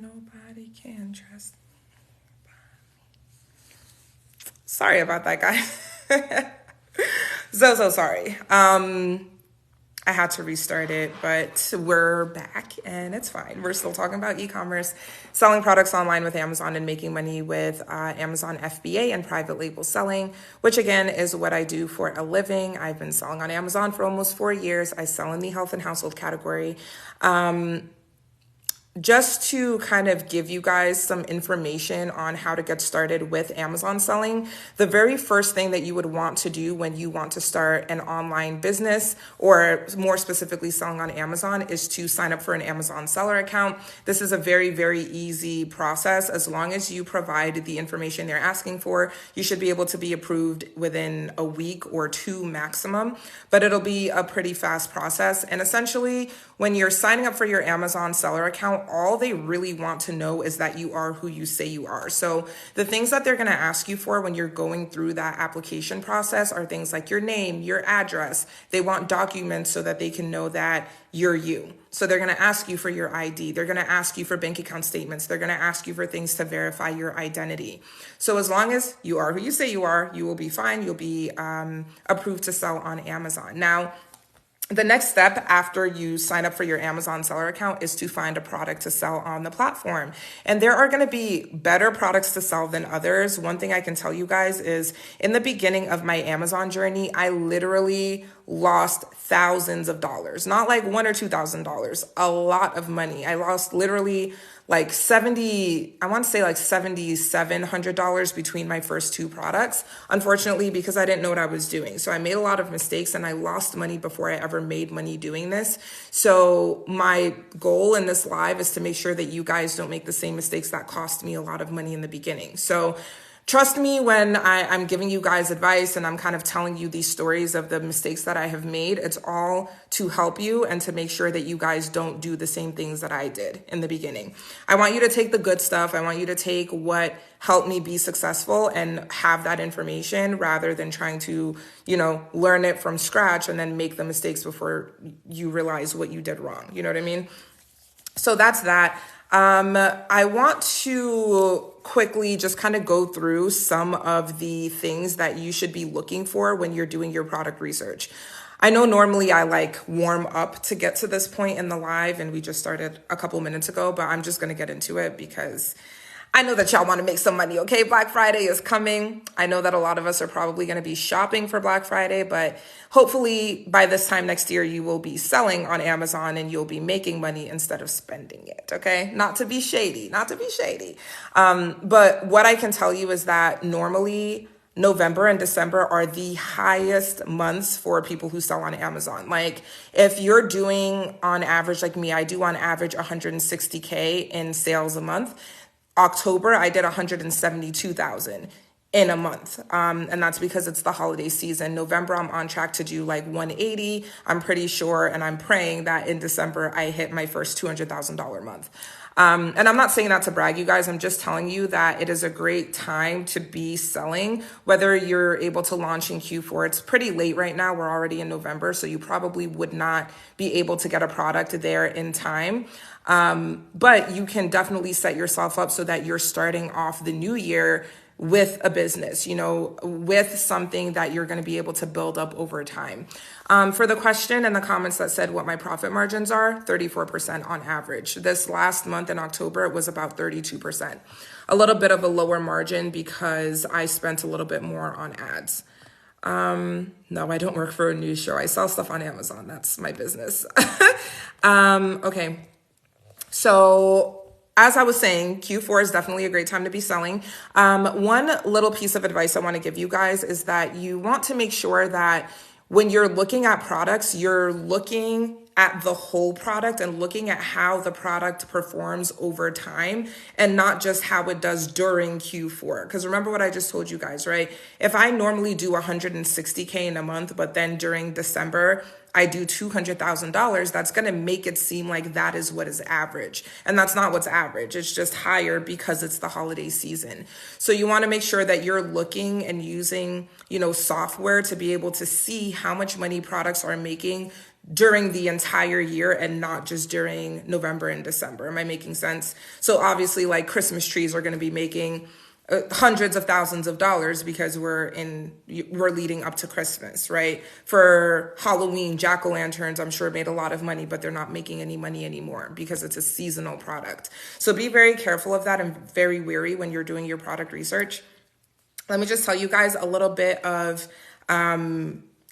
nobody can trust. Sorry about that, guys. So sorry. I had to restart it, but we're back and it's fine. We're still talking about e-commerce, selling products online with Amazon and making money with Amazon FBA and private label selling, which again is what I do for a living. I've been selling on Amazon for almost 4 years. I sell in the health and household category. Just to kind of give you guys some information on how to get started with Amazon selling, the very first thing that you would want to do when you want to start an online business, or more specifically selling on Amazon, is to sign up for an Amazon seller account. This is a very, very easy process. As long as you provide the information they're asking for, you should be able to be approved within a week or 2 maximum, but it'll be a pretty fast process. And essentially, when you're signing up for your Amazon seller account, all they really want to know is that you are who you say you are. So the things that they're going to ask you for when you're going through that application process are things like your name, your address. They want documents so that they can know that you're you. So they're going to ask you for your ID. They're going to ask you for bank account statements. They're going to ask you for things to verify your identity. So as long as you are who you say you are, you will be fine. You'll be approved to sell on Amazon. Now, the next step after you sign up for your Amazon seller account is to find a product to sell on the platform. And there are going to be better products to sell than others. One thing I can tell you guys is in the beginning of my Amazon journey, I literally lost thousands of dollars, not like $1,000 or $2,000, a lot of money. I lost literally like $7,700 between my first 2 products, unfortunately, because I didn't know what I was doing. So I made a lot of mistakes and I lost money before I ever made money doing this. So my goal in this live is to make sure that you guys don't make the same mistakes that cost me a lot of money in the beginning. So trust me when I'm giving you guys advice and I'm kind of telling you these stories of the mistakes that I have made. It's all to help you and to make sure that you guys don't do the same things that I did in the beginning. I want you to take the good stuff. I want you to take what helped me be successful and have that information rather than trying to, learn it from scratch and then make the mistakes before you realize what you did wrong. You know what I mean? So that's that. I want to quickly just kind of go through some of the things that you should be looking for when you're doing your product research. I know normally I warm up to get to this point in the live and we just started a couple minutes ago, but I'm just going to get into it because I know that y'all want to make some money, okay? Black Friday is coming. I know that a lot of us are probably going to be shopping for Black Friday, but hopefully by this time next year, you will be selling on Amazon and you'll be making money instead of spending it, okay? Not to be shady. But what I can tell you is that normally November and December are the highest months for people who sell on Amazon. Like if you're doing on average, like me, I do on average 160K in sales a month. October, I did 172,000 in a month. And that's because it's the holiday season. November, I'm on track to do like 180. I'm pretty sure, and I'm praying that in December, I hit my first $200,000 month. And I'm not saying that to brag, you guys. I'm just telling you that it is a great time to be selling, whether you're able to launch in Q4. It's pretty late right now. We're already in November, so you probably would not be able to get a product there in time. But you can definitely set yourself up so that you're starting off the new year with a business, with something that you're going to be able to build up over time. For the question in the comments that said what my profit margins are, 34% on average. This last month in October, it was about 32%. A little bit of a lower margin because I spent a little bit more on ads. No, I don't work for a news show. I sell stuff on Amazon. That's my business. Okay. So as I was saying, Q4 is definitely a great time to be selling. One little piece of advice I want to give you guys is that you want to make sure that when you're looking at products, you're looking at the whole product and looking at how the product performs over time and not just how it does during Q4. Because remember what I just told you guys, right? If I normally do 160K in a month, but then during December, I do $200,000, that's going to make it seem like that is what is average. And that's not what's average. It's just higher because it's the holiday season. So you want to make sure that you're looking and using, software to be able to see how much money products are making during the entire year and not just during November and December. Am I making sense? So obviously, like Christmas trees are going to be making hundreds of thousands of dollars because we're leading up to Christmas, right? For Halloween, jack-o'-lanterns, I'm sure made a lot of money, but they're not making any money anymore because it's a seasonal product. So be very careful of that and very wary when you're doing your product research. Let me just tell you guys a little bit of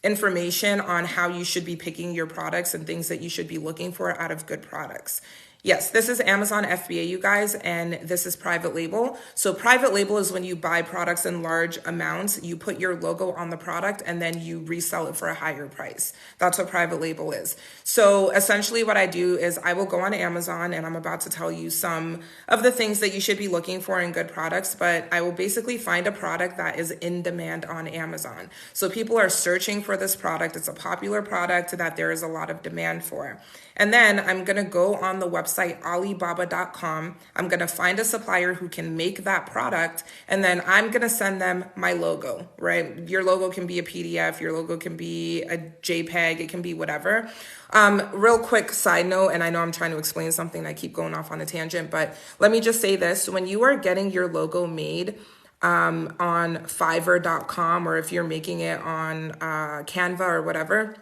information on how you should be picking your products and things that you should be looking for out of good products. Yes, this is Amazon FBA, you guys, and this is private label. So private label is when you buy products in large amounts, you put your logo on the product, and then you resell it for a higher price. That's what private label is. So essentially what I do is I will go on Amazon, and I'm about to tell you some of the things that you should be looking for in good products, but I will basically find a product that is in demand on Amazon. So people are searching for this product. It's a popular product that there is a lot of demand for. And then I'm going to go on the website Alibaba.com. I'm going to find a supplier who can make that product, and then I'm going to send them my logo, right? Your logo can be a PDF, your logo can be a JPEG, it can be whatever. Real quick side note, and I know I'm trying to explain something, I keep going off on a tangent, but let me just say this. When you are getting your logo made, on Fiverr.com, or if you're making it on Canva or whatever,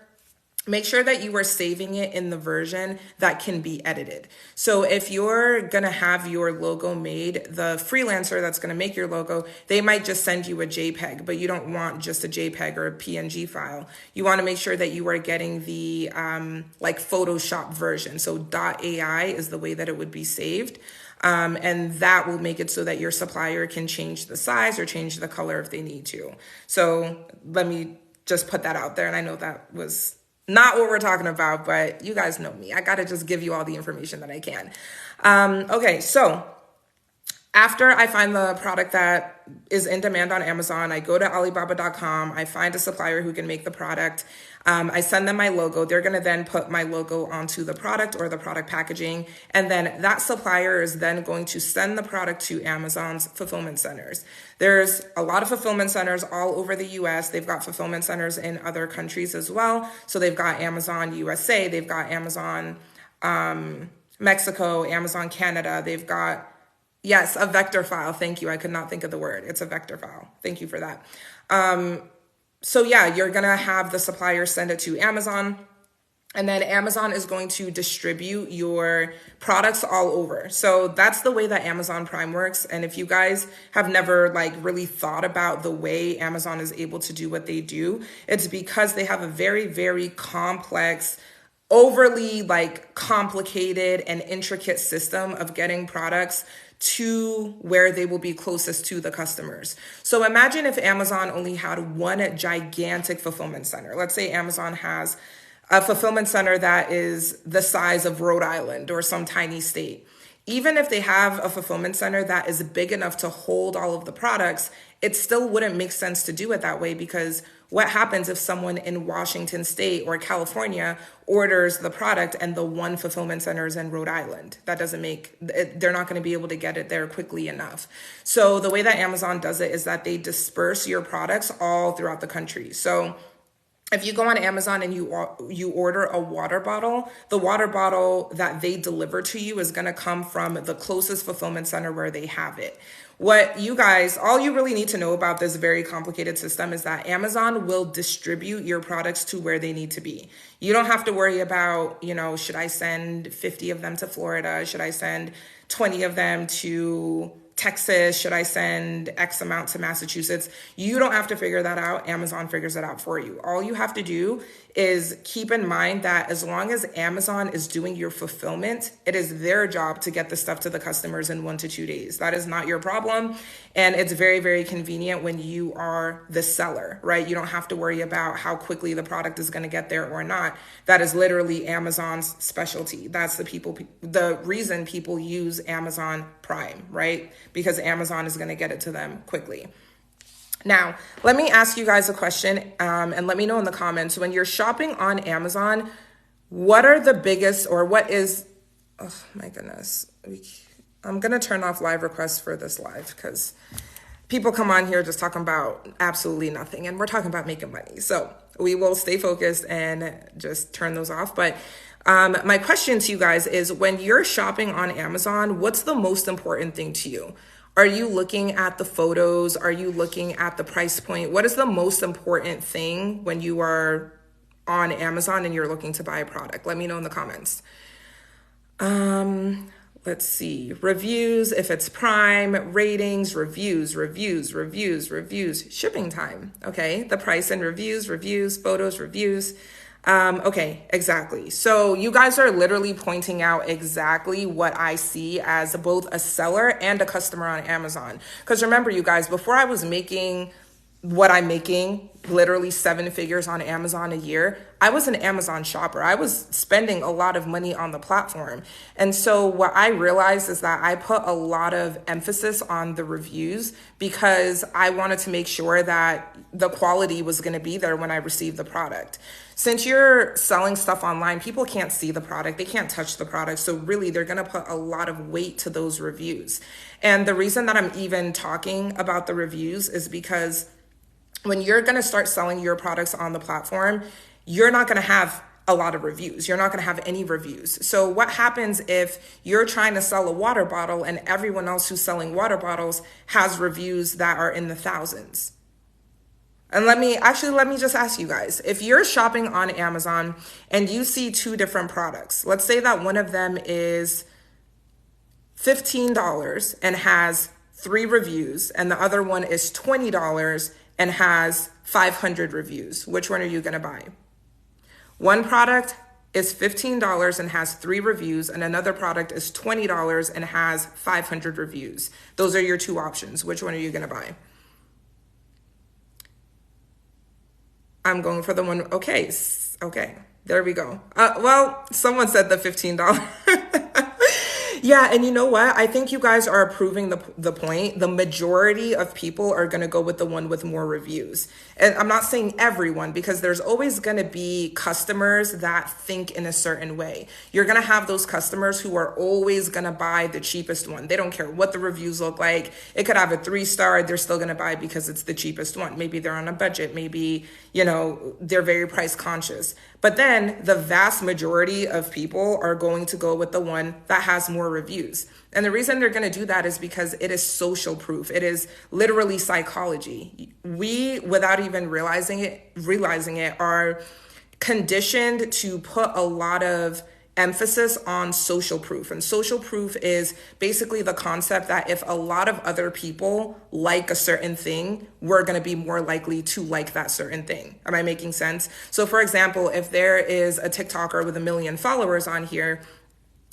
make sure that you are saving it in the version that can be edited. So if you're going to have your logo made, the freelancer that's going to make your logo, they might just send you a JPEG, but you don't want just a JPEG or a PNG file. You want to make sure that you are getting the like Photoshop version. So .ai is the way that it would be saved. And that will make it so that your supplier can change the size or change the color if they need to. So let me just put that out there. And I know that was not what we're talking about, but you guys know me. I got to just give you all the information that I can. Okay, so after I find the product that is in demand on Amazon, I go to Alibaba.com, I find a supplier who can make the product. I send them my logo. They're going to then put my logo onto the product or the product packaging. And then that supplier is then going to send the product to Amazon's fulfillment centers. There's a lot of fulfillment centers all over the US. They've got fulfillment centers in other countries as well. So they've got Amazon USA, they've got Amazon Mexico, Amazon Canada. They've got, yes, a vector file. Thank you. I could not think of the word. It's a vector file. Thank you for that. So yeah, you're going to have the supplier send it to Amazon, and then Amazon is going to distribute your products all over. So that's the way that Amazon Prime works. And if you guys have never like really thought about the way Amazon is able to do what they do, it's because they have a very, very complex, overly like complicated and intricate system of getting products to where they will be closest to the customers. So imagine if Amazon only had one gigantic fulfillment center. Let's say Amazon has a fulfillment center that is the size of Rhode Island or some tiny state. Even if they have a fulfillment center that is big enough to hold all of the products, it still wouldn't make sense to do it that way, because what happens if someone in Washington State or California orders the product and the one fulfillment center is in Rhode Island? That doesn't make it, they're not going to be able to get it there quickly enough. So the way that Amazon does it is that they disperse your products all throughout the country. So if you go on Amazon and you order a water bottle, the water bottle that they deliver to you is going to come from the closest fulfillment center where they have it. What you guys, all you really need to know about this very complicated system is that Amazon will distribute your products to where they need to be. You don't have to worry about, should I send 50 of them to Florida? Should I send 20 of them to Texas? Should I send X amount to Massachusetts? You don't have to figure that out. Amazon figures it out for you. All you have to do is keep in mind that as long as Amazon is doing your fulfillment, it is their job to get the stuff to the customers in 1 to 2 days. That is not your problem. And it's very, very convenient when you are the seller, right? You don't have to worry about how quickly the product is going to get there or not. That is literally Amazon's specialty. That's the reason people use Amazon Prime, right? Because Amazon is going to get it to them quickly. Now, let me ask you guys a question, and let me know in the comments. When you're shopping on Amazon, what are the biggest, or what is, oh my goodness. I'm going to turn off live requests for this live because people come on here just talking about absolutely nothing, and we're talking about making money. So We will stay focused and just turn those off. But my question to you guys is, when you're shopping on Amazon, what's the most important thing to you? Are you looking at the photos? Are you looking at the price point? What is the most important thing when you are on Amazon and you're looking to buy a product? Let me know in the comments. Let's see, reviews, if it's Prime, ratings, reviews, shipping time. Okay, the price and reviews, photos, reviews. Okay, exactly. So you guys are literally pointing out exactly what I see as both a seller and a customer on Amazon. Because remember, you guys, before I was making what I'm making, literally 7 figures on Amazon a year, I was an Amazon shopper. I was spending a lot of money on the platform. And so what I realized is that I put a lot of emphasis on the reviews because I wanted to make sure that the quality was going to be there when I received the product. Since you're selling stuff online, people can't see the product, they can't touch the product. So really, they're going to put a lot of weight to those reviews. And the reason that I'm even talking about the reviews is because when you're going to start selling your products on the platform, you're not going to have a lot of reviews. You're not going to have any reviews. So what happens if you're trying to sell a water bottle and everyone else who's selling water bottles has reviews that are in the thousands? And let me just ask you guys, if you're shopping on Amazon and you see 2 different products, let's say that one of them is $15 and has 3 reviews and the other one is $20 and has 500 reviews. Which one are you going to buy? One product is $15 and has 3 reviews, and another product is $20 and has 500 reviews. Those are your 2 options. Which one are you going to buy? I'm going for the one. Okay. There we go. Well, someone said the $15. Yeah, and you know what? I think you guys are proving the point. The majority of people are going to go with the one with more reviews. And I'm not saying everyone, because there's always going to be customers that think in a certain way. You're going to have those customers who are always going to buy the cheapest one. They don't care what the reviews look like. It could have a 3-star. They're still going to buy because it's the cheapest one. Maybe they're on a budget. Maybe, they're very price conscious. But then the vast majority of people are going to go with the one that has more reviews. And the reason they're going to do that is because it is social proof. It is literally psychology. We, without even realizing it, are conditioned to put a lot of emphasis on social proof. And social proof is basically the concept that if a lot of other people like a certain thing, we're going to be more likely to like that certain thing. Am I making sense? So for example, if there is a TikToker with 1 million followers on here,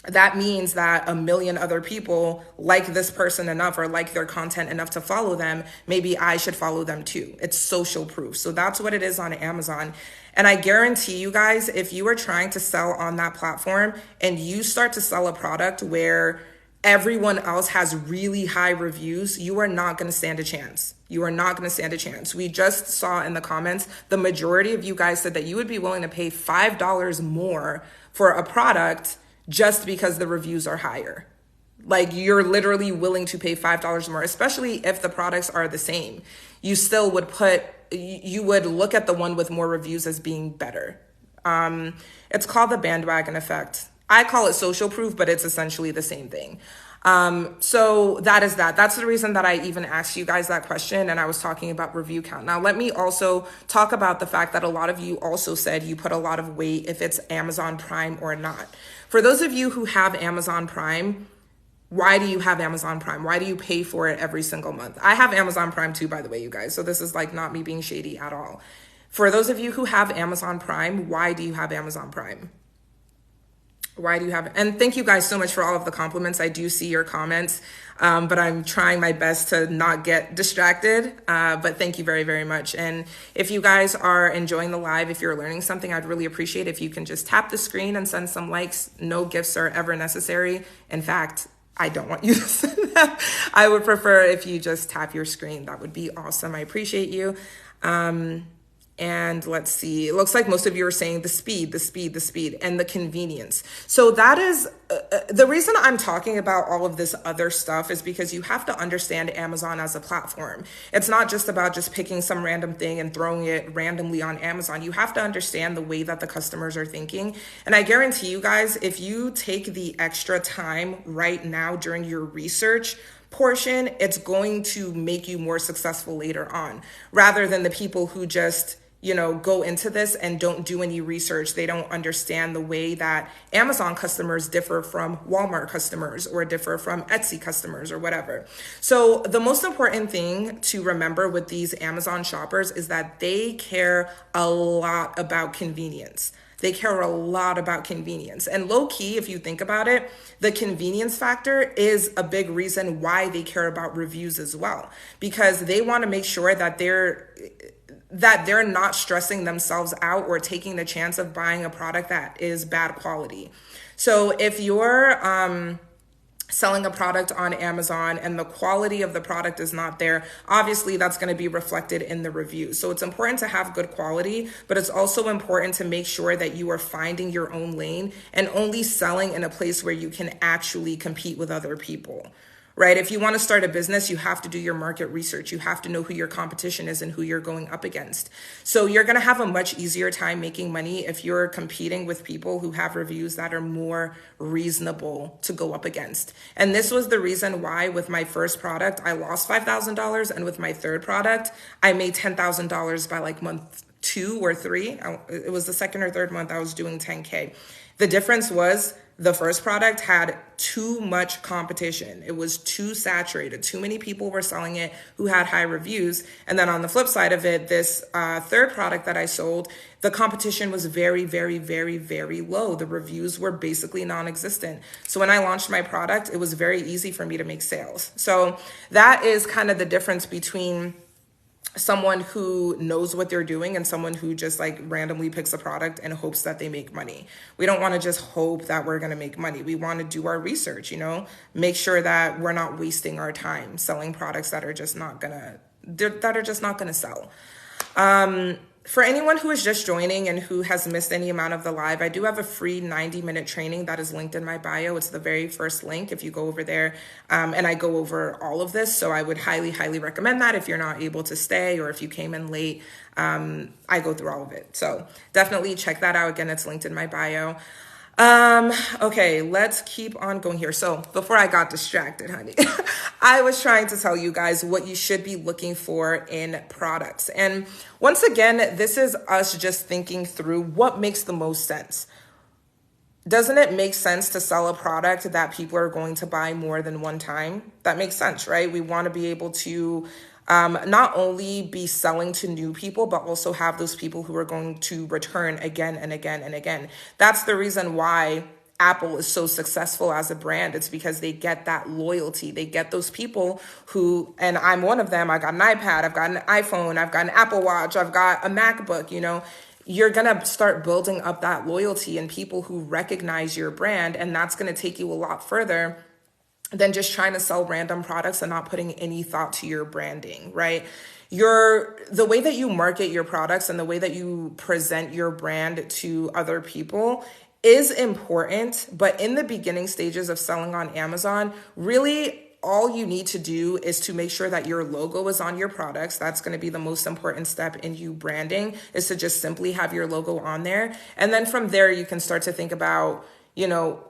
that means that 1 million other people like this person enough or like their content enough to follow them. Maybe I should follow them too. It's social proof. So that's what it is on Amazon. And I guarantee you guys, if you are trying to sell on that platform and you start to sell a product where everyone else has really high reviews, you are not going to stand a chance. You are not going to stand a chance. We just saw in the comments, the majority of you guys said that you would be willing to pay $5 more for a product just because the reviews are higher. Like, you're literally willing to pay $5 more, especially if the products are the same. You still would look at the one with more reviews as being better. It's called the bandwagon effect. I call it social proof, but it's essentially the same thing. So that is that. That's the reason that I even asked you guys that question, and I was talking about review count. Now, let me also talk about the fact that a lot of you also said you put a lot of weight if it's Amazon Prime or not. For those of you who have Amazon Prime, why do you have Amazon Prime? Why do you pay for it every single month? I have Amazon Prime too, by the way, you guys. So this is like not me being shady at all. For those of you who have Amazon Prime, why do you have Amazon Prime? Why do you have it? And thank you guys so much for all of the compliments. I do see your comments, but I'm trying my best to not get distracted. But thank you very, very much. And if you guys are enjoying the live, if you're learning something, I'd really appreciate if you can just tap the screen and send some likes. No gifts are ever necessary. In fact, I don't want you to send that. I would prefer if you just tap your screen. That would be awesome. I appreciate you. And let's see, it looks like most of you are saying the speed, the speed, the speed, and the convenience. So that is the reason I'm talking about all of this other stuff is because you have to understand Amazon as a platform. It's not just about just picking some random thing and throwing it randomly on Amazon. You have to understand the way that the customers are thinking. And I guarantee you guys, if you take the extra time right now during your research portion, it's going to make you more successful later on, rather than the people who just go into this and don't do any research. They don't understand the way that Amazon customers differ from Walmart customers or differ from Etsy customers or whatever. So the most important thing to remember with these Amazon shoppers is that they care a lot about convenience. They care a lot about convenience. And low key, if you think about it, the convenience factor is a big reason why they care about reviews as well, because they want to make sure that they're not stressing themselves out or taking the chance of buying a product that is bad quality. So if you're selling a product on Amazon and the quality of the product is not there, obviously that's going to be reflected in the reviews. So it's important to have good quality, but it's also important to make sure that you are finding your own lane and only selling in a place where you can actually compete with other people. Right? If you want to start a business, you have to do your market research. You have to know who your competition is and who you're going up against. So you're going to have a much easier time making money if you're competing with people who have reviews that are more reasonable to go up against. And this was the reason why with my first product, I lost $5,000. And with my third product, I made $10,000 by like month 2 or 3. It was the second or third month I was doing 10K. The difference was the first product had too much competition. It was too saturated. Too many people were selling it who had high reviews. And then on the flip side of it, this third product that I sold, the competition was very, very, very, very low. The reviews were basically non-existent. So when I launched my product, it was very easy for me to make sales. So that is kind of the difference between someone who knows what they're doing and someone who just like randomly picks a product and hopes that they make money. We don't want to just hope that we're going to make money. We want to do our research, make sure that we're not wasting our time selling products that are just not going to sell. For anyone who is just joining and who has missed any amount of the live, I do have a free 90-minute training that is linked in my bio. It's the very first link if you go over there, and I go over all of this. So I would highly, highly recommend that if you're not able to stay or if you came in late. I go through all of it. So definitely check that out. Again, it's linked in my bio. Okay, let's keep on going here. So before I got distracted, honey, I was trying to tell you guys what you should be looking for in products. And once again, this is us just thinking through what makes the most sense. Doesn't it make sense to sell a product that people are going to buy more than one time? That makes sense, right? We want to be able to not only be selling to new people, but also have those people who are going to return again and again and again. That's the reason why Apple is so successful as a brand. It's because they get that loyalty. They get those people who, and I'm one of them. I got an iPad, I've got an iPhone, I've got an Apple Watch, I've got a MacBook, You're going to start building up that loyalty and people who recognize your brand. And that's going to take you a lot further than just trying to sell random products and not putting any thought to your branding, right? The way that you market your products and the way that you present your brand to other people is important. But in the beginning stages of selling on Amazon, really all you need to do is to make sure that your logo is on your products. That's going to be the most important step in you branding, is to just simply have your logo on there. And then from there, you can start to think about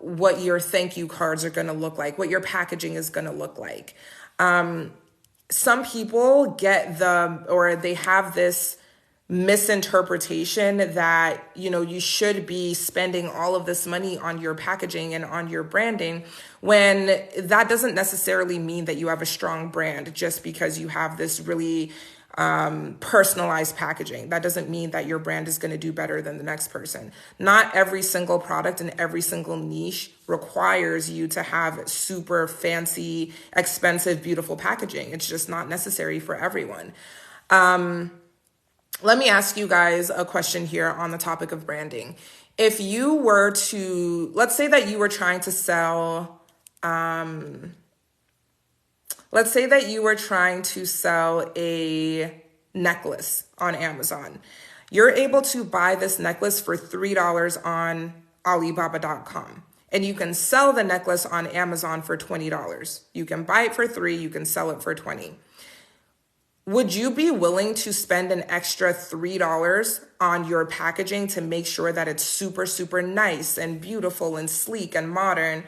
what your thank you cards are going to look like, what your packaging is going to look like. Some people they have this misinterpretation that, you should be spending all of this money on your packaging and on your branding, when that doesn't necessarily mean that you have a strong brand just because you have this really personalized packaging. That doesn't mean that your brand is going to do better than the next person. Not every single product and every single niche requires you to have super fancy, expensive, beautiful packaging. It's just not necessary for everyone. Let me ask you guys a question here on the topic of branding. If you were to, let's say that you were trying to sell, let's say that you were trying to sell a necklace on Amazon. You're able to buy this necklace for $3 on Alibaba.com. And you can sell the necklace on Amazon for $20. You can buy it for $3, you can sell it for $20. Would you be willing to spend an extra $3 on your packaging to make sure that it's super, super nice and beautiful and sleek and modern?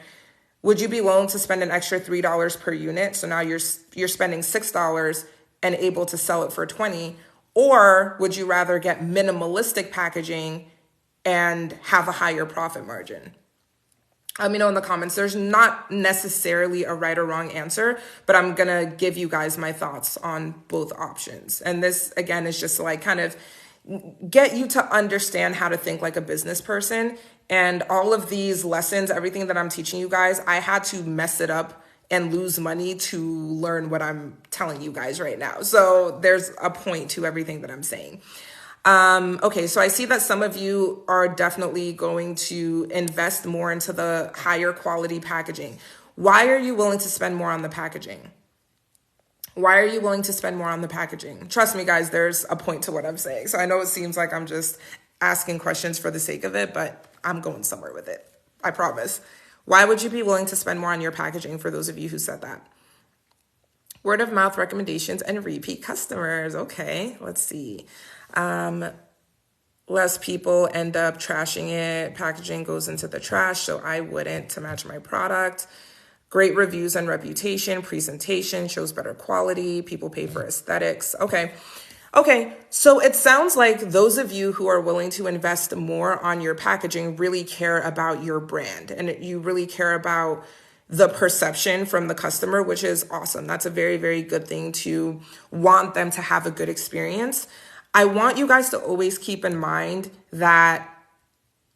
Would you be willing to spend an extra $3 per unit? So now you're spending $6 and able to sell it for $20. Or would you rather get minimalistic packaging and have a higher profit margin? Let me know in the comments. There's not necessarily a right or wrong answer, but I'm going to give you guys my thoughts on both options. And this, again, is just to like kind of get you to understand how to think like a business person. And all of these lessons, everything that I'm teaching you guys, I had to mess it up and lose money to learn what I'm telling you guys right now. So there's a point to everything that I'm saying. Okay, so I see that some of you are definitely going to invest more into the higher quality packaging. Why are you willing to spend more on the packaging? Why are you willing to spend more on the packaging? Trust me, guys, there's a point to what I'm saying. So I know it seems like I'm just asking questions for the sake of it, but I'm going somewhere with it. I promise. Why would you be willing to spend more on your packaging for those of you who said that? Word of mouth recommendations and repeat customers. Okay, let's see. Less people end up trashing it. Packaging goes into the trash, so I wouldn't to match my product. Great reviews and reputation. Presentation shows better quality. People pay for aesthetics. Okay, so it sounds like those of you who are willing to invest more on your packaging really care about your brand, and you really care about the perception from the customer, which is awesome. That's a very, very good thing to want them to have a good experience. I want you guys to always keep in mind that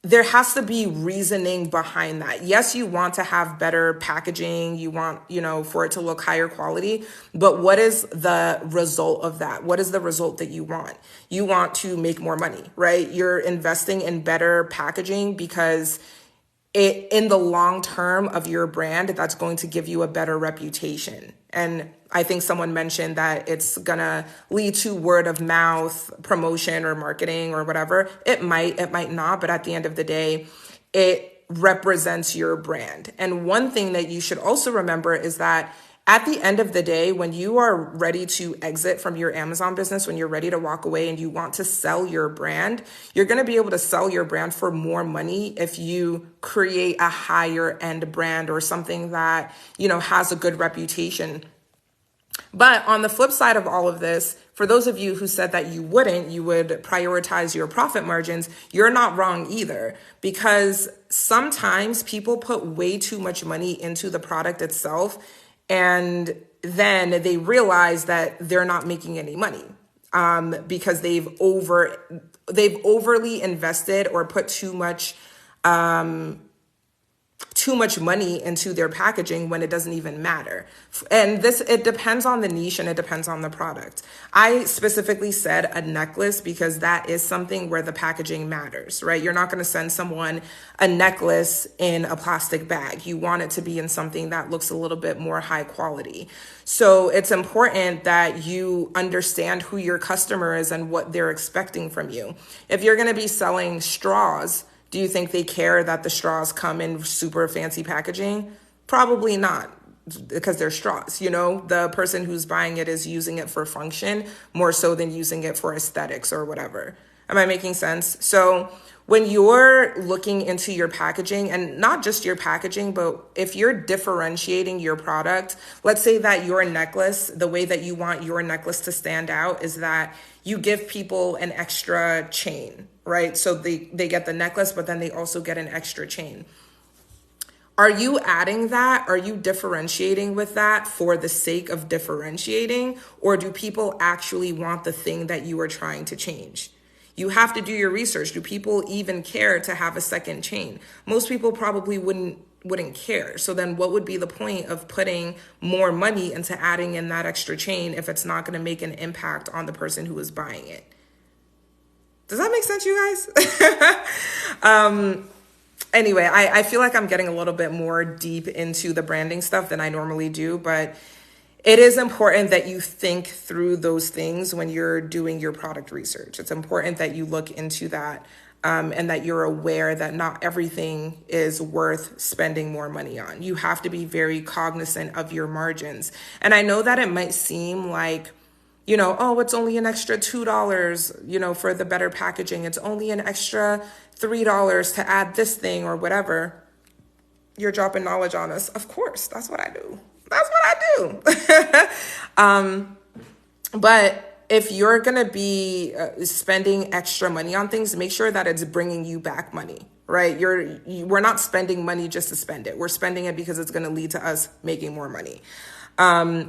there has to be reasoning behind that. Yes, you want to have better packaging. You want, for it to look higher quality, but what is the result of that? What is the result that you want? You want to make more money, right? You're investing in better packaging because in the long term of your brand, that's going to give you a better reputation. And I think someone mentioned that it's gonna lead to word of mouth promotion or marketing or whatever. It might not, but at the end of the day, it represents your brand. And one thing that you should also remember is that at the end of the day, when you are ready to exit from your Amazon business, when you're ready to walk away and you want to sell your brand, you're going to be able to sell your brand for more money if you create a higher end brand or something that, has a good reputation. But on the flip side of all of this, for those of you who said that you would prioritize your profit margins, you're not wrong either, because sometimes people put way too much money into the product itself, and then they realize that they're not making any money because they've overly invested or put too much money into their packaging when it doesn't even matter. And it depends on the niche and it depends on the product. I specifically said a necklace because that is something where the packaging matters, right? You're not going to send someone a necklace in a plastic bag. You want it to be in something that looks a little bit more high quality. So it's important that you understand who your customer is and what they're expecting from you. If you're going to be selling straws, do you think they care that the straws come in super fancy packaging? Probably not, because they're straws. The person who's buying it is using it for function more so than using it for aesthetics or whatever. Am I making sense? So when you're looking into your packaging, and not just your packaging, but if you're differentiating your product, let's say that your necklace, the way that you want your necklace to stand out is that you give people an extra chain, right? So they get the necklace, but then they also get an extra chain. Are you adding that? Are you differentiating with that for the sake of differentiating? Or do people actually want the thing that you are trying to change? You have to do your research. Do people even care to have a second chain? Most people probably wouldn't care. So then what would be the point of putting more money into adding in that extra chain if it's not going to make an impact on the person who is buying it? Does that make sense, you guys? Anyway, I feel like I'm getting a little bit more deep into the branding stuff than I normally do, but it is important that you think through those things when you're doing your product research. It's important that you look into that, and that you're aware that not everything is worth spending more money on. You have to be very cognizant of your margins. And I know that it might seem like, oh, it's only an extra $2, for the better packaging. It's only an extra $3 to add this thing or whatever. You're dropping knowledge on us. Of course, that's what I do. That's what I do. But if you're going to be spending extra money on things, make sure that it's bringing you back money, right? We're not spending money just to spend it. We're spending it because it's going to lead to us making more money.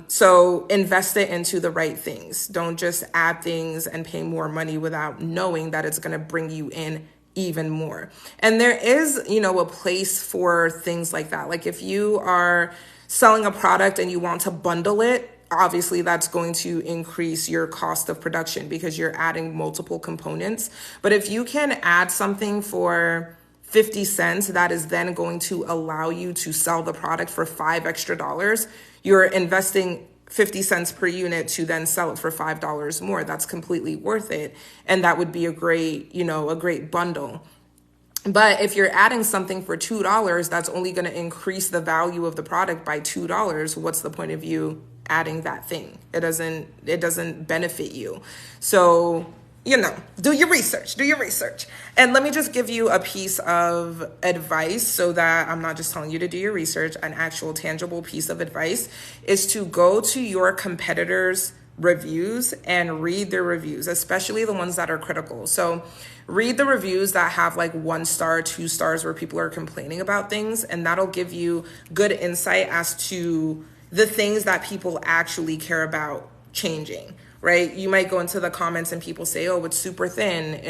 So invest it into the right things. Don't just add things and pay more money without knowing that it's going to bring you in even more. And there is, a place for things like that. Like if you are selling a product and you want to bundle it, obviously that's going to increase your cost of production because you're adding multiple components. But if you can add something for 50 cents, that is then going to allow you to sell the product for $5 extra. You're investing 50 cents per unit to then sell it for $5 more. That's completely worth it. And that would be a great bundle. But if you're adding something for $2, that's only going to increase the value of the product by $2. What's the point of you adding that thing? It doesn't benefit you. So, do your research. And let me just give you a piece of advice so that I'm not just telling you to do your research. An actual tangible piece of advice is to go to your competitors' reviews and read their reviews, especially the ones that are critical. So read the reviews that have like 1 star, 2 stars, where people are complaining about things. And that'll give you good insight as to the things that people actually care about changing, right? You might go into the comments and people say, oh, it's super thin.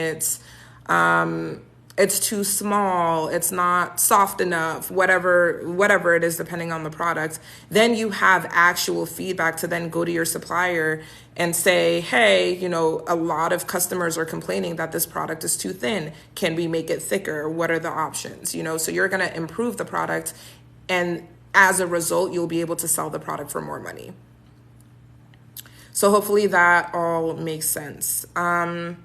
It's too small. It's not soft enough, whatever it is, depending on the product. Then you have actual feedback to then go to your supplier and say, hey, a lot of customers are complaining that this product is too thin. Can we make it thicker? What are the options? So you're going to improve the product. And as a result, you'll be able to sell the product for more money. So hopefully that all makes sense. Damn,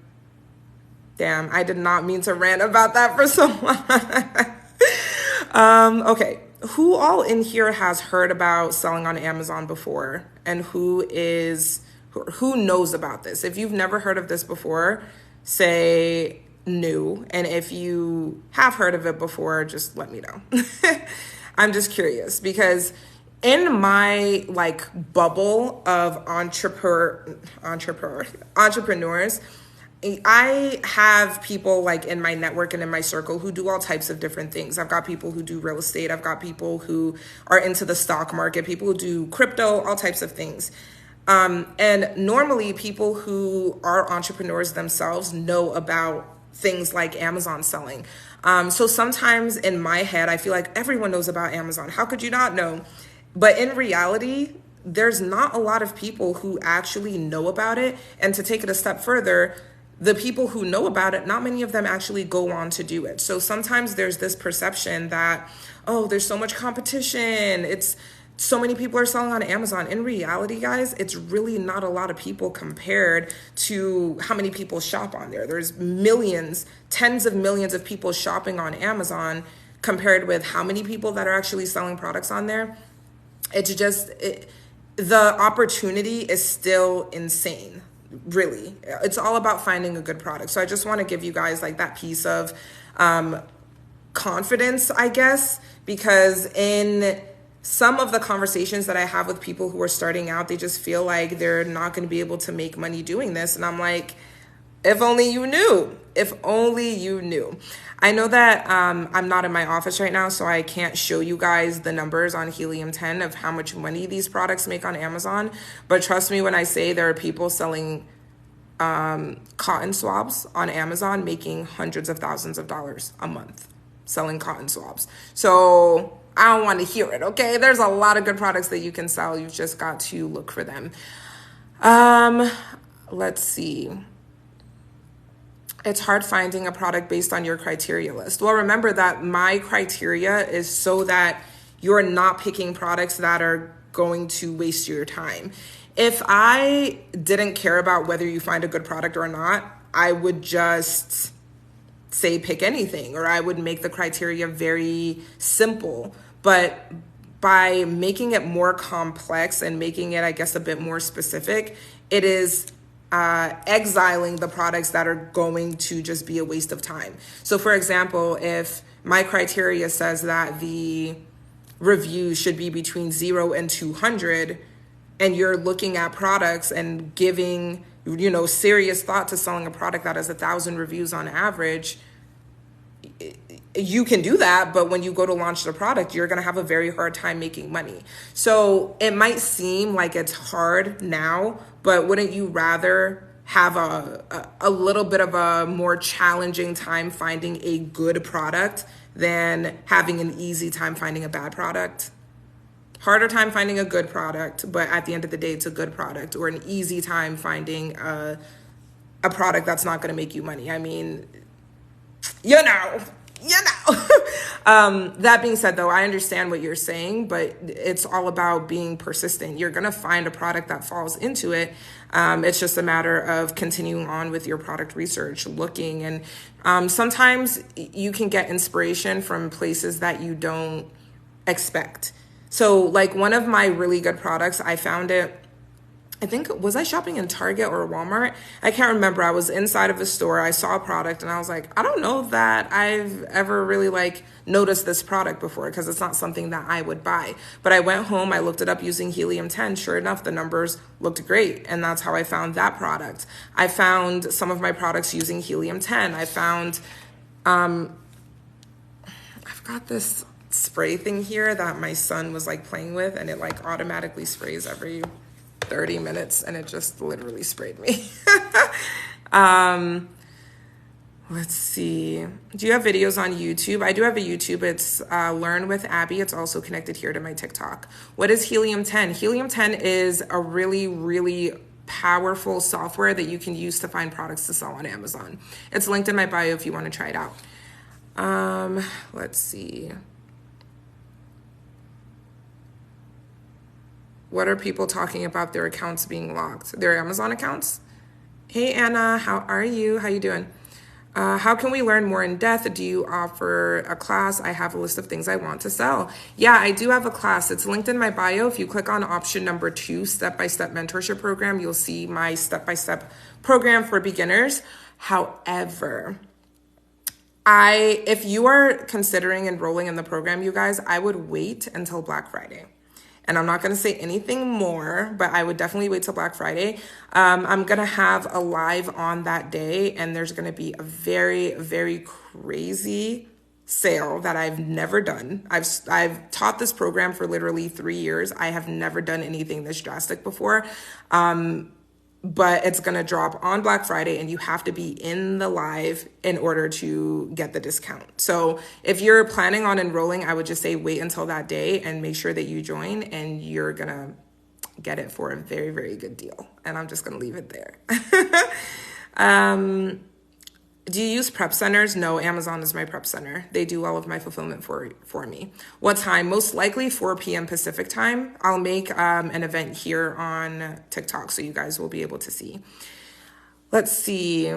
I did not mean to rant about that for so long. Okay, who all in here has heard about selling on Amazon before? And who knows about this? If you've never heard of this before, say new. And if you have heard of it before, just let me know. I'm just curious because in my bubble of entrepreneurs, I have people in my network and in my circle who do all types of different things. I've got people who do real estate. I've got people who are into the stock market, people who do crypto, all types of things. And normally people who are entrepreneurs themselves know about things like Amazon selling. So sometimes in my head, I feel like everyone knows about Amazon. How could you not know? But in reality, there's not a lot of people who actually know about it. And to take it a step further, the people who know about it, not many of them actually go on to do it. So sometimes there's this perception that, oh, there's so much competition. So many people are selling on Amazon. In reality, guys, it's really not a lot of people compared to how many people shop on there. There's millions, tens of millions of people shopping on Amazon compared with how many people that are actually selling products on there. It's just, the opportunity is still insane, really. It's all about finding a good product. So I just want to give you guys that piece of confidence, I guess, because in some of the conversations that I have with people who are starting out, they just feel like they're not going to be able to make money doing this. And I'm like, if only you knew. If only you knew. I know that I'm not in my office right now, so I can't show you guys the numbers on Helium-10 of how much money these products make on Amazon. But trust me when I say there are people selling cotton swabs on Amazon making hundreds of thousands of dollars a month selling cotton swabs. So I don't want to hear it, okay? There's a lot of good products that you can sell. You've just got to look for them. Let's see. It's hard finding a product based on your criteria list. Well, remember that my criteria is so that you're not picking products that are going to waste your time. If I didn't care about whether you find a good product or not, I would just say pick anything, or I would make the criteria very simple. But by making it more complex and making it, I guess, a bit more specific, it is exiling the products that are going to just be a waste of time. So for example, if my criteria says that the review should be between 0 and 200, and you're looking at products and giving, serious thought to selling a product that has 1,000 reviews on average, you can do that, but when you go to launch the product, you're going to have a very hard time making money. So it might seem like it's hard now, but wouldn't you rather have a little bit of a more challenging time finding a good product than having an easy time finding a bad product? Harder time finding a good product, but at the end of the day, it's a good product, or an easy time finding a product that's not going to make you money. I mean, that being said, though, I understand what you're saying, but it's all about being persistent. You're going to find a product that falls into it. It's just a matter of continuing on with your product research, looking. And sometimes you can get inspiration from places that you don't expect. So like one of my really good products, I found it, I think, was I shopping in Target or Walmart? I can't remember. I was inside of a store. I saw a product and I was like, I don't know that I've ever really noticed this product before, because it's not something that I would buy. But I went home, I looked it up using helium-10. Sure enough, the numbers looked great. And that's how I found that product. I found some of my products using helium-10. I found, I've got this spray thing here that my son was playing with, and it automatically sprays every 30 minutes, and it just literally sprayed me. Let's see. Do you have videos on YouTube? I do have a YouTube. It's Learn with Abby. It's also connected here to my TikTok. What is Helium-10? Helium-10 is a really, really powerful software that you can use to find products to sell on Amazon. It's linked in my bio if you want to try it out. Let's see. What are people talking about their accounts being locked? Their Amazon accounts? Hey, Anna, how are you? How you doing? How can we learn more in depth? Do you offer a class? I have a list of things I want to sell. Yeah, I do have a class. It's linked in my bio. If you click on option number 2, step-by-step mentorship program, you'll see my step-by-step program for beginners. However, if you are considering enrolling in the program, you guys, I would wait until Black Friday. And I'm not going to say anything more, but I would definitely wait till Black Friday. I'm going to have a live on that day, and there's going to be a very, very crazy sale that I've never done. I've taught this program for literally 3 years. I have never done anything this drastic before. But it's going to drop on Black Friday, and you have to be in the live in order to get the discount. So if you're planning on enrolling, I would just say wait until that day and make sure that you join, and you're going to get it for a very, very good deal. And I'm just going to leave it there. Do you use prep centers? No, Amazon is my prep center. They do all of my fulfillment for me. What time? Most likely 4 p.m. Pacific time. I'll make an event here on TikTok so you guys will be able to see. Let's see.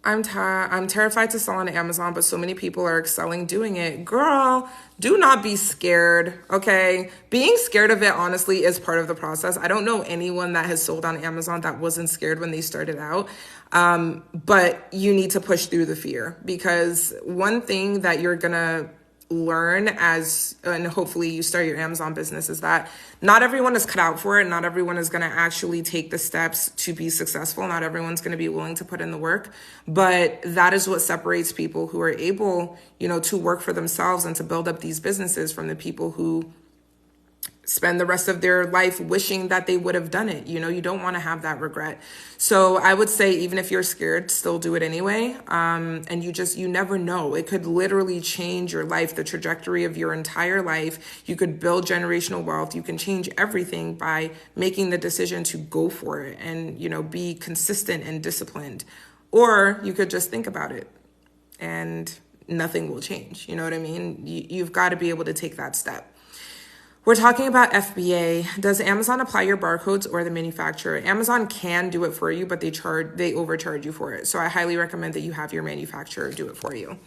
I'm terrified to sell on Amazon, but so many people are excelling doing it. Girl, do not be scared, okay? Being scared of it, honestly, is part of the process. I don't know anyone that has sold on Amazon that wasn't scared when they started out. But you need to push through the fear, because one thing that you're gonna learn and hopefully you start your Amazon business, is that not everyone is cut out for it. Not everyone is going to actually take the steps to be successful. Not everyone's going to be willing to put in the work, but that is what separates people who are able, to work for themselves and to build up these businesses from the people who spend the rest of their life wishing that they would have done it. You don't want to have that regret. So I would say, even if you're scared, still do it anyway. And you never know. It could literally change your life, the trajectory of your entire life. You could build generational wealth. You can change everything by making the decision to go for it and, be consistent and disciplined. Or you could just think about it and nothing will change. You know what I mean? You've got to be able to take that step. We're talking about FBA. Does Amazon apply your barcodes or the manufacturer? Amazon can do it for you, but they overcharge you for it. So I highly recommend that you have your manufacturer do it for you.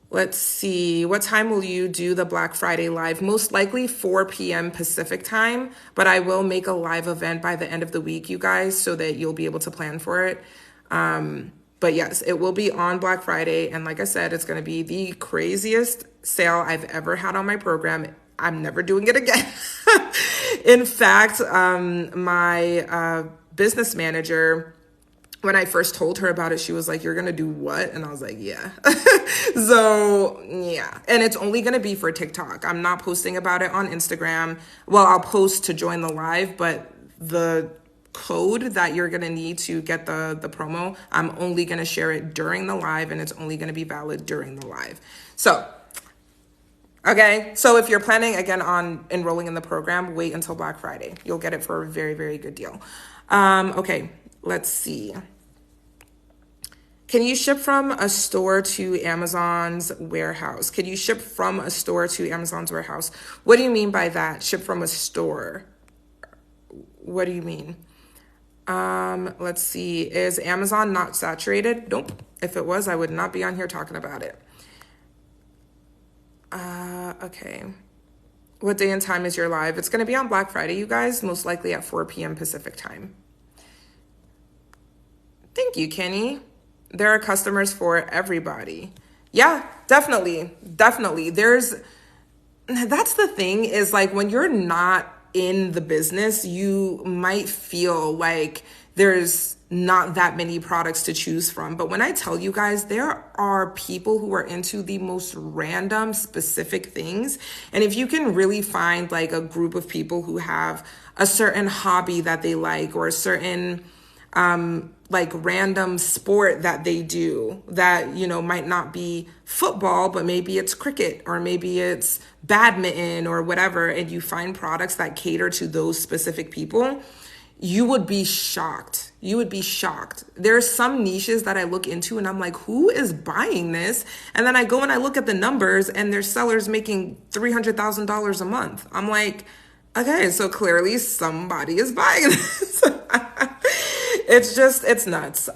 Let's see. What time will you do the Black Friday live? Most likely 4 p.m. Pacific time, but I will make a live event by the end of the week, you guys, so that you'll be able to plan for it. But yes, it will be on Black Friday. And like I said, it's going to be the craziest sale I've ever had on my program. I'm never doing it again. In fact, my business manager, when I first told her about it, she was like, "You're going to do what?" And I was like, "Yeah." So yeah. And it's only going to be for TikTok. I'm not posting about it on Instagram. Well, I'll post to join the live, but the code that you're going to need to get the promo, I'm only going to share it during the live, and it's only going to be valid during the live. So okay, so if you're planning, again, on enrolling in the program, wait until Black Friday. You'll get it for a very, very good deal. Okay, let's see. Can you ship from a store to Amazon's warehouse? Can you ship from a store to Amazon's warehouse? What do you mean by that? Ship from a store? What do you mean? Let's see. Is Amazon not saturated? Nope. If it was, I would not be on here talking about it. Okay. What day and time is your live? It's going to be on Black Friday, you guys, most likely at 4 p.m. Pacific time. Thank you, Kenny. There are customers for everybody. Yeah, definitely. Definitely. That's the thing is, like, when you're not in the business, you might feel like there's not that many products to choose from. But when I tell you guys, there are people who are into the most random specific things. And if you can really find like a group of people who have a certain hobby that they like, or a certain like random sport that they do that, you know, might not be football, but maybe it's cricket, or maybe it's badminton or whatever, and you find products that cater to those specific people, you would be shocked. You would be shocked. There's some niches that I look into and I'm like, who is buying this? And then I go and I look at the numbers and there's sellers making $300,000 a month. I'm like, okay, so clearly somebody is buying this. It's nuts.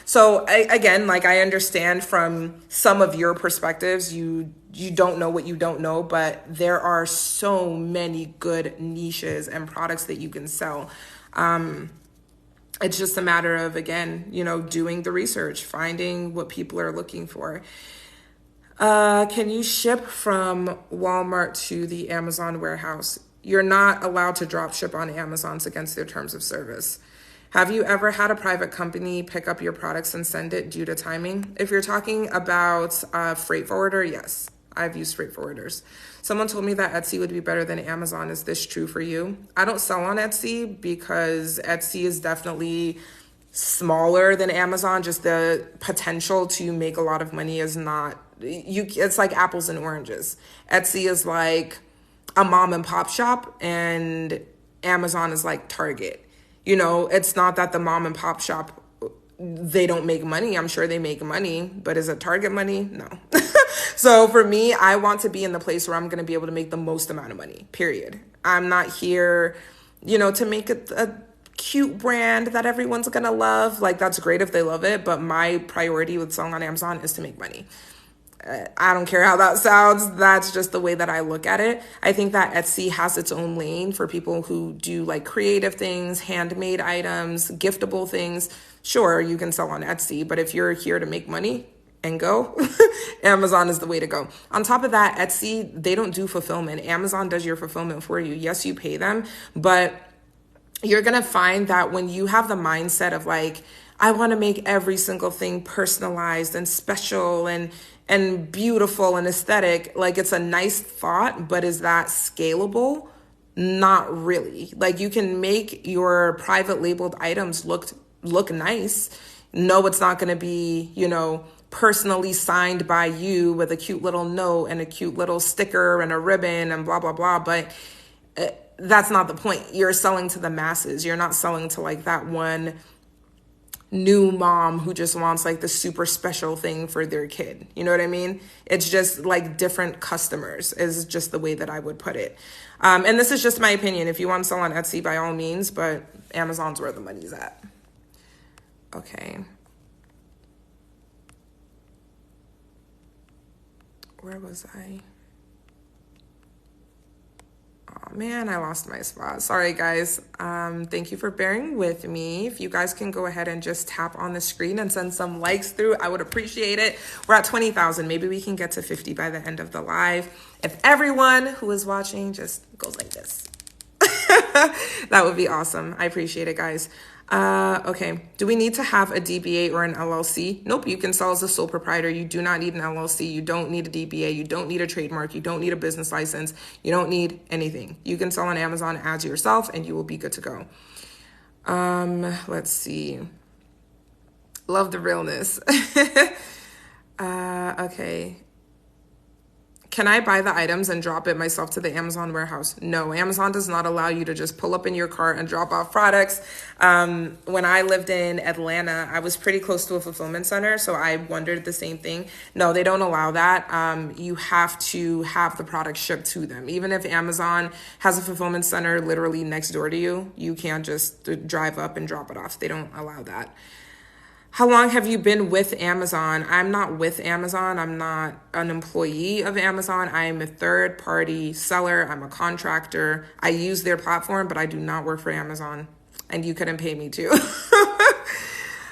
So again, like, I understand from some of your perspectives, you don't know what you don't know, but there are so many good niches and products that you can sell. It's just a matter of, again, you know, doing the research, finding what people are looking for. Can you ship from Walmart to the Amazon warehouse? You're not allowed to drop ship on Amazon's against their terms of service. Have you ever had a private company pick up your products and send it due to timing? If you're talking about a freight forwarder, yes, I've used freight forwarders. Someone told me that Etsy would be better than Amazon. Is this true for you? I don't sell on Etsy because Etsy is definitely smaller than Amazon. Just the potential to make a lot of money is not, it's like apples and oranges. Etsy is like a mom and pop shop, and Amazon is like Target. You know, it's not that the mom and pop shop, they don't make money. I'm sure they make money, but is it Target money? No. So for me, I want to be in the place where I'm going to be able to make the most amount of money, period. I'm not here, you know, to make a cute brand that everyone's going to love. Like, that's great if they love it, but my priority with selling on Amazon is to make money. I don't care how that sounds. That's just the way that I look at it. I think that Etsy has its own lane for people who do like creative things, handmade items, giftable things. Sure, you can sell on Etsy, but if you're here to make money and go, Amazon is the way to go. On top of that, Etsy, they don't do fulfillment. Amazon does your fulfillment for you. Yes, you pay them, but you're going to find that when you have the mindset of like, I want to make every single thing personalized and special and beautiful and aesthetic, like, it's a nice thought, but is that scalable? Not really. Like, you can make your private labeled items look nice. No, it's not going to be, you know, personally signed by you with a cute little note and a cute little sticker and a ribbon and blah, blah, blah. But that's not the point. You're selling to the masses. You're not selling to like that one new mom who just wants like the super special thing for their kid. You know what I mean? It's just like different customers is just the way that I would put it. And this is just my opinion. If you want to sell on Etsy, by all means, but Amazon's where the money's at. Okay. Where was I? Oh man, I lost my spot. Sorry guys. Thank you for bearing with me. If you guys can go ahead and just tap on the screen and send some likes through, I would appreciate it. We're at 20,000. Maybe we can get to 50 by the end of the live. If everyone who is watching just goes like this. That would be awesome. I appreciate it, guys. Okay. Do we need to have a DBA or an LLC? Nope. You can sell as a sole proprietor. You do not need an LLC. You don't need a DBA. You don't need a trademark. You don't need a business license. You don't need anything. You can sell on Amazon as yourself and you will be good to go. Let's see. Love the realness. Okay. Can I buy the items and drop it myself to the Amazon warehouse? No, Amazon does not allow you to just pull up in your cart and drop off products. When I lived in Atlanta, I was pretty close to a fulfillment center, so I wondered the same thing. No, they don't allow that. You have to have the product shipped to them. Even if Amazon has a fulfillment center literally next door to you, you can't just drive up and drop it off. They don't allow that. How long have you been with Amazon? I'm not with Amazon. I'm not an employee of Amazon. I am a third-party seller. I'm a contractor. I use their platform, but I do not work for Amazon. And you couldn't pay me to.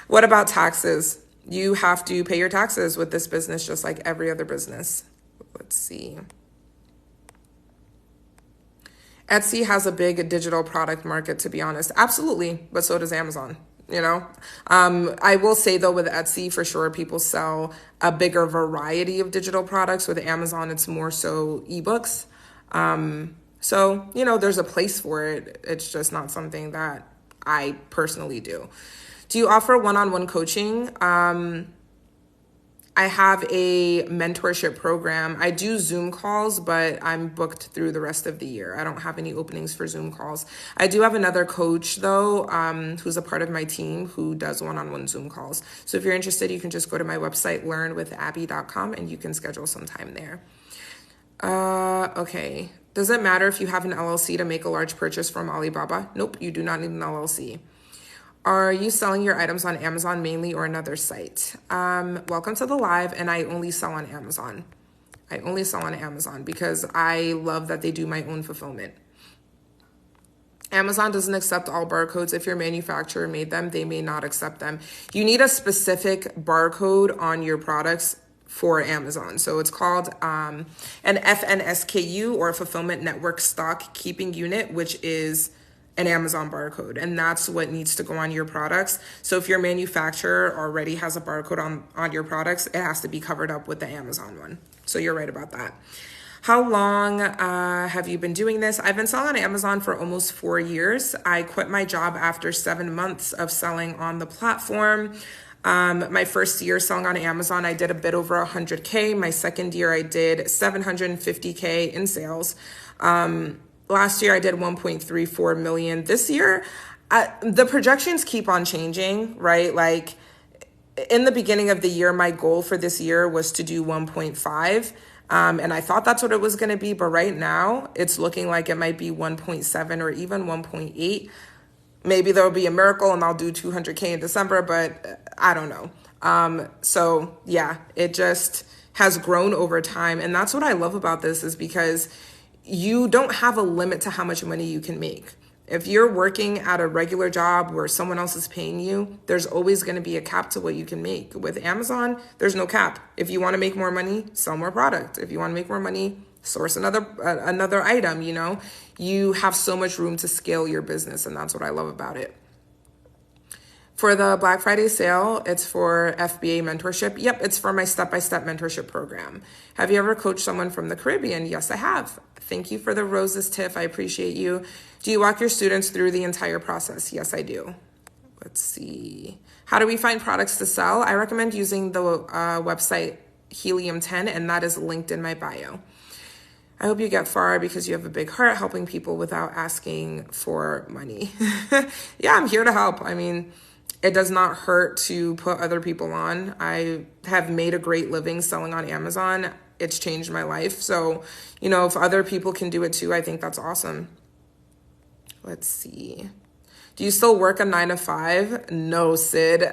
What about taxes? You have to pay your taxes with this business just like every other business. Let's see. Etsy has a big digital product market, to be honest. Absolutely, but so does Amazon. You know, I will say though with Etsy for sure, people sell a bigger variety of digital products. With Amazon, it's more so ebooks. So, you know, there's a place for it. It's just not something that I personally do. Do you offer one-on-one coaching? I have a mentorship program. I do Zoom calls, but I'm booked through the rest of the year. I don't have any openings for Zoom calls. I do have another coach though, who's a part of my team who does one-on-one Zoom calls. So if you're interested, you can just go to my website, learnwithabby.com, and you can schedule some time there. Okay. Does it matter if you have an LLC to make a large purchase from Alibaba? Nope, you do not need an LLC. Are you selling your items on Amazon mainly or another site? Welcome to the live, and I only sell on Amazon. I only sell on Amazon because I love that they do my own fulfillment. Amazon doesn't accept all barcodes. If your manufacturer made them, they may not accept them. You need a specific barcode on your products for Amazon. So it's called an FNSKU, or a Fulfillment Network Stock Keeping Unit, which is an Amazon barcode, and that's what needs to go on your products. So if your manufacturer already has a barcode on your products, it has to be covered up with the Amazon one. So you're right about that. How long have you been doing this? I've been selling on Amazon for almost 4 years. I quit my job after 7 months of selling on the platform. My first year selling on Amazon, I did a bit over 100K. My second year, I did 750K in sales. Last year, I did 1.34 million. This year, the projections keep on changing, right? Like in the beginning of the year, my goal for this year was to do 1.5. And I thought that's what it was going to be. But right now, it's looking like it might be 1.7 or even 1.8. Maybe there'll be a miracle and I'll do 200K in December, but I don't know. So yeah, it just has grown over time. And that's what I love about this, is because you don't have a limit to how much money you can make. If you're working at a regular job where someone else is paying you, there's always going to be a cap to what you can make. With Amazon, there's no cap. If you want to make more money, sell more product. If you want to make more money, source another item, you know. You have so much room to scale your business, and that's what I love about it. For the Black Friday sale, it's for FBA mentorship. Yep, it's for my step-by-step mentorship program. Have you ever coached someone from the Caribbean? Yes, I have. Thank you for the roses, Tiff. I appreciate you. Do you walk your students through the entire process? Yes, I do. Let's see. How do we find products to sell? I recommend using the website Helium 10, and that is linked in my bio. I hope you get far because you have a big heart, helping people without asking for money. Yeah, I'm here to help. I mean, It does not hurt to put other people on. I have made a great living selling on Amazon. It's changed my life. So, if other people can do it too, I think that's awesome. Let's see. Do you still work a 9 to 5? No, Sid.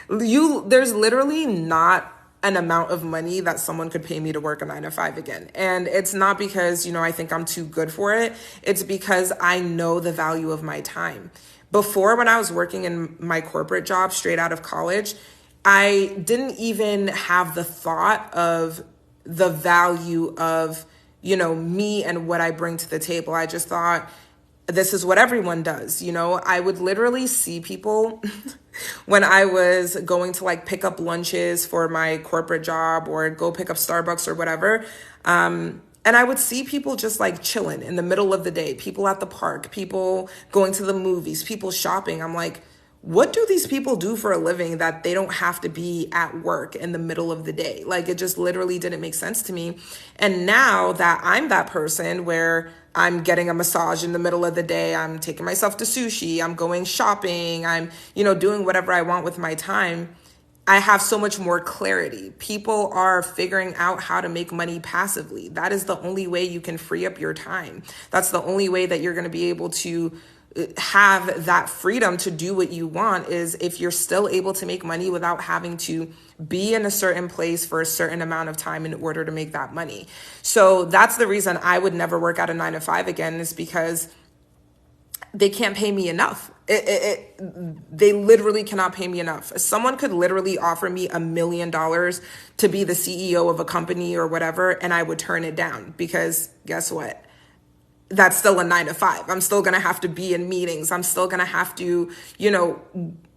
There's literally not an amount of money that someone could pay me to work a 9 to 5 again. And it's not because, I think I'm too good for it. It's because I know the value of my time. Before, when I was working in my corporate job straight out of college, I didn't even have the thought of the value of, me and what I bring to the table. I just thought, this is what everyone does. I would literally see people when I was going to pick up lunches for my corporate job or go pick up Starbucks or whatever. And I would see people just chilling in the middle of the day, people at the park, people going to the movies, people shopping. I'm like, what do these people do for a living that they don't have to be at work in the middle of the day? It just literally didn't make sense to me. And now that I'm that person where I'm getting a massage in the middle of the day, I'm taking myself to sushi, I'm going shopping, I'm, doing whatever I want with my time, I have so much more clarity. People are figuring out how to make money passively. That is the only way you can free up your time. That's the only way that you're going to be able to have that freedom to do what you want, is if you're still able to make money without having to be in a certain place for a certain amount of time in order to make that money. So that's the reason I would never work at a 9 to 5 again, is because they can't pay me enough. They literally cannot pay me enough. Someone could literally offer me $1 million to be the CEO of a company or whatever, and I would turn it down, because guess what? That's still a 9 to 5. I'm still going to have to be in meetings. I'm still going to have to,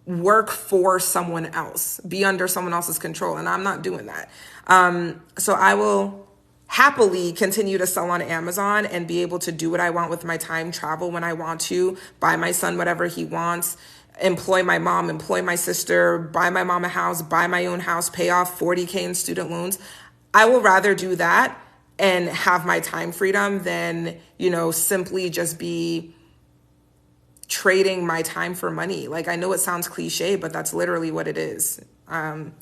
work for someone else, be under someone else's control. And I'm not doing that. So I will happily continue to sell on Amazon and be able to do what I want with my time, travel when I want to, buy my son whatever he wants, employ my mom, employ my sister, buy my mom a house, buy my own house, pay off $40K in student loans. I will rather do that and have my time freedom than, simply just be trading my time for money. I know it sounds cliche, but that's literally what it is.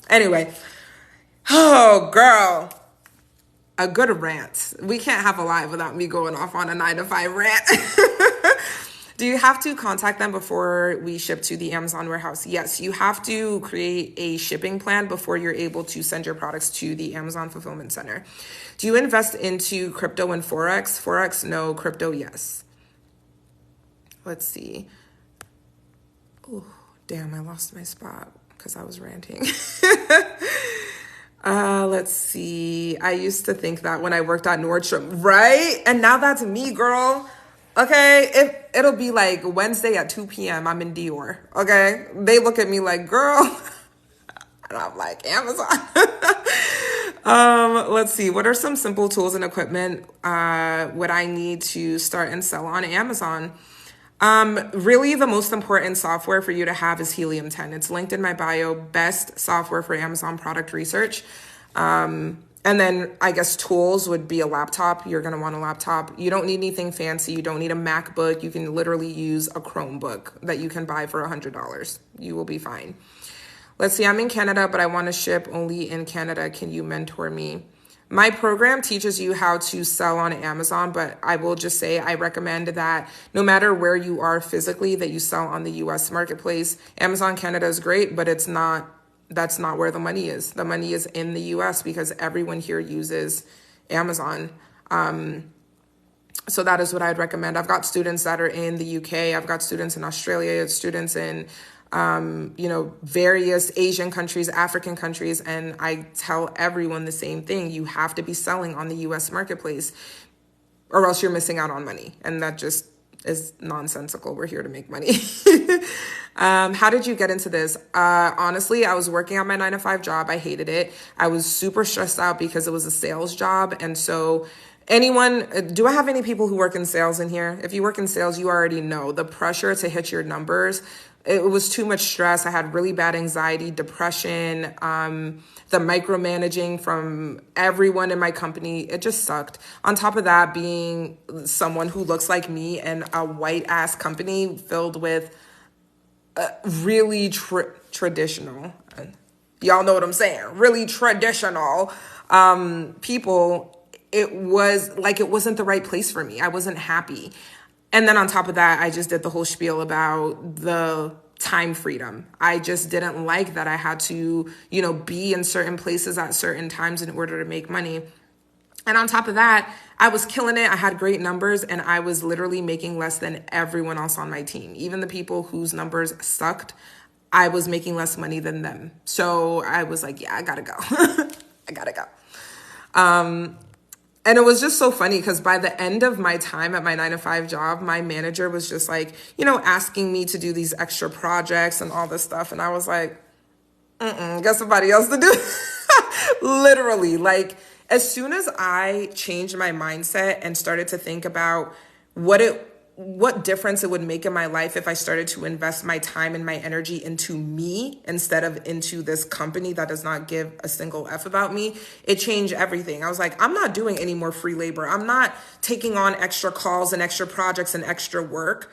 Anyway, oh girl, a good rant. We can't have a live without me going off on a 9 to 5 rant. Do you have to contact them before we ship to the Amazon warehouse? Yes, you have to create a shipping plan before you're able to send your products to the Amazon fulfillment center. Do you invest into crypto and Forex? Forex, no. Crypto, yes. Let's see. Oh, damn, I lost my spot because I was ranting. Let's see. I used to think that when I worked at Nordstrom, right? And now that's me, girl. Okay, it'll be Wednesday at 2 p.m. I'm in Dior. Okay, they look at me like, girl, and I'm like, Amazon. Let's see. What are some simple tools and equipment would I need to start and sell on Amazon? Really, the most important software for you to have is Helium 10. It's linked in my bio. Best software for Amazon product research. And then I guess tools would be a laptop. You're going to want a laptop. You don't need anything fancy. You don't need a MacBook. You can literally use a Chromebook that you can buy for $100. You will be fine. Let's see. I'm in Canada, but I want to ship only in Canada. Can you mentor me? My program teaches you how to sell on Amazon, but I will just say I recommend that no matter where you are physically, that you sell on the US marketplace. Amazon Canada is great, but that's not where the money is. The money is in the US because everyone here uses Amazon. So that is what I'd recommend. I've got students that are in the UK. I've got students in Australia, students in various Asian countries, African countries. And I tell everyone the same thing. You have to be selling on the US marketplace or else you're missing out on money. And that just is nonsensical. We're here to make money. How did you get into this? Honestly, I was working on my 9 to 5 job. I hated it. I was super stressed out because it was a sales job. And so do I have any people who work in sales in here? If you work in sales, you already know the pressure to hit your numbers. It was too much stress. I had really bad anxiety, depression, the micromanaging from everyone in my company. It just sucked. On top of that, being someone who looks like me in a white ass company filled with really traditional. Y'all know what I'm saying. Really traditional people. It was like, it wasn't the right place for me. I wasn't happy. And then on top of that, I just did the whole spiel about the time freedom. I just didn't like that I had to, be in certain places at certain times in order to make money. And on top of that, I was killing it. I had great numbers and I was literally making less than everyone else on my team. Even the people whose numbers sucked, I was making less money than them. So I was like, yeah, I gotta go. I gotta go. And it was just so funny because by the end of my time at my 9-to-5 job, my manager was just like, asking me to do these extra projects and all this stuff. And I was like, got somebody else to do. Literally, like, as soon as I changed my mindset and started to think about what difference it would make in my life if I started to invest my time and my energy into me instead of into this company that does not give a single F about me, it changed everything. I was like, I'm not doing any more free labor. I'm not taking on extra calls and extra projects and extra work.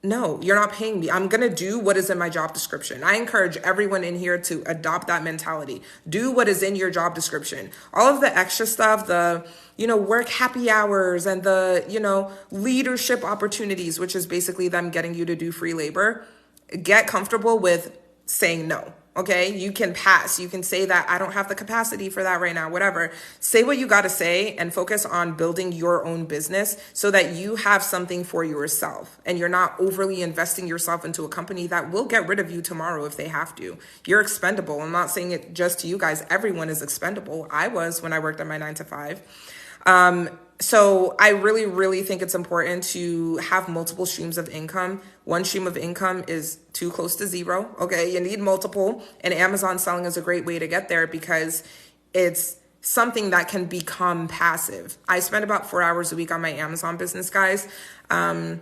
No, you're not paying me. I'm going to do what is in my job description. I encourage everyone in here to adopt that mentality. Do what is in your job description. All of the extra stuff, the, work happy hours and the, leadership opportunities, which is basically them getting you to do free labor. Get comfortable with saying no. Okay, you can pass. You can say that I don't have the capacity for that right now, whatever. Say what you got to say and focus on building your own business so that you have something for yourself and you're not overly investing yourself into a company that will get rid of you tomorrow if they have to. You're expendable. I'm not saying it just to you guys. Everyone is expendable. I was when I worked at my 9-to-5. So I really, really think it's important to have multiple streams of income. One stream of income is too close to zero. Okay, you need multiple, and Amazon selling is a great way to get there because it's something that can become passive. I spend about 4 hours a week on my Amazon business, guys. I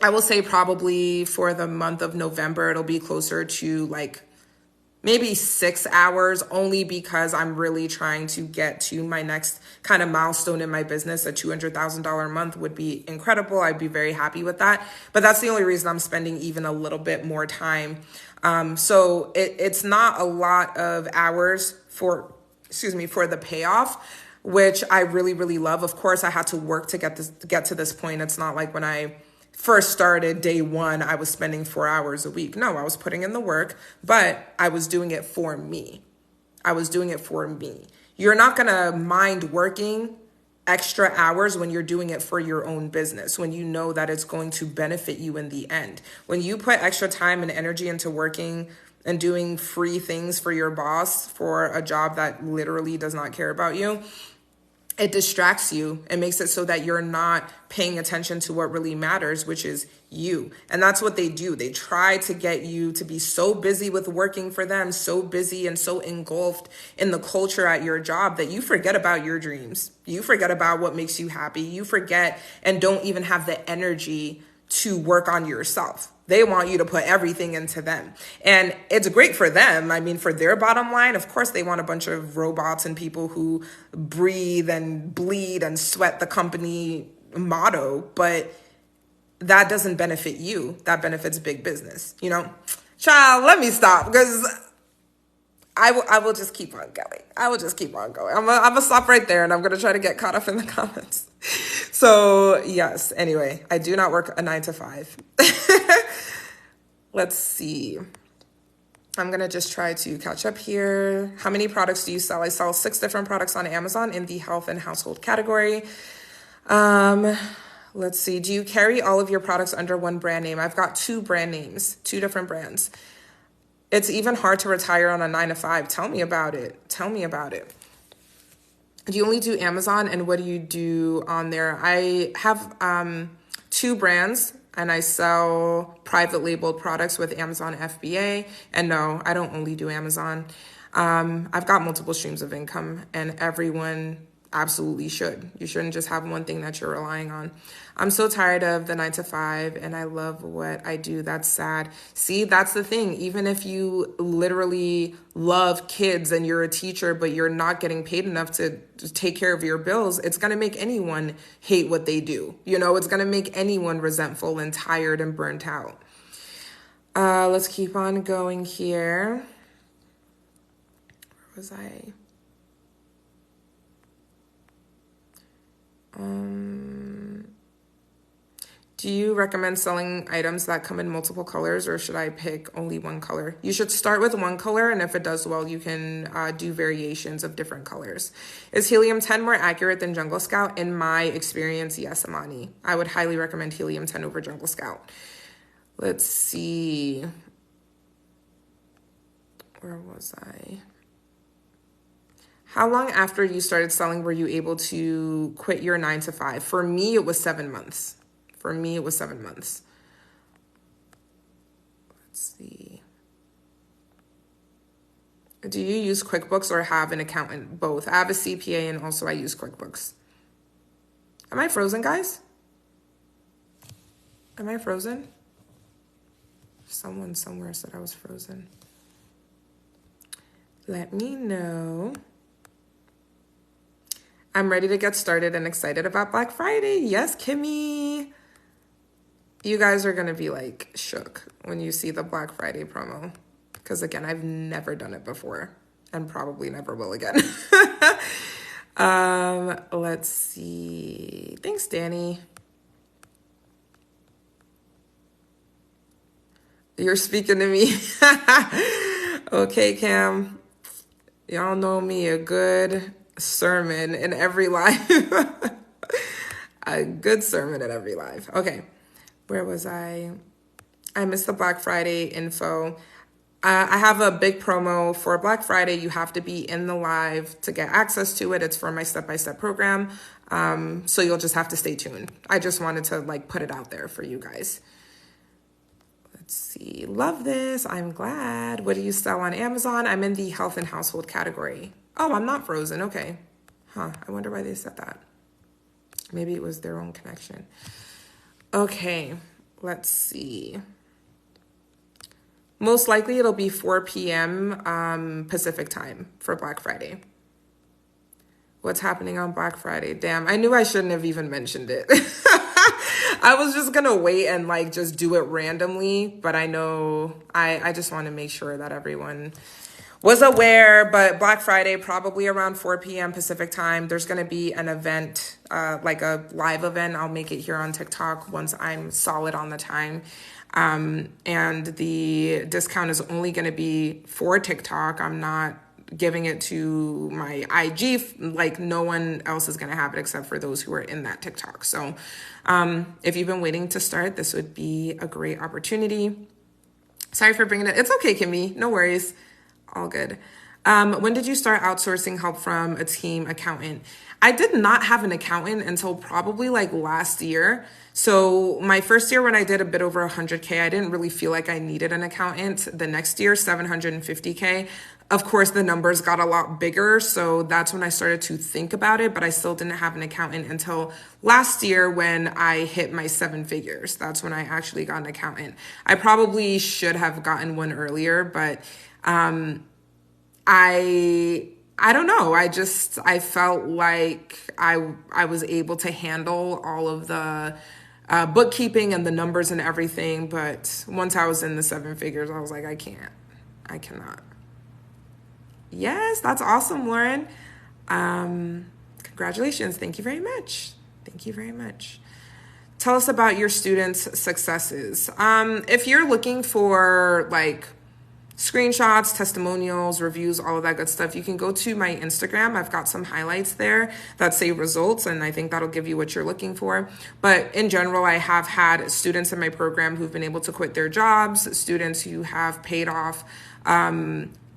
will say probably for the month of November, it'll be closer to like maybe 6 hours, only because I'm really trying to get to my next kind of milestone in my business. A $200,000 a month would be incredible. I'd be very happy with that. But that's the only reason I'm spending even a little bit more time. So it's not a lot of hours for the payoff, which I really, really love. Of course, I had to work to get to this point. It's not like when I first started day one, I was spending 4 hours a week. No, I was putting in the work, but I was doing it for me. You're not going to mind working extra hours when you're doing it for your own business, when you know that it's going to benefit you in the end. When you put extra time and energy into working and doing free things for your boss for a job that literally does not care about you, it distracts you. It makes it so that you're not paying attention to what really matters, which is you. And that's what they do. They try to get you to be so busy with working for them, so busy and so engulfed in the culture at your job that you forget about your dreams. You forget about what makes you happy. You forget and don't even have the energy to work on yourself. They want you to put everything into them. And it's great for them. I mean, for their bottom line, of course, they want a bunch of robots and people who breathe and bleed and sweat the company motto, but that doesn't benefit you. That benefits big business, Child, let me stop because I will just keep on going. I'm going to stop right there and I'm going to try to get caught up in the comments. So yes, anyway, I do not work a 9-to-5. Let's see. I'm going to just try to catch up here. How many products do you sell? I sell 6 different products on Amazon in the health and household category. Let's see. Do you carry all of your products under one brand name? I've got 2 brand names, 2 different brands. It's even hard to retire on a 9-to-5. Tell me about it. Do you only do Amazon, and what do you do on there? I have 2 brands, and I sell private labeled products with Amazon FBA. And no, I don't only do Amazon. I've got multiple streams of income, and everyone absolutely should. You shouldn't just have one thing that you're relying on. I'm so tired of the 9-to-5 and I love what I do. That's sad. See, that's the thing. Even if you literally love kids and you're a teacher, but you're not getting paid enough to take care of your bills, it's going to make anyone hate what they do. It's going to make anyone resentful and tired and burnt out. Let's keep on going here. Where was I? Do you recommend selling items that come in multiple colors, or should I pick only one color? You should start with one color, and if it does well, you can do variations of different colors. Is Helium 10 more accurate than Jungle Scout? In my experience, yes, Amani. I would highly recommend Helium 10 over Jungle Scout. Let's see. Where was I? How long after you started selling were you able to quit your 9 to 5? For me, it was 7 months. For me, it was 7 months. Let's see. Do you use QuickBooks or have an accountant? Both. I have a CPA and also I use QuickBooks. Am I frozen, guys? Am I frozen? Someone somewhere said I was frozen. Let me know. I'm ready to get started and excited about Black Friday. Yes, Kimmy. You guys are going to be like shook when you see the Black Friday promo. Because again, I've never done it before and probably never will again. Let's see. Thanks, Danny. You're speaking to me. Okay, Cam. Y'all know me, a good sermon in every live. A good sermon in every live. Okay. Where was I? I missed the Black Friday info. I have a big promo for Black Friday. You have to be in the live to get access to it. It's for my step-by-step program. So you'll just have to stay tuned. I just wanted to like put it out there for you guys. Let's see. Love this. I'm glad. What do you sell on Amazon? I'm in the health and household category. Oh, I'm not frozen. Okay. Huh. I wonder why they said that. Maybe it was their own connection. Okay, let's see. Most likely it'll be 4 p.m. Pacific time for Black Friday. What's happening on Black Friday? Damn, I knew I shouldn't have even mentioned it. I was just gonna wait and like just do it randomly, but I know I just want to make sure that everyone was aware. But Black Friday, probably around 4 p.m. Pacific time, there's going to be an event, like a live event. I'll make it here on TikTok once I'm solid on the time. And the discount is only going to be for TikTok. I'm not giving it to my IG. Like no one else is going to have it except for those who are in that TikTok. So if you've been waiting to start, this would be a great opportunity. Sorry for bringing it. It's okay, Kimmy. No worries. All good. When did you start outsourcing help from a team accountant? I did not have an accountant until probably like last year. So my first year when I did a bit over 100K, I didn't really feel like I needed an accountant. The next year, 750K. Of course, the numbers got a lot bigger. So that's when I started to think about it, but I still didn't have an accountant until last year when I hit my 7 figures. That's when I actually got an accountant. I probably should have gotten one earlier, but I don't know. I felt like I was able to handle all of the bookkeeping and the numbers and everything. But once I was in the 7 figures, I was like, I cannot. Yes, that's awesome, Lauren. Congratulations. Thank you very much. Thank you very much. Tell us about your students' successes. If you're looking for like screenshots, testimonials, reviews, all of that good stuff, you can go to my Instagram. I've got some highlights there that say results, and I think that'll give you what you're looking for. But in general, I have had students in my program who've been able to quit their jobs, students who have paid off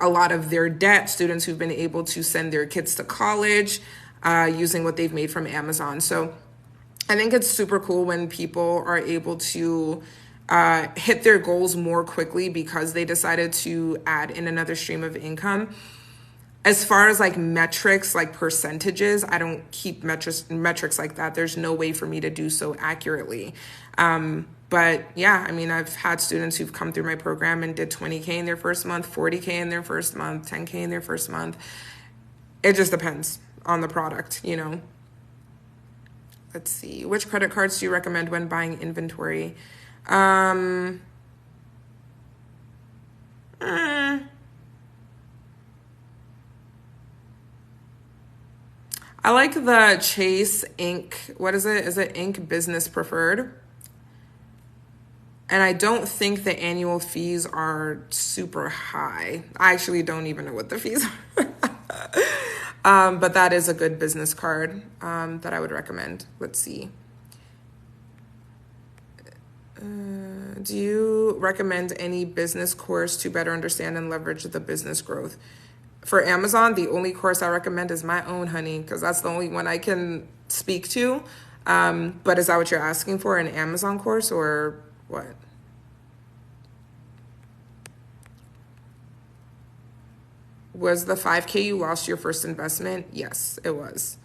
a lot of their debt, students who've been able to send their kids to college using what they've made from Amazon. So I think it's super cool when people are able to hit their goals more quickly because they decided to add in another stream of income. As far as like metrics, like percentages, I don't keep metrics like that. There's no way for me to do so accurately. But yeah, I mean, I've had students who've come through my program and did 20K in their first month, 40K in their first month, 10K in their first month. It just depends on the product, you know. Let's see. Which credit cards do you recommend when buying inventory? I like the Chase Inc. What is it? Is it Inc. Business Preferred? And I don't think the annual fees are super high. I actually don't even know what the fees are. But that is a good business card that I would recommend. Let's see. Do you recommend any business course to better understand and leverage the business growth? For Amazon, the only course I recommend is my own, honey, because that's the only one I can speak to. But is that what you're asking for, an Amazon course or what? Was the 5K you lost your first investment? Yes, it was.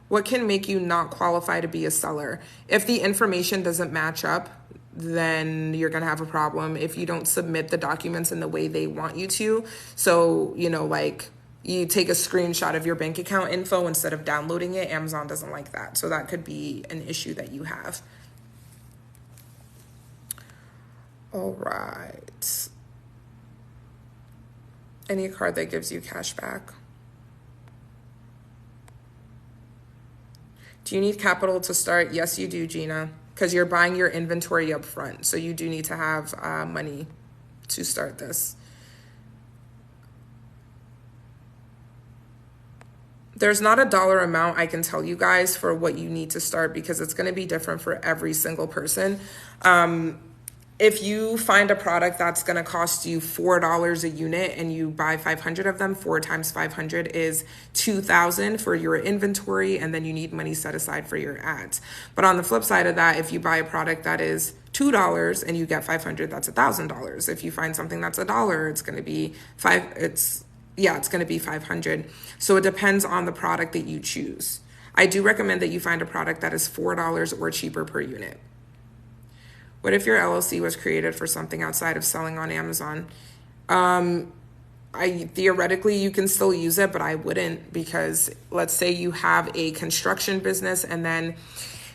What can make you not qualify to be a seller? If the information doesn't match up, then you're going to have a problem if you don't submit the documents in the way they want you to. So, like you take a screenshot of your bank account info instead of downloading it. Amazon doesn't like that. So that could be an issue that you have. All right. Any card that gives you cash back. Do you need capital to start? Yes, you do, Gina, because you're buying your inventory up front. So you do need to have money to start this. There's not a dollar amount I can tell you guys for what you need to start because it's going to be different for every single person. If you find a product that's going to cost you $4 a unit and you buy 500 of them, 4 times 500 is 2,000 for your inventory, and then you need money set aside for your ads. But on the flip side of that, if you buy a product that is $2 and you get 500, that's $1,000. If you find something that's $1, it's going to be it's going to be 500. So it depends on the product that you choose. I do recommend that you find a product that is $4 or cheaper per unit. What if your LLC was created for something outside of selling on Amazon? Theoretically, you can still use it, but I wouldn't, because let's say you have a construction business and then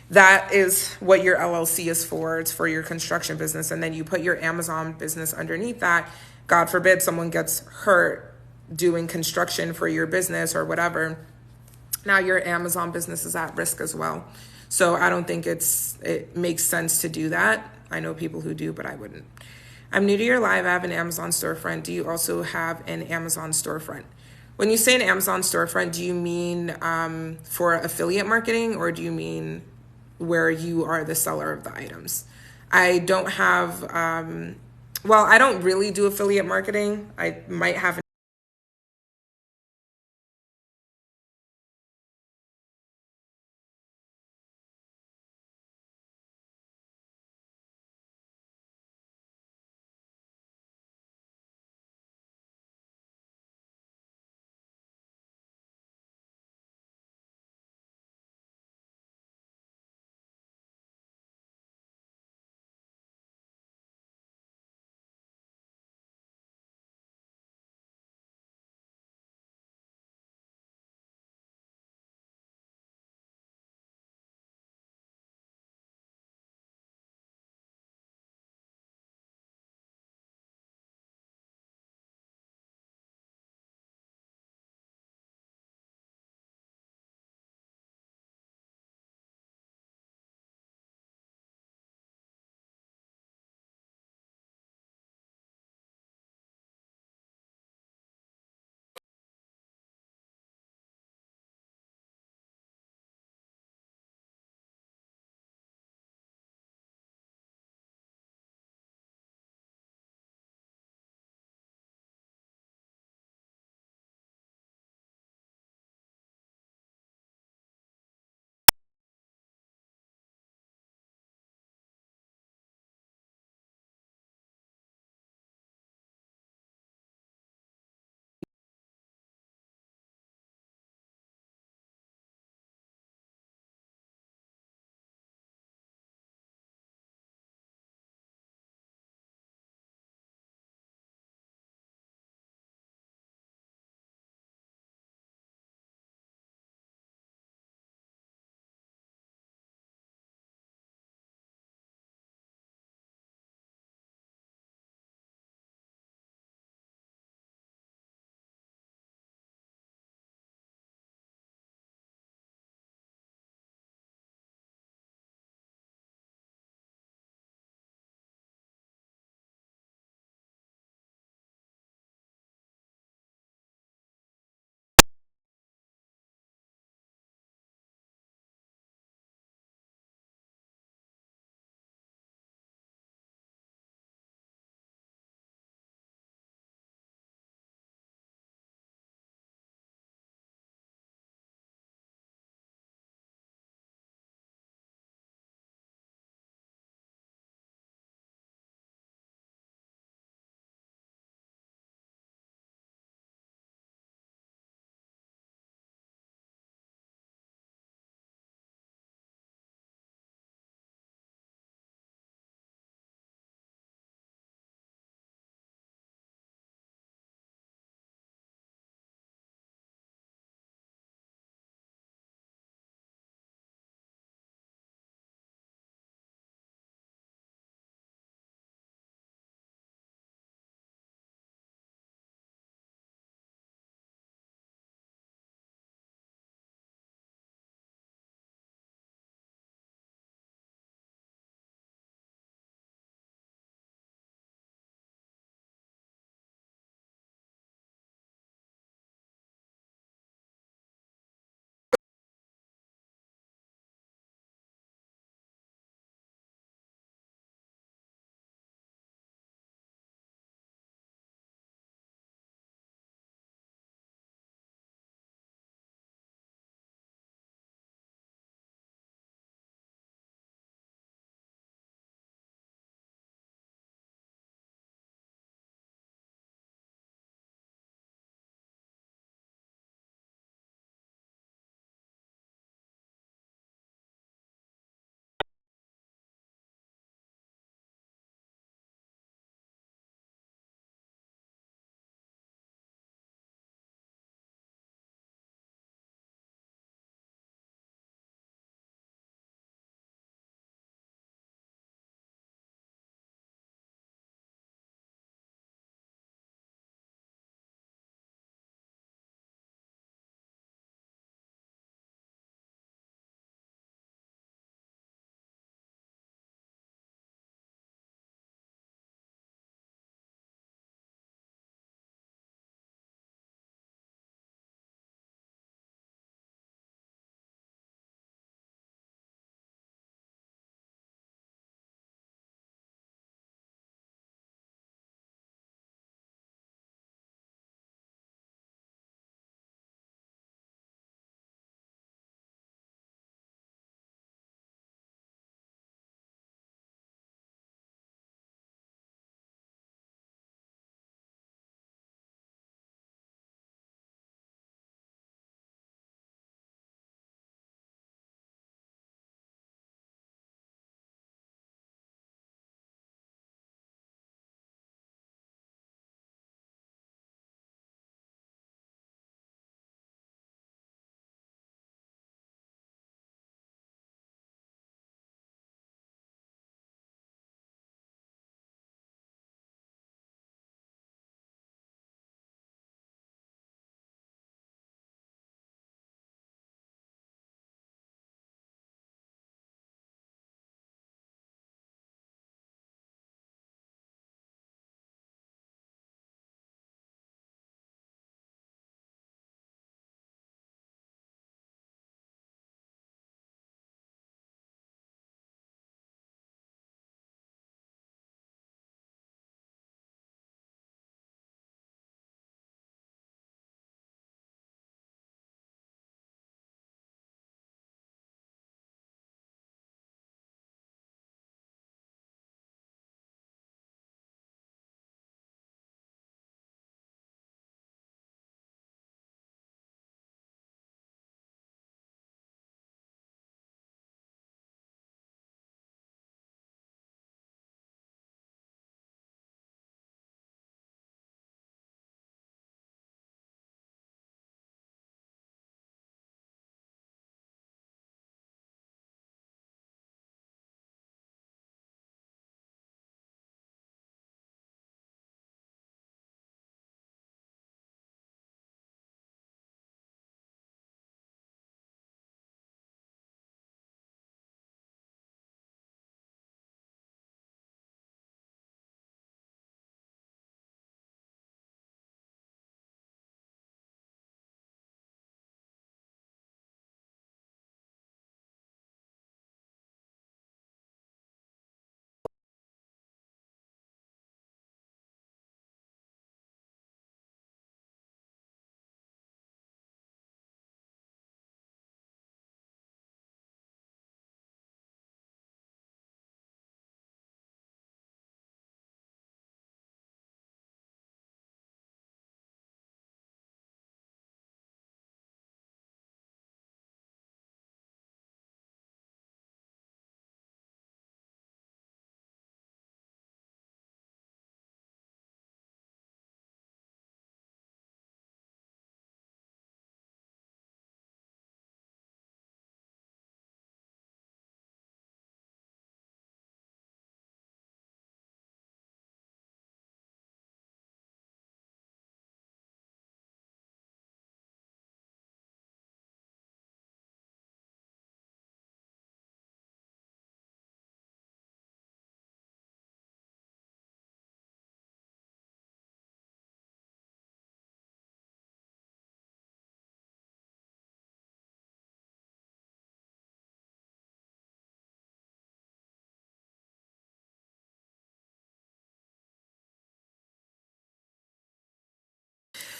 that is what your LLC is for. It's for your construction business. And then you put your Amazon business underneath that. God forbid someone gets hurt doing construction for your business or whatever. Now your Amazon business is at risk as well. So I don't think it makes sense to do that. I know people who do, but I wouldn't. I'm new to your live. I have an Amazon storefront. Do you also have an Amazon storefront? When you say an Amazon storefront, do you mean for affiliate marketing, or do you mean where you are the seller of the items? I don't have, I don't really do affiliate marketing. I might have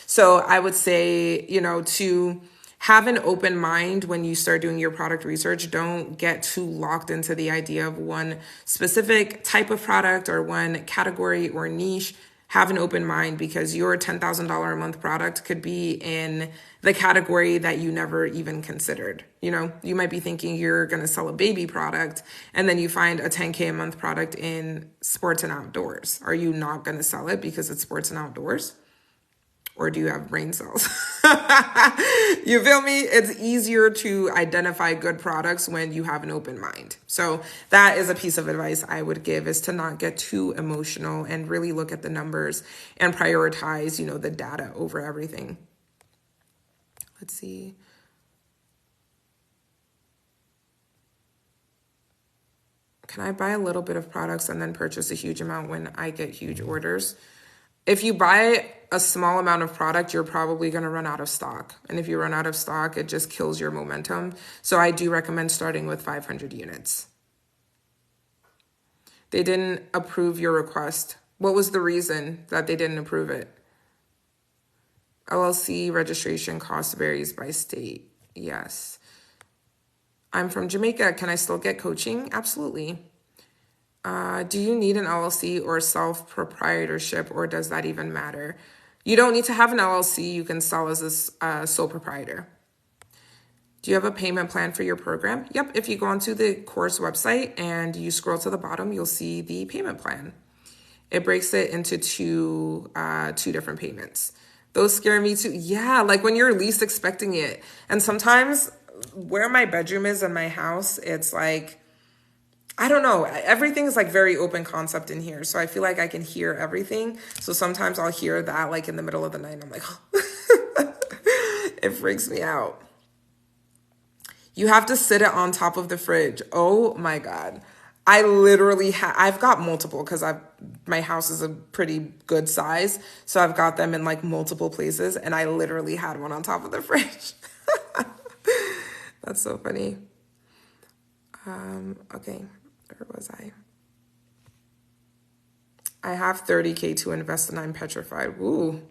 So I would say, to have an open mind when you start doing your product research. Don't get too locked into the idea of one specific type of product or one category or niche. Have an open mind, because your $10,000 a month product could be in the category that you never even considered. You might be thinking you're going to sell a baby product, and then you find a $10K a month product in sports and outdoors. Are you not going to sell it because it's sports and outdoors? Or do you have brain cells? You feel me? It's easier to identify good products when you have an open mind. So that is a piece of advice I would give, is to not get too emotional and really look at the numbers and prioritize, the data over everything. Let's see. Can I buy a little bit of products and then purchase a huge amount when I get huge orders? If you buy a small amount of product, you're probably going to run out of stock. And if you run out of stock, it just kills your momentum. So I do recommend starting with 500 units. They didn't approve your request. What was the reason that they didn't approve it? LLC registration cost varies by state. Yes. I'm from Jamaica. Can I still get coaching? Absolutely. Do you need an LLC or self-proprietorship, or does that even matter? You don't need to have an LLC. You can sell as a sole proprietor. Do you have a payment plan for your program? Yep. If you go onto the course website and you scroll to the bottom, you'll see the payment plan. It breaks it into two different payments. Those scare me too. Yeah, like when you're least expecting it. And sometimes where my bedroom is in my house, it's like, I don't know. Everything is like very open concept in here. So I feel like I can hear everything. So sometimes I'll hear that like in the middle of the night. And I'm like, oh. It freaks me out. You have to sit it on top of the fridge. Oh my God. I literally I've got multiple, because my house is a pretty good size. So I've got them in like multiple places, and I literally had one on top of the fridge. That's so funny. Okay. Where was I? I have 30K to invest and I'm petrified. Ooh,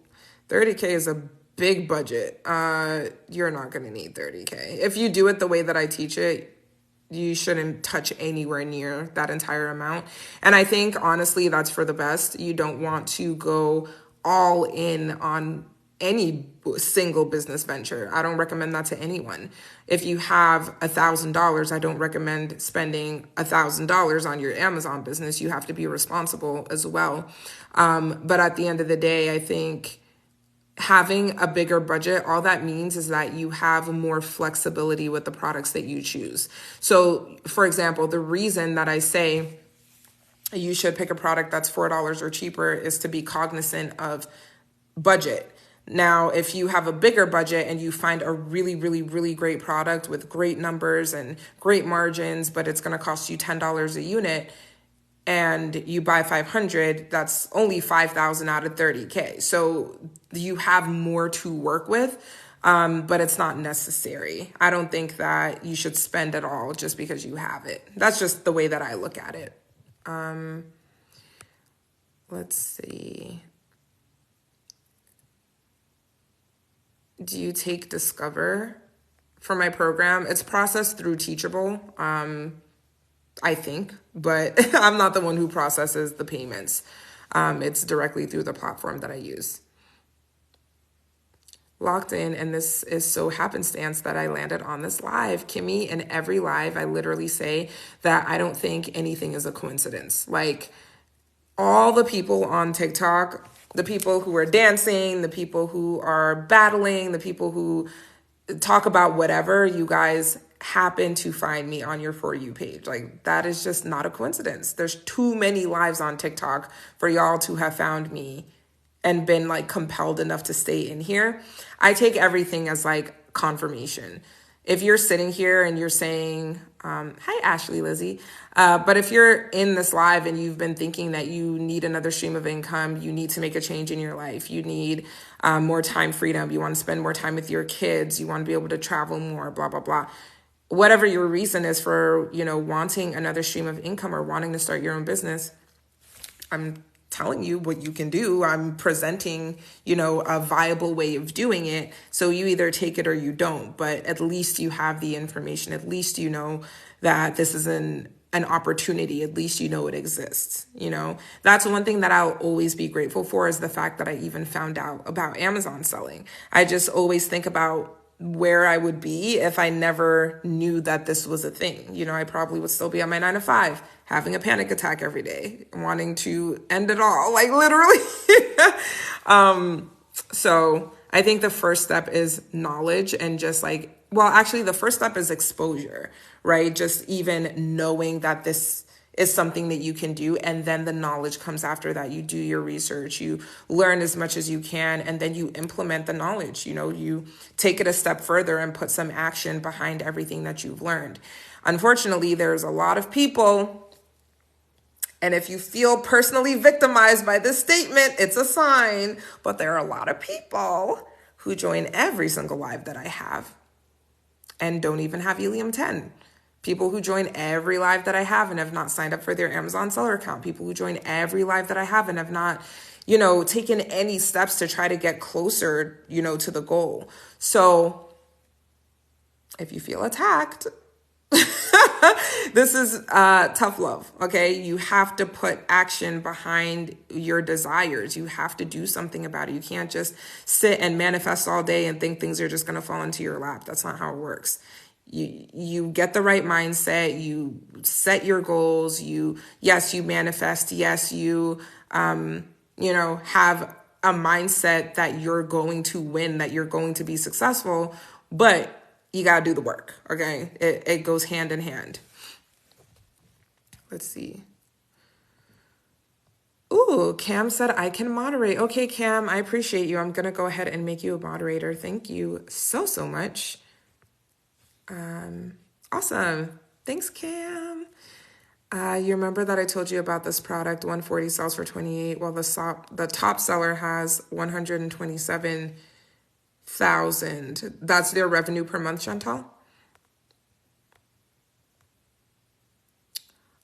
30K is a big budget. You're not going to need 30K. If you do it the way that I teach it, you shouldn't touch anywhere near that entire amount. And I think, honestly, that's for the best. You don't want to go all in on any single business venture. I don't recommend that to anyone. If you have $1,000, I don't recommend spending $1,000 on your Amazon business. You have to be responsible as well. But at the end of the day, I think having a bigger budget, all that means is that you have more flexibility with the products that you choose. So, for example, the reason that I say you should pick a product that's $4 or cheaper is to be cognizant of budget. Now, if you have a bigger budget and you find a really, really, really great product with great numbers and great margins, but it's going to cost you $10 a unit, and you buy 500, that's only 5,000 out of 30K. So you have more to work with, but it's not necessary. I don't think that you should spend it all just because you have it. That's just the way that I look at it. Let's see. Do you take Discover for my program? It's processed through Teachable, I think, but I'm not the one who processes the payments. It's directly through the platform that I use. Locked in, and this is so happenstance that I landed on this live. Kimmy, in every live, I literally say that I don't think anything is a coincidence. Like, all the people on TikTok, the people who are dancing, the people who are battling, the people who talk about whatever, you guys happen to find me on your For You page. Like, that is just not a coincidence. There's too many lives on TikTok for y'all to have found me and been like compelled enough to stay in here. I take everything as like confirmation. If you're sitting here and you're saying, hi, Ashley, Lizzie. But if you're in this live and you've been thinking that you need another stream of income, you need to make a change in your life, you need more time freedom, you want to spend more time with your kids, you want to be able to travel more, blah, blah, blah. Whatever your reason is for, wanting another stream of income or wanting to start your own business, I'm telling you what you can do. I'm presenting, a viable way of doing it. So you either take it or you don't, but at least you have the information. At least you know that this is an opportunity. At least you know it exists. That's one thing that I'll always be grateful for, is the fact that I even found out about Amazon selling. I just always think about where I would be if I never knew that this was a thing. I probably would still be on my 9 to 5, having a panic attack every day, wanting to end it all, like literally. So I think the first step is knowledge, and just actually the first step is exposure, right? Just even knowing that this is something that you can do. And then the knowledge comes after that. You do your research, you learn as much as you can, and then you implement the knowledge. You take it a step further and put some action behind everything that you've learned. Unfortunately, there's a lot of people, and if you feel personally victimized by this statement, it's a sign, but there are a lot of people who join every single live that I have and don't even have Helium 10. People who join every live that I have and have not signed up for their Amazon seller account. People who join every live that I have and have not, taken any steps to try to get closer, to the goal. So if you feel attacked, this is tough love, okay? You have to put action behind your desires. You have to do something about it. You can't just sit and manifest all day and think things are just going to fall into your lap. That's not how it works. You get the right mindset, you set your goals, you manifest, yes, you have a mindset that you're going to win, that you're going to be successful, but you got to do the work, okay? It goes hand in hand. Let's see. Ooh, Cam said I can moderate. Okay, Cam, I appreciate you. I'm going to go ahead and make you a moderator. Thank you so much. Awesome. Thanks, Cam. You remember that I told you about this product, 140 sells for 28, while the top seller has 127,000. That's their revenue per month, Chantal?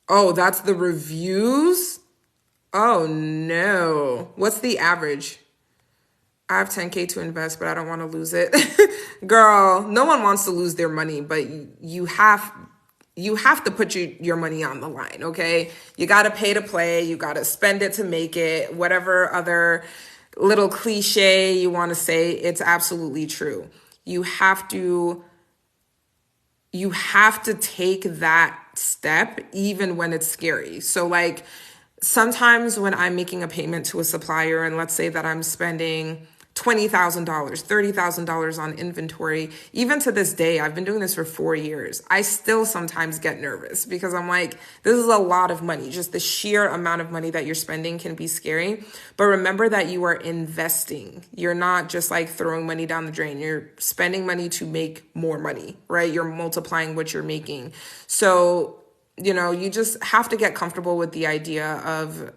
Oh, that's the reviews? Oh, no. What's the average? I have 10K to invest, but I don't want to lose it. Girl, no one wants to lose their money, but you have to put your money on the line, okay? You got to pay to play. You got to spend it to make it. Whatever other little cliche you want to say, it's absolutely true. You have to take that step even when it's scary. So sometimes when I'm making a payment to a supplier, and let's say that I'm spending $20,000, $30,000 on inventory, even to this day, I've been doing this for 4 years. I still sometimes get nervous because I'm like, this is a lot of money. Just the sheer amount of money that you're spending can be scary. But remember that you are investing. You're not just throwing money down the drain. You're spending money to make more money, right? You're multiplying what you're making. So, you just have to get comfortable with the idea of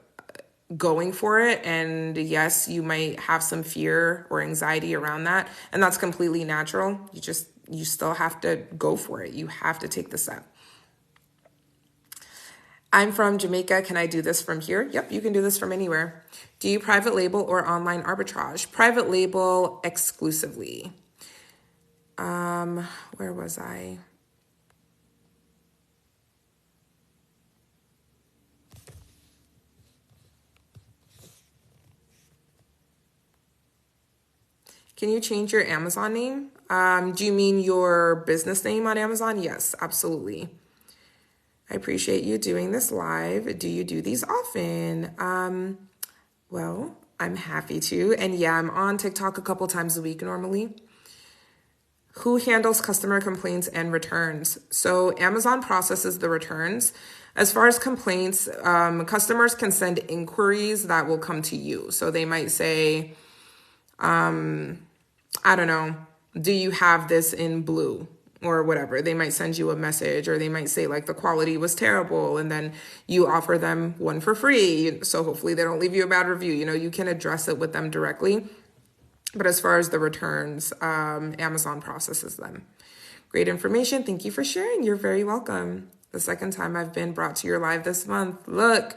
going for it. And yes, you might have some fear or anxiety around that. And that's completely natural. You still have to go for it. You have to take the step. I'm from Jamaica. Can I do this from here? Yep, you can do this from anywhere. Do you private label or online arbitrage? Private label exclusively. Where was I? Can you change your Amazon name? Do you mean your business name on Amazon? Yes, absolutely. I appreciate you doing this live. Do you do these often? Well, I'm happy to. And yeah, I'm on TikTok a couple times a week normally. Who handles customer complaints and returns? So Amazon processes the returns. As far as complaints, customers can send inquiries that will come to you. So they might say, I don't know, do you have this in blue or whatever? They might send you a message, or they might say the quality was terrible, and then you offer them one for free. So hopefully they don't leave you a bad review. You can address it with them directly. But as far as the returns, Amazon processes them. Great information. Thank you for sharing. You're very welcome. The second time I've been brought to your live this month. Look.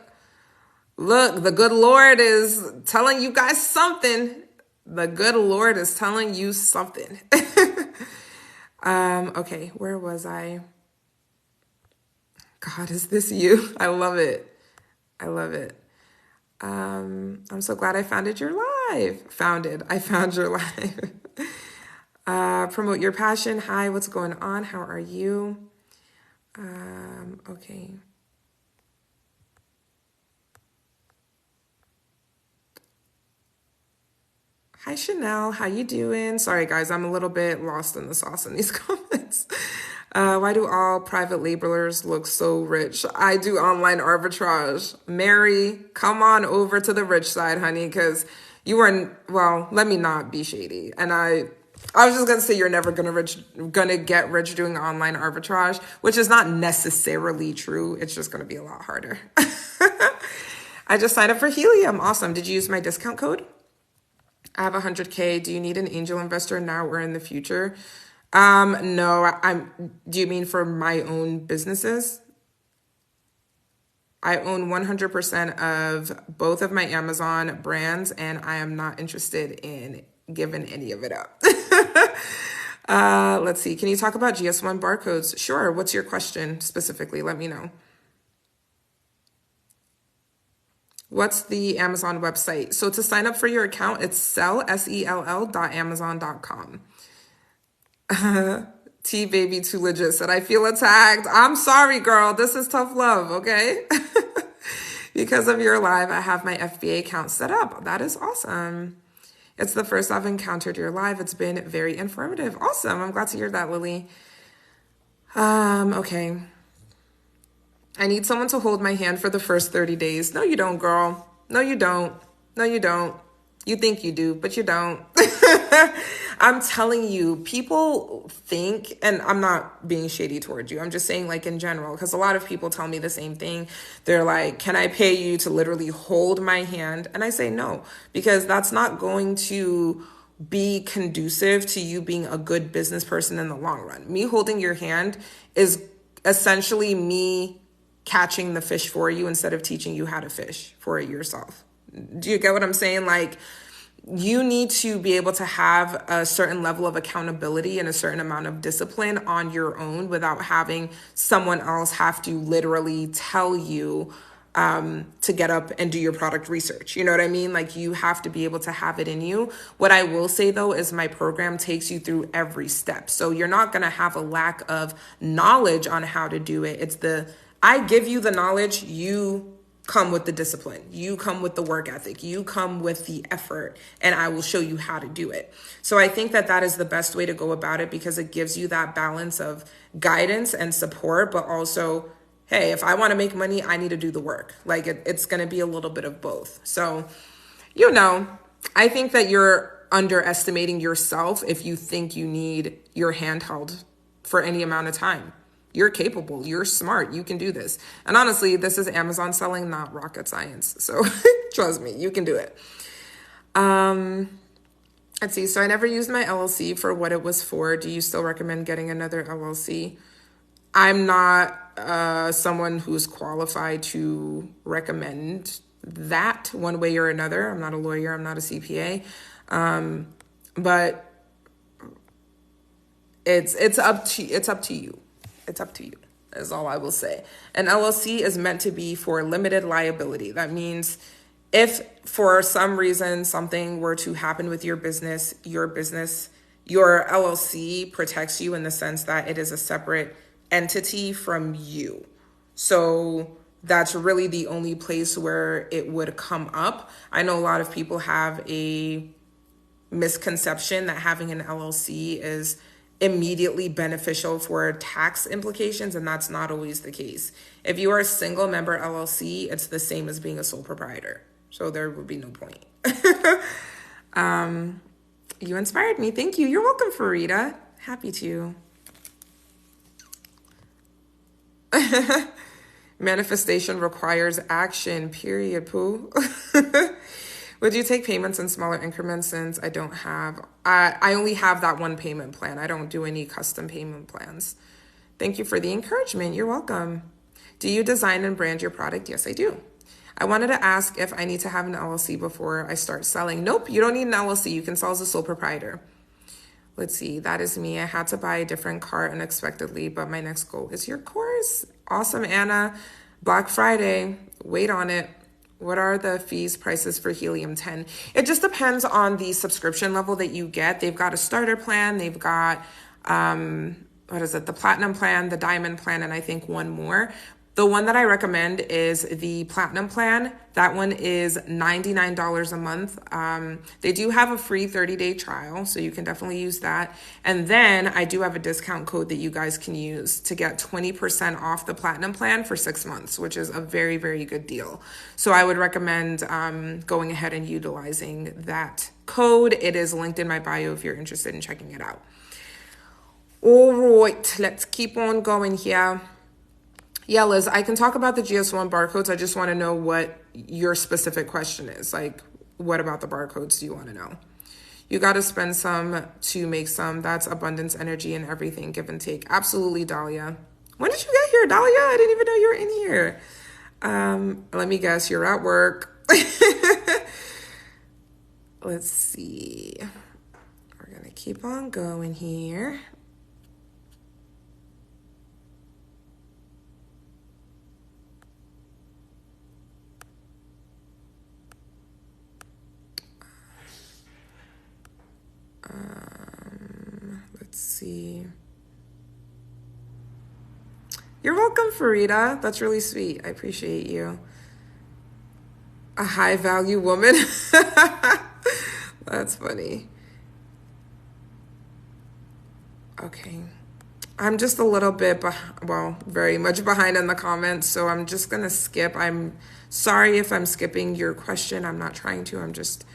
Look, the good Lord is telling you guys something. The good Lord is telling you something. Okay, where was I? God, is this you? I love it. I love it. I'm so glad I founded your live. I found your live. Promote your passion. Hi, what's going on? How are you? Okay. Hi, Chanel. How you doing? Sorry, guys. I'm a little bit lost in the sauce in these comments. Why do all private labelers look so rich? I do online arbitrage. Mary, come on over to the rich side, honey, because you are, well, let me not be shady. And I was just going to say you're never gonna get rich doing online arbitrage, which is not necessarily true. It's just going to be a lot harder. I just signed up for Helium. Awesome. Did you use my discount code? I have 100K. Do you need an angel investor now or in the future? No, do you mean for my own businesses? I own 100% of both of my Amazon brands, and I am not interested in giving any of it up. Let's see. Can you talk about GS1 barcodes? Sure. What's your question specifically? Let me know. What's the Amazon website? So to sign up for your account, it's sell.amazon.com. T-Baby Too Legit said, I feel attacked. I'm sorry, girl. This is tough love, okay? Because of your live, I have my FBA account set up. That is awesome. It's the first I've encountered your live. It's been very informative. Awesome. I'm glad to hear that, Lily. Okay. I need someone to hold my hand for the first 30 days. No, you don't, girl. No, you don't. No, you don't. You think you do, but you don't. I'm telling you, people think, and I'm not being shady towards you. I'm just saying like in general, because a lot of people tell me the same thing. They're like, can I pay you to literally hold my hand? And I say no, because that's not going to be conducive to you being a good business person in the long run. Me holding your hand is essentially me catching the fish for you instead of teaching you how to fish for it yourself. Do you get what I'm saying? Like, you need to be able to have a certain level of accountability and a certain amount of discipline on your own without having someone else have to literally tell you to get up and do your product research. You know what I mean? Like, you have to be able to have it in you. What I will say though is my program takes you through every step. So you're not going to have a lack of knowledge on how to do it. I give you the knowledge, you come with the discipline, you come with the work ethic, you come with the effort, and I will show you how to do it. So I think that that is the best way to go about it, because it gives you that balance of guidance and support, but also, hey, if I want to make money, I need to do the work. Like it's going to be a little bit of both. So, I think that you're underestimating yourself if you think you need your hand held for any amount of time. You're capable, you're smart, you can do this. And honestly, this is Amazon selling, not rocket science. So trust me, you can do it. Let's see. So I never used my LLC for what it was for. Do you still recommend getting another LLC? I'm not someone who's qualified to recommend that one way or another. I'm not a lawyer, I'm not a CPA. But it's up to you. It's up to you, is all I will say. An LLC is meant to be for limited liability. That means if for some reason something were to happen with your business, your LLC protects you in the sense that it is a separate entity from you. So that's really the only place where it would come up. I know a lot of people have a misconception that having an LLC is immediately beneficial for tax implications, and that's not always the case. If you are a single member LLC, it's the same as being a sole proprietor. So there would be no point. You inspired me. Thank you. You're welcome, Farida. Happy to. Manifestation requires action, period, poo. Would you take payments in smaller increments since I only have that one payment plan. I don't do any custom payment plans. Thank you for the encouragement. You're welcome. Do you design and brand your product? Yes, I do. I wanted to ask if I need to have an LLC before I start selling. Nope, you don't need an LLC. You can sell as a sole proprietor. Let's see, that is me. I had to buy a different car unexpectedly, but my next goal is your course. Awesome, Anna. Black Friday, wait on it. What are the fees, prices for Helium 10? It just depends on the subscription level that you get. They've got a starter plan. They've got, the platinum plan, the diamond plan, and I think one more. The one that I recommend is the platinum plan. That one is $99 a month. They do have a free 30-day trial, so you can definitely use that. And then I do have a discount code that you guys can use to get 20% off the platinum plan for 6 months, which is a very, very good deal. So I would recommend going ahead and utilizing that code. It is linked in my bio if you're interested in checking it out. All right, let's keep on going here. Yeah, Liz, I can talk about the GS1 barcodes. I just want to know what your specific question is. Like, what about the barcodes do you want to know? You got to spend some to make some. That's abundance, energy, and everything, give and take. Absolutely, Dahlia. When did you get here, Dahlia? I didn't even know you were in here. Let me guess, you're at work. Let's see. We're going to keep on going here. Let's see. You're welcome, Farida. That's really sweet. I appreciate you. A high value woman. That's funny. Okay. I'm just a little bit, very much behind in the comments, so I'm just going to skip. I'm sorry if I'm skipping your question. I'm not trying to. I'm just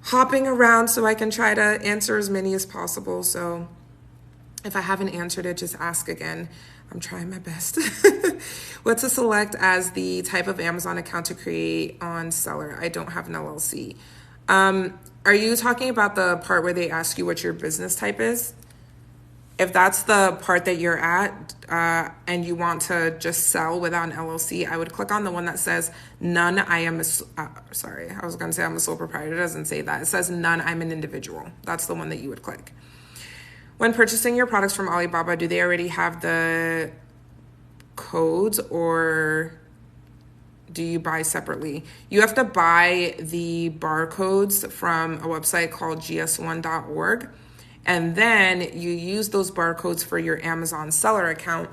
hopping around so I can try to answer as many as possible. So if I haven't answered it, just ask again. I'm trying my best. What to select as the type of Amazon account to create on seller? I don't have an LLC. Are you talking about the part where they ask you what your business type is? If that's the part that you're at and you want to just sell without an LLC, I would click on the one that says none, I am a, sorry, I was going to say I'm a sole proprietor. It doesn't say that. It says none, I'm an individual. That's the one that you would click. When purchasing your products from Alibaba, do they already have the codes or do you buy separately? You have to buy the barcodes from a website called gs1.org. And then you use those barcodes for your Amazon seller account.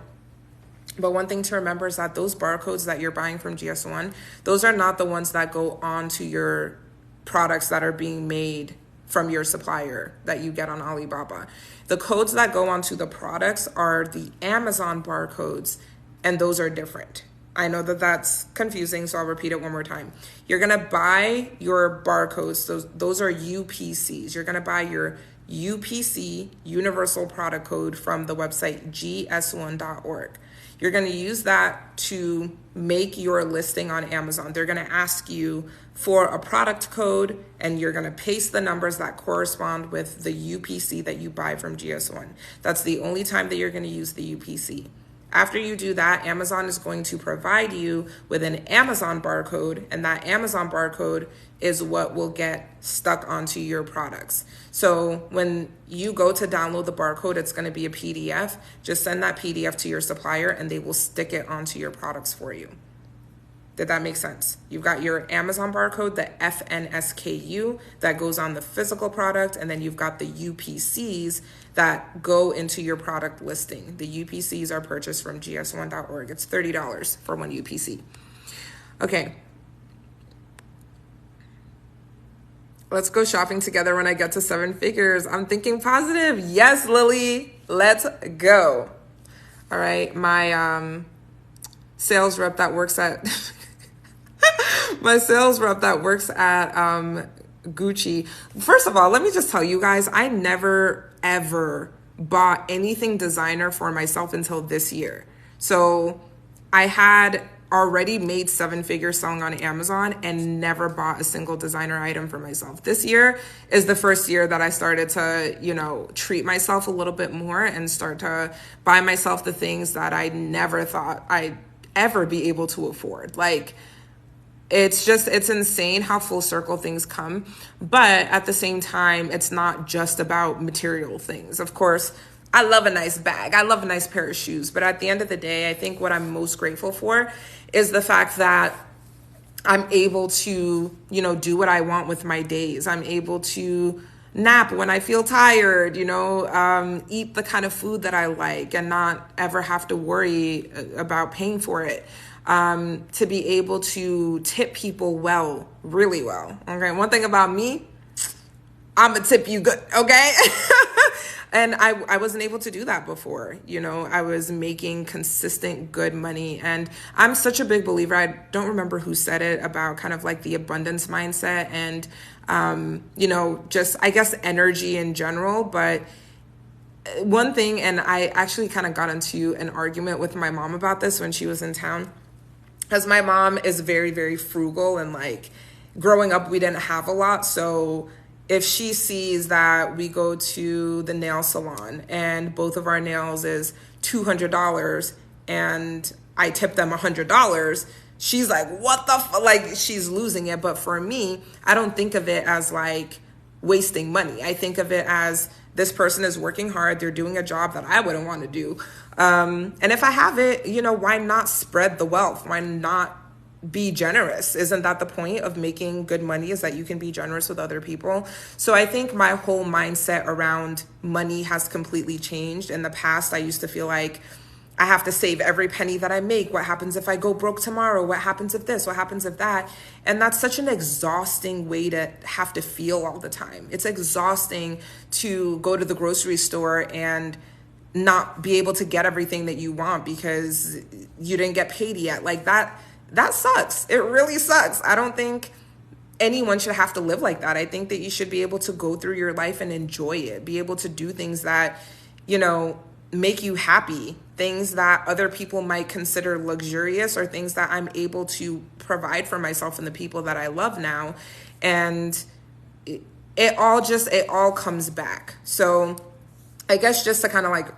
But one thing to remember is that those barcodes that you're buying from GS1, those are not the ones that go on to your products that are being made from your supplier that you get on Alibaba. The codes that go onto the products are the Amazon barcodes, and those are different. I know that that's confusing, so I'll repeat it one more time. You're going to buy your barcodes. Those are UPCs. You're going to buy your UPC, Universal Product Code, from the website gs1.org. You're going to use that to make your listing on Amazon. They're going to ask you for a product code, and you're going to paste the numbers that correspond with the UPC that you buy from GS1. That's the only time that you're going to use the UPC. After you do that, Amazon is going to provide you with an Amazon barcode, and that Amazon barcode is what will get stuck onto your products. So when you go to download the barcode, it's going to be a PDF. Just send that PDF to your supplier, and they will stick it onto your products for you. Did that make sense? You've got your Amazon barcode, the FNSKU, that goes on the physical product, and then you've got the UPCs that go into your product listing. The UPCs are purchased from gs1.org. It's $30 for one UPC. Okay. Let's go shopping together when I get to 7 figures. I'm thinking positive. Yes, Lily. Let's go. All right. My sales rep that works at Gucci. First of all, let me just tell you guys, I never ever bought anything designer for myself until this year. So I had already made 7 figures selling on Amazon and never bought a single designer item for myself. This year is the first year that I started to, treat myself a little bit more and start to buy myself the things that I never thought I'd ever be able to afford. Like, It's insane how full circle things come. But at the same time, it's not just about material things. Of course, I love a nice bag. I love a nice pair of shoes. But at the end of the day, I think what I'm most grateful for is the fact that I'm able to, do what I want with my days. I'm able to nap when I feel tired, eat the kind of food that I like and not ever have to worry about paying for it. To be able to tip people well, really well. Okay. One thing about me, I'm gonna tip you good. Okay. And I wasn't able to do that before. I was making consistent good money. And I'm such a big believer. I don't remember who said it about kind of like the abundance mindset and, just, I guess, energy in general. But one thing, and I actually kind of got into an argument with my mom about this when she was in town, because my mom is very, very frugal, and like growing up, we didn't have a lot. So if she sees that we go to the nail salon and both of our nails is $200 and I tip them $100, she's like, what the like she's losing it. But for me, I don't think of it as like wasting money. I think of it as this person is working hard. They're doing a job that I wouldn't want to do. And if I have it, why not spread the wealth? Why not be generous? Isn't that the point of making good money, is that you can be generous with other people? So I think my whole mindset around money has completely changed. In the past, I used to feel like I have to save every penny that I make. What happens if I go broke tomorrow? What happens if this? What happens if that? And that's such an exhausting way to have to feel all the time. It's exhausting to go to the grocery store and not be able to get everything that you want because you didn't get paid yet. Like that sucks. It really sucks. I don't think anyone should have to live like that. I think that you should be able to go through your life and enjoy it, be able to do things that, make you happy, things that other people might consider luxurious, or things that I'm able to provide for myself and the people that I love now. And it all comes back. So I guess just to kind of like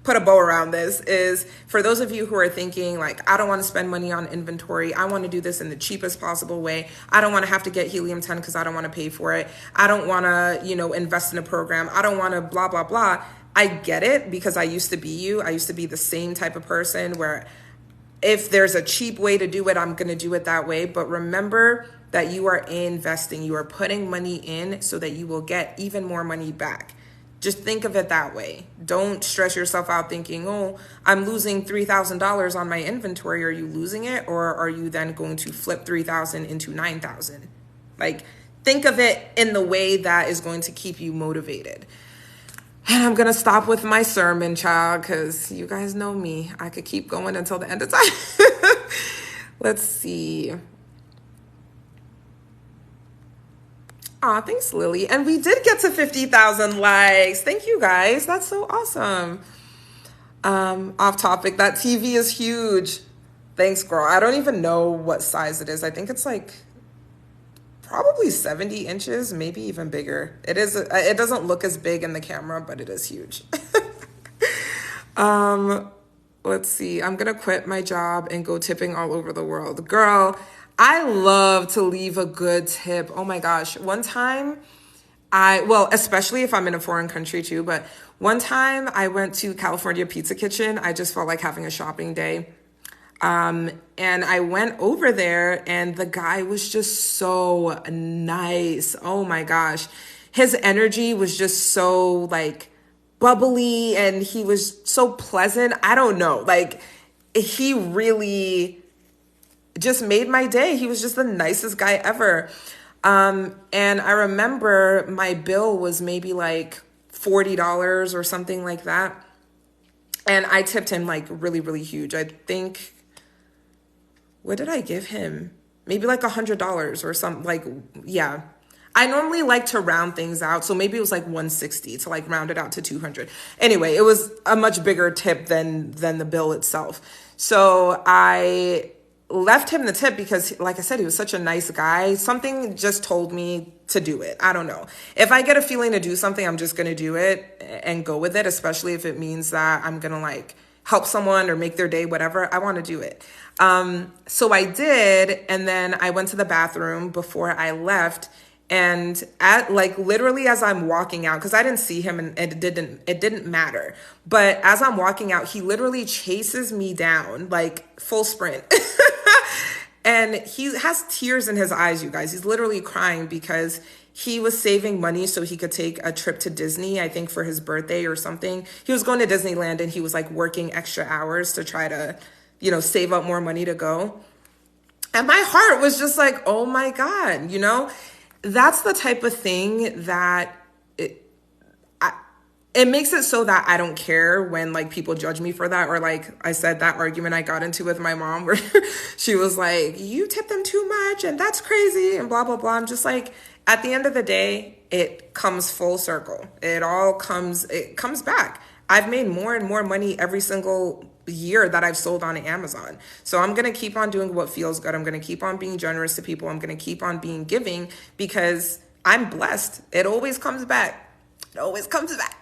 put a bow around this is, for those of you who are thinking like, I don't want to spend money on inventory. I want to do this in the cheapest possible way. I don't want to have to get helium-10 because I don't want to pay for it. I don't want to, invest in a program. I don't want to blah, blah, blah. I get it, because I used to be you. I used to be the same type of person where if there's a cheap way to do it, I'm going to do it that way. But remember that you are investing. You are putting money in so that you will get even more money back. Just think of it that way. Don't stress yourself out thinking, oh, I'm losing $3,000 on my inventory. Are you losing it? Or are you then going to flip 3,000 into 9,000? Like, think of it in the way that is going to keep you motivated. And I'm going to stop with my sermon, child, because you guys know me. I could keep going until the end of time. Let's see. Aw, thanks, Lily. And we did get to 50,000 likes. Thank you, guys. That's so awesome. Off topic, that TV is huge. Thanks, girl. I don't even know what size it is. I think it's like probably 70 inches, maybe even bigger. It is. It doesn't look as big in the camera, but it is huge. Let's see. I'm going to quit my job and go tipping all over the world. Girl, I love to leave a good tip. Oh my gosh. One time especially if I'm in a foreign country too, but one time I went to California Pizza Kitchen. I just felt like having a shopping day. And I went over there and the guy was just so nice. Oh my gosh. His energy was just so like bubbly and he was so pleasant. I don't know. Like, he really just made my day. He was just the nicest guy ever. And I remember my bill was maybe like $40 or something like that. And I tipped him like really, really huge. I think, what did I give him? Maybe like $100 or something. Like, yeah. I normally like to round things out. So maybe it was like 160 to like round it out to 200. Anyway, it was a much bigger tip than the bill itself. So I left him the tip because, like I said, he was such a nice guy. Something just told me to do it. I don't know. If I get a feeling to do something, I'm just going to do it and go with it, especially if it means that I'm going to like help someone or make their day, whatever, I want to do it. So I did. And then I went to the bathroom before I left. And at like literally as I'm walking out, because I didn't see him and it didn't matter. But as I'm walking out, he literally chases me down, like full sprint. And he has tears in his eyes, you guys. He's literally crying because he was saving money so he could take a trip to Disney, I think for his birthday or something. He was going to Disneyland and he was like working extra hours to try to, save up more money to go. And my heart was just like, oh my God, that's the type of thing that it makes it so that I don't care when like people judge me for that. Or like I said, that argument I got into with my mom where she was like, you tip them too much and that's crazy and blah, blah, blah. I'm just like, at the end of the day, it comes full circle. It comes back. I've made more and more money every single year that I've sold on Amazon. So I'm going to keep on doing what feels good. I'm going to keep on being generous to people. I'm going to keep on being giving because I'm blessed. It always comes back. It always comes back.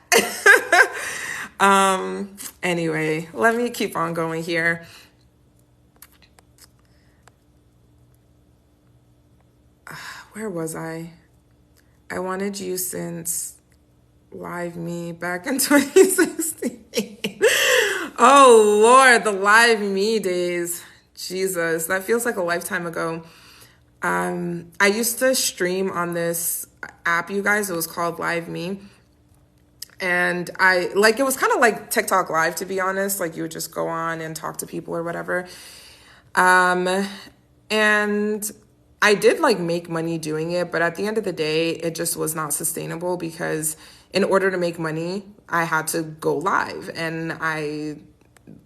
Anyway, let me keep on going here. Where was I? I wanted you since Live Me back in 2016. Oh Lord, the Live Me days. Jesus, that feels like a lifetime ago. I used to stream on this app, you guys. It was called Live Me. And it was kind of like TikTok Live, to be honest. Like you would just go on and talk to people or whatever. And I did like make money doing it, but at the end of the day, it just was not sustainable because in order to make money, I had to go live and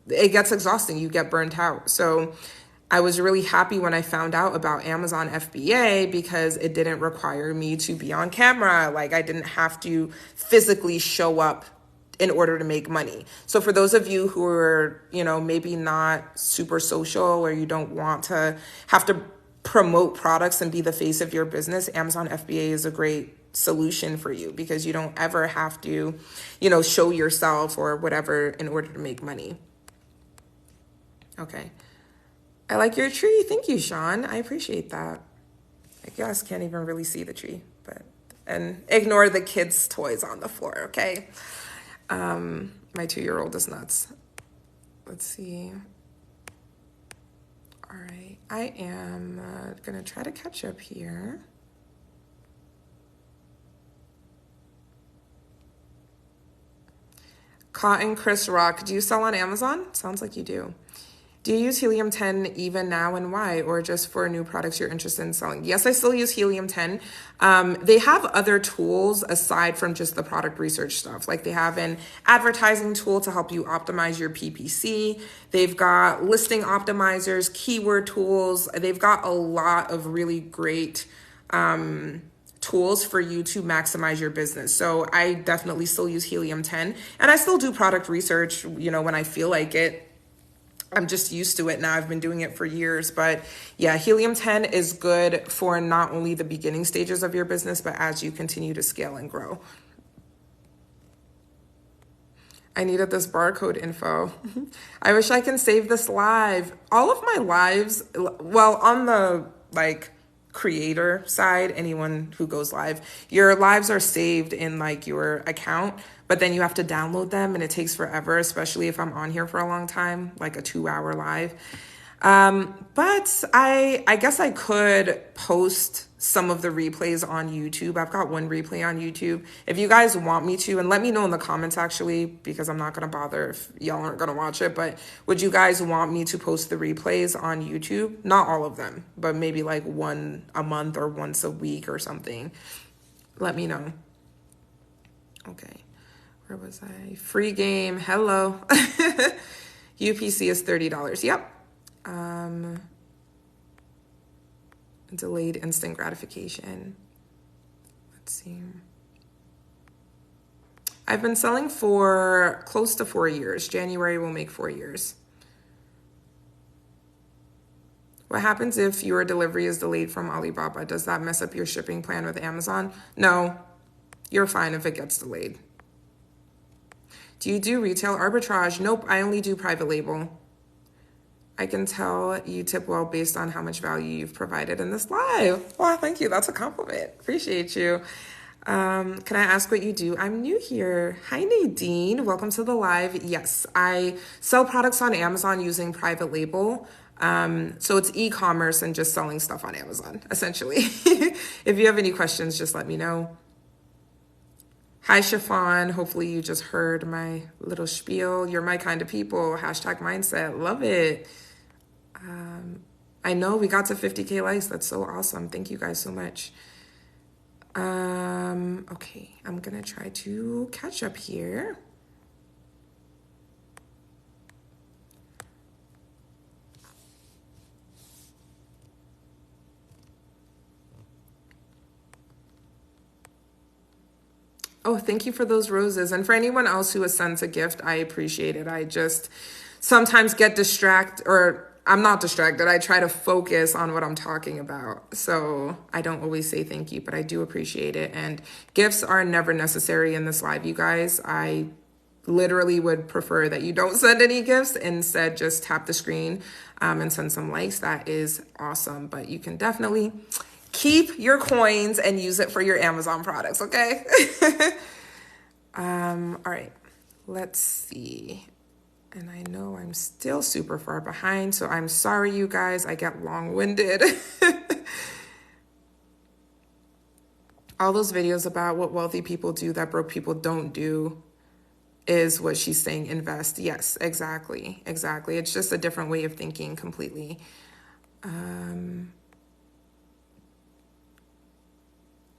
it gets exhausting. You get burnt out. So I was really happy when I found out about Amazon FBA because it didn't require me to be on camera. Like I didn't have to physically show up in order to make money. So for those of you who are, maybe not super social or you don't want to have to promote products and be the face of your business, Amazon FBA is a great solution for you because you don't ever have to, show yourself or whatever in order to make money. Okay. I like your tree. Thank you, Sean. I appreciate that. I guess can't even really see the tree, and ignore the kids' toys on the floor, okay? My 2-year-old is nuts. Let's see. All right, I am gonna try to catch up here. Cotton Chris Rock, do you sell on Amazon? Sounds like you do. Do you use Helium-10 even now and why? Or just for new products you're interested in selling? Yes, I still use Helium-10. They have other tools aside from just the product research stuff. Like they have an advertising tool to help you optimize your PPC. They've got listing optimizers, keyword tools. They've got a lot of really great tools for you to maximize your business. So I definitely still use Helium-10 and I still do product research, when I feel like it. I'm just used to it now. I've been doing it for years. But yeah, Helium-10 is good for not only the beginning stages of your business, but as you continue to scale and grow. I needed this barcode info. I wish I can save this live. All of my lives, well, on the creator side, anyone who goes live, your lives are saved in your account. But then you have to download them and it takes forever, especially if I'm on here for a long time, like a 2-hour live. But I guess I could post some of the replays on YouTube. I've got one replay on YouTube. If you guys want me to, and let me know in the comments actually, because I'm not going to bother if y'all aren't going to watch it, but would you guys want me to post the replays on YouTube? Not all of them, but maybe like one a month or once a week or something. Let me know. Okay. Where was I? Free game. Hello. UPC is $30. Yep. Delayed instant gratification. Let's see. I've been selling for close to 4 years. January will make 4 years. What happens if your delivery is delayed from Alibaba? Does that mess up your shipping plan with Amazon? No, you're fine if it gets delayed. Do you do retail arbitrage? Nope, I only do private label. I can tell you tip well based on how much value you've provided in this live. Wow, thank you. That's a compliment. Appreciate you. Can I ask what you do? I'm new here. Hi, Nadine. Welcome to the live. Yes, I sell products on Amazon using private label. So it's e-commerce and just selling stuff on Amazon, essentially. If you have any questions, just let me know. Hi, Chiffon. Hopefully you just heard my little spiel. You're my kind of people. Hashtag mindset. Love it. I know we got to 50K likes. That's so awesome. Thank you guys so much. Okay, I'm gonna try to catch up here. Oh, thank you for those roses. And for anyone else who has sent a gift, I appreciate it. I just sometimes get distracted, or I'm not distracted. I try to focus on what I'm talking about. So I don't always say thank you, but I do appreciate it. And gifts are never necessary in this live, you guys. I literally would prefer that you don't send any gifts. Instead, just tap the screen and send some likes. That is awesome. But you can definitely keep your coins and use it for your Amazon products, okay? All right, let's see. And I know I'm still super far behind, so I'm sorry, you guys. I get long-winded. All those videos about what wealthy people do that broke people don't do is what she's saying, invest. Yes, exactly, exactly. It's just a different way of thinking completely.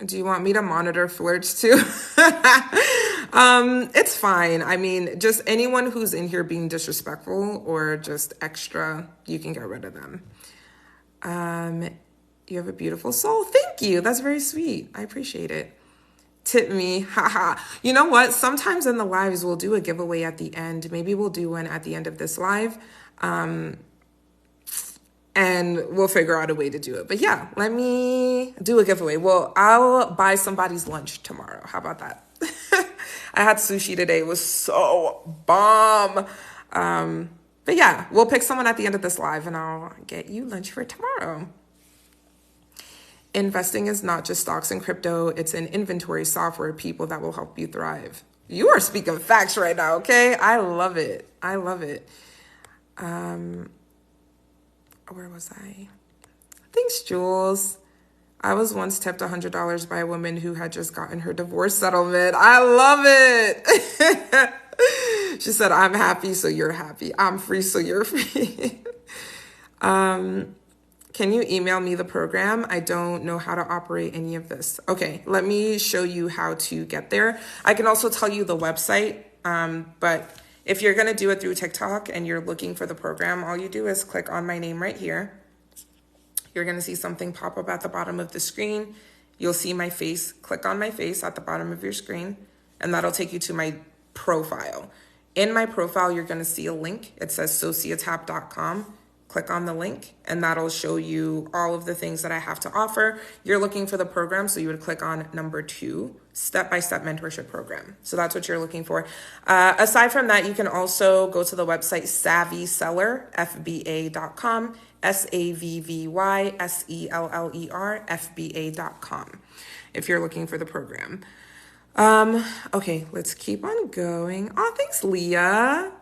Do you want me to monitor flirts too? It's fine. I mean, just anyone who's in here being disrespectful or just extra, you can get rid of them. You have a beautiful soul. Thank you. That's very sweet. I appreciate it. Tip me. Haha. You know what? Sometimes in the lives, we'll do a giveaway at the end. Maybe we'll do one at the end of this live. And we'll figure out a way to do it. But yeah, let me do a giveaway. Well, I'll buy somebody's lunch tomorrow. How about that? I had sushi today. It was so bomb. But yeah, we'll pick someone at the end of this live and I'll get you lunch for tomorrow. Investing is not just stocks and crypto. It's an inventory software, people that will help you thrive. You are speaking facts right now, okay? I love it. I love it. Where was I? Thanks, Jules. I was once tipped $100 by a woman who had just gotten her divorce settlement. I love it. She said, I'm happy, so you're happy. I'm free, so you're free. Can you email me the program? I don't know how to operate any of this. Okay, let me show you how to get there. I can also tell you the website, but if you're going to do it through TikTok and you're looking for the program, all you do is click on my name right here. You're going to see something pop up at the bottom of the screen. You'll see my face. Click on my face at the bottom of your screen, and that'll take you to my profile. In my profile, you're going to see a link. It says sociatap.com. Click on the link, and that'll show you all of the things that I have to offer. You're looking for the program, so you would click on number 2, step-by-step mentorship program. So that's what you're looking for. Aside from that, you can also go to the website savvyseller.fba.com, SAVVYSELLER, FBA.com, if you're looking for the program. Okay, let's keep on going. Oh, thanks, Leah.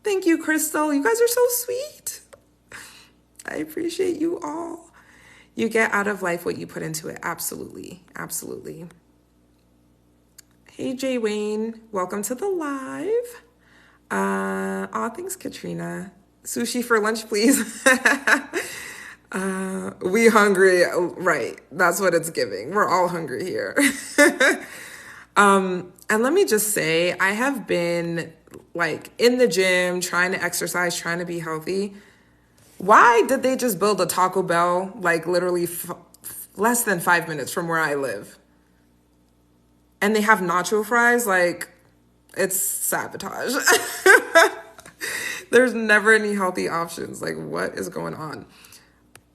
Thank you, Crystal. You guys are so sweet. I appreciate you all. You get out of life what you put into it. Absolutely. Absolutely. Hey, Jay Wayne. Welcome to the live. Thanks, Katrina. Sushi for lunch, please. We hungry. Right. That's what it's giving. We're all hungry here. And let me just say, I have been like in the gym, trying to exercise, trying to be healthy. Why did they just build a Taco Bell like literally less than 5 minutes from where I live? And they have nacho fries? Like, it's sabotage. There's never any healthy options. Like, what is going on?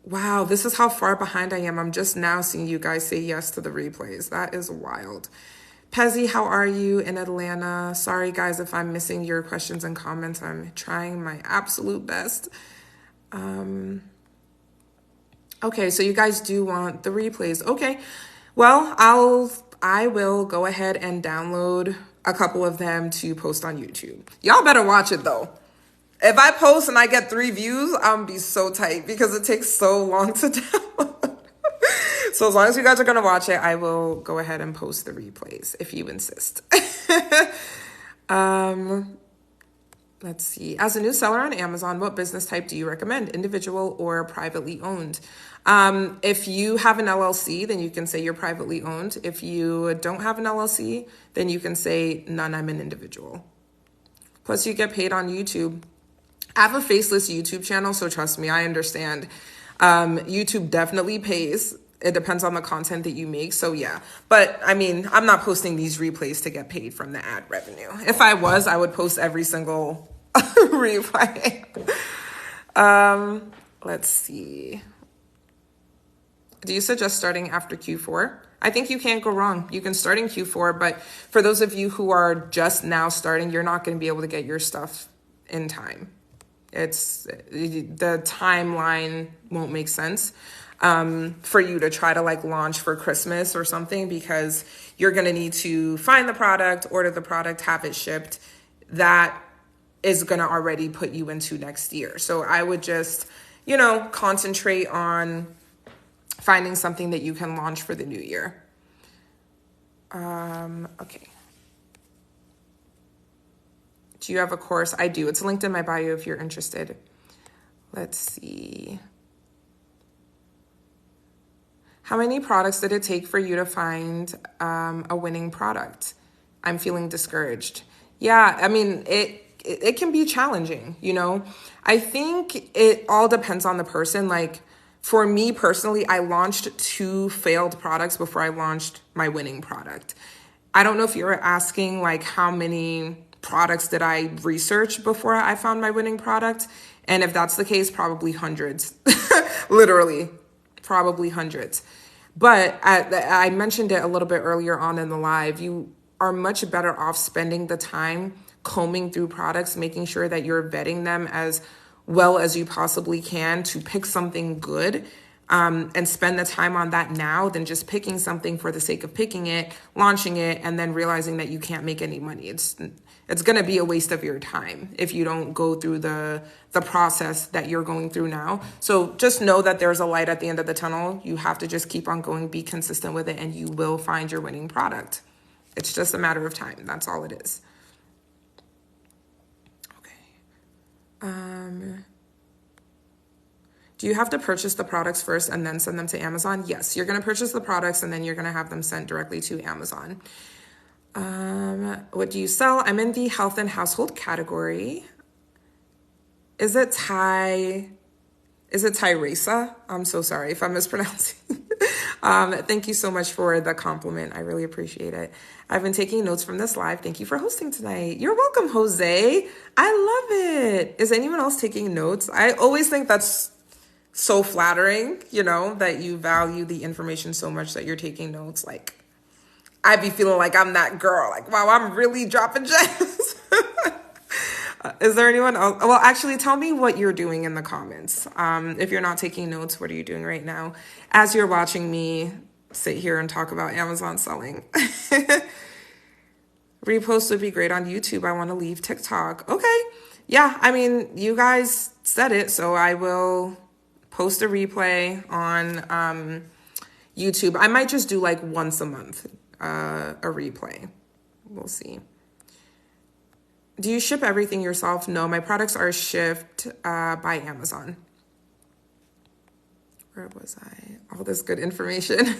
Wow, this is how far behind I am. I'm just now seeing you guys say yes to the replays. That is wild. Pezzy, how are you in Atlanta? Sorry, guys, if I'm missing your questions and comments. I'm trying my absolute best. Okay, so you guys do want the replays. Okay, well, I will go ahead and download a couple of them to post on YouTube. Y'all better watch it though. If I post and I get 3 views, I'm gonna be so tight because it takes so long to download. So as long as you guys are gonna watch it, I will go ahead and post the replays if you insist. Let's see. As a new seller on Amazon, what business type do you recommend? Individual or privately owned? If you have an LLC, then you can say you're privately owned. If you don't have an LLC, then you can say none, I'm an individual. Plus you get paid on YouTube. I have a faceless YouTube channel, so trust me, I understand. YouTube definitely pays. It depends on the content that you make. So yeah, but I mean, I'm not posting these replays to get paid from the ad revenue. If I was, I would post every single replay. Let's see. Do you suggest starting after Q4? I think you can't go wrong. You can start in Q4, but for those of you who are just now starting, you're not going to be able to get your stuff in time. The timeline won't make sense for you to try to like launch for Christmas or something, because you're going to need to find the product, order the product, have it shipped. That is going to already put you into next year. So I would just, concentrate on finding something that you can launch for the new year. Okay. Do you have a course? I do. It's linked in my bio if you're interested. Let's see. How many products did it take for you to find a winning product? I'm feeling discouraged. Yeah, I mean, it can be challenging, I think it all depends on the person. Like for me personally, I launched 2 failed products before I launched my winning product. I don't know if you're asking like how many products did I research before I found my winning product? And if that's the case, probably hundreds, literally, probably hundreds. But I mentioned it a little bit earlier on in the live. You are much better off spending the time combing through products, making sure that you're vetting them as well as you possibly can to pick something good, and spend the time on that now than just picking something for the sake of picking it, launching it, and then realizing that you can't make any money. It's going to be a waste of your time if you don't go through the process that you're going through now. So just know that there's a light at the end of the tunnel. You have to just keep on going, be consistent with it, and you will find your winning product. It's just a matter of time. That's all it is. Okay. Do you have to purchase the products first and then send them to Amazon? Yes, you're going to purchase the products and then you're going to have them sent directly to Amazon. What do you sell? I'm in the health and household category. Is it Tyresa? I'm so sorry if I'm mispronouncing. Thank you so much for the compliment. I really appreciate it. I've been taking notes from this live. Thank you for hosting tonight. You're welcome, Jose. I love it. Is anyone else taking notes? I always think that's so flattering, that you value the information so much that you're taking notes. Like, I'd be feeling like I'm that girl. Like, wow, I'm really dropping gems. Is there anyone else? Well, actually, tell me what you're doing in the comments. If you're not taking notes, what are you doing right now as you're watching me sit here and talk about Amazon selling? Repost would be great on YouTube. I want to leave TikTok. Okay. Yeah, I mean, you guys said it, so I will post a replay on YouTube. I might just do like once a month, a replay. We'll see. Do you ship everything yourself? No, my products are shipped by Amazon. Where was I? All this good information.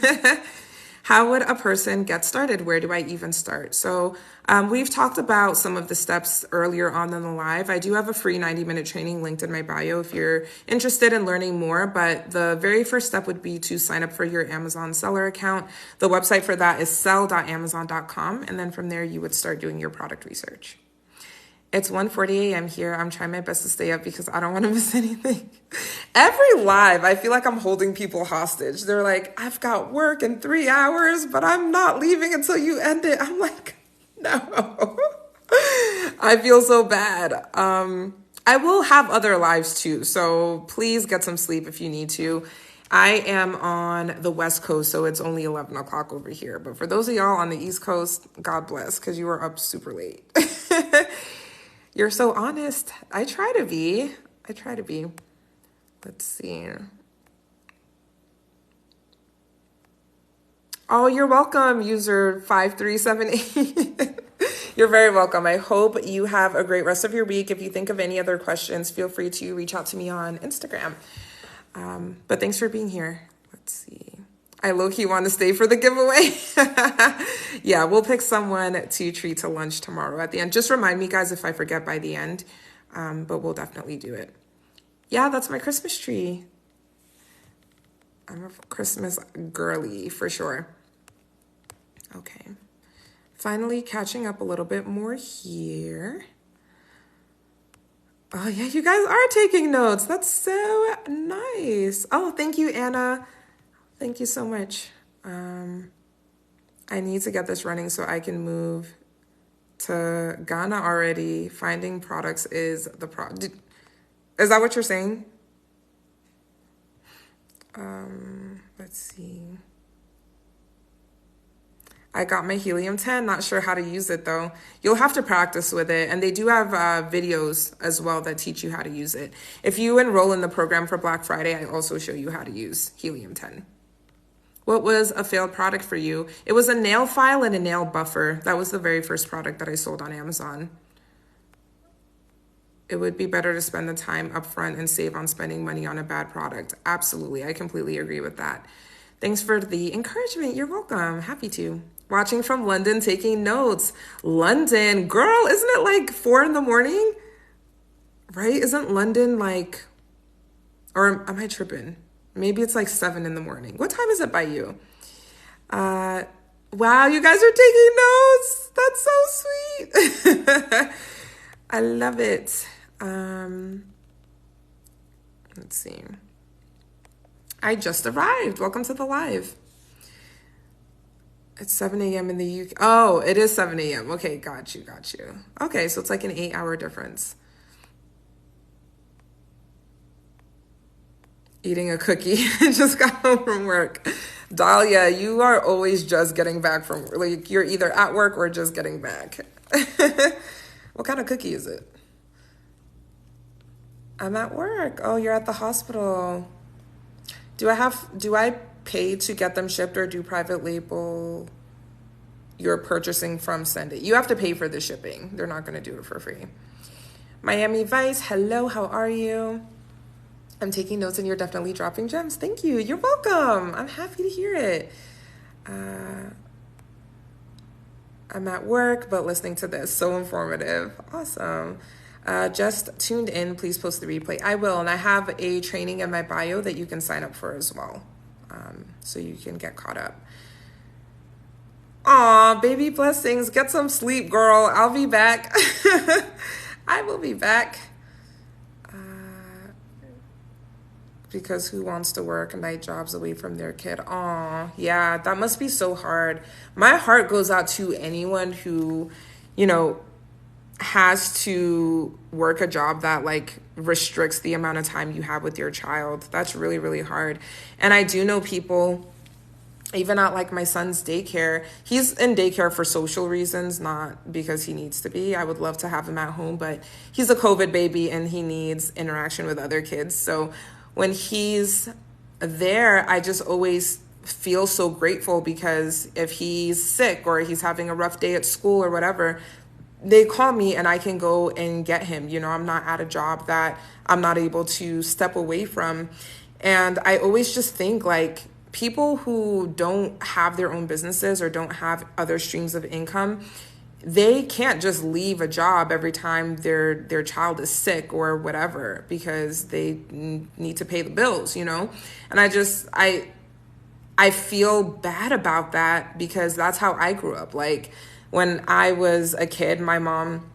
How would a person get started? Where do I even start? So we've talked about some of the steps earlier on in the live. I do have a free 90-minute training linked in my bio if you're interested in learning more. But the very first step would be to sign up for your Amazon seller account. The website for that is sell.amazon.com. And then from there, you would start doing your product research. It's 1:40 a.m. here. I'm trying my best to stay up because I don't want to miss anything. Every live, I feel like I'm holding people hostage. They're like, I've got work in 3 hours, but I'm not leaving until you end it. I'm like, no. I feel so bad. I will have other lives too, so please get some sleep if you need to. I am on the West Coast, so it's only 11 o'clock over here. But for those of y'all on the East Coast, God bless, because you were up super late. You're so honest. I try to be. Let's see. Oh, you're welcome, user 5378. You're very welcome. I hope you have a great rest of your week. If you think of any other questions, feel free to reach out to me on Instagram. But thanks for being here. Let's see. I low-key want to stay for the giveaway. Yeah, we'll pick someone to treat to lunch tomorrow at the end. Just remind me, guys, if I forget by the end. But we'll definitely do it. Yeah, that's my Christmas tree. I'm a Christmas girly for sure. Okay. Finally catching up a little bit more here. Oh, yeah, you guys are taking notes. That's so nice. Oh, thank you, Anna. Thank you so much. I need to get this running so I can move to Ghana already. Finding products is the problem. Is that what you're saying? Let's see. I got my Helium-10, not sure how to use it though. You'll have to practice with it. And they do have videos as well that teach you how to use it. If you enroll in the program for Black Friday, I also show you how to use Helium-10. What was a failed product for you? It was a nail file and a nail buffer. That was the very first product that I sold on Amazon. It would be better to spend the time upfront and save on spending money on a bad product. Absolutely, I completely agree with that. Thanks for the encouragement. You're welcome. Happy to. Watching from London, taking notes. London, girl, isn't it like 4 a.m? Right? Isn't London like, or am I tripping? Maybe it's like 7 a.m. What time is it by you? Wow, you guys are taking notes. That's so sweet. I love it. Let's see. I just arrived. Welcome to the live. It's 7 a.m. in the UK. Oh, it is 7 a.m. Okay, got you. Okay, so it's like an 8-hour difference. Eating a cookie. Just got home from work. Dahlia, you are always just getting back from, like, you're either at work or just getting back. What kind of cookie is it? I'm at work. Oh, you're at the hospital. Do I pay to get them shipped, or do private label you're purchasing from send it? You have to pay for the shipping. They're not going to do it for free. Miami Vice, hello, how are you? I'm taking notes and you're definitely dropping gems. Thank you. You're welcome. I'm happy to hear it. I'm at work, but listening to this. So informative. Awesome. Just tuned in. Please post the replay. I will. And I have a training in my bio that you can sign up for as well. So you can get caught up. Aw, baby blessings. Get some sleep, girl. I'll be back. I will be back. Because who wants to work night jobs away from their kid? Aw, yeah, that must be so hard. My heart goes out to anyone who, has to work a job that like restricts the amount of time you have with your child. That's really, really hard. And I do know people, even at like my son's daycare, he's in daycare for social reasons, not because he needs to be. I would love to have him at home, but he's a COVID baby and he needs interaction with other kids. So when he's there, I just always feel so grateful, because if he's sick or he's having a rough day at school or whatever, they call me and I can go and get him. I'm not at a job that I'm not able to step away from. And I always just think like people who don't have their own businesses or don't have other streams of income, they can't just leave a job every time their child is sick or whatever, because they need to pay the bills, And I feel bad about that, because that's how I grew up. Like when I was a kid, my mom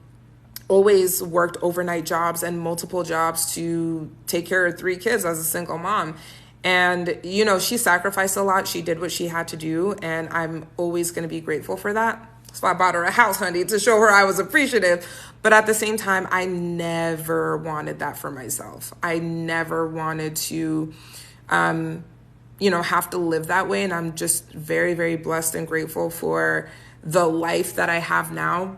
always worked overnight jobs and multiple jobs to take care of 3 kids as a single mom. And, you know, she sacrificed a lot. She did what she had to do. And I'm always going to be grateful for that. So I bought her a house, honey, to show her I was appreciative. But at the same time, I never wanted that for myself. I never wanted to, you know, have to live that way. And I'm just very, very blessed and grateful for the life that I have now.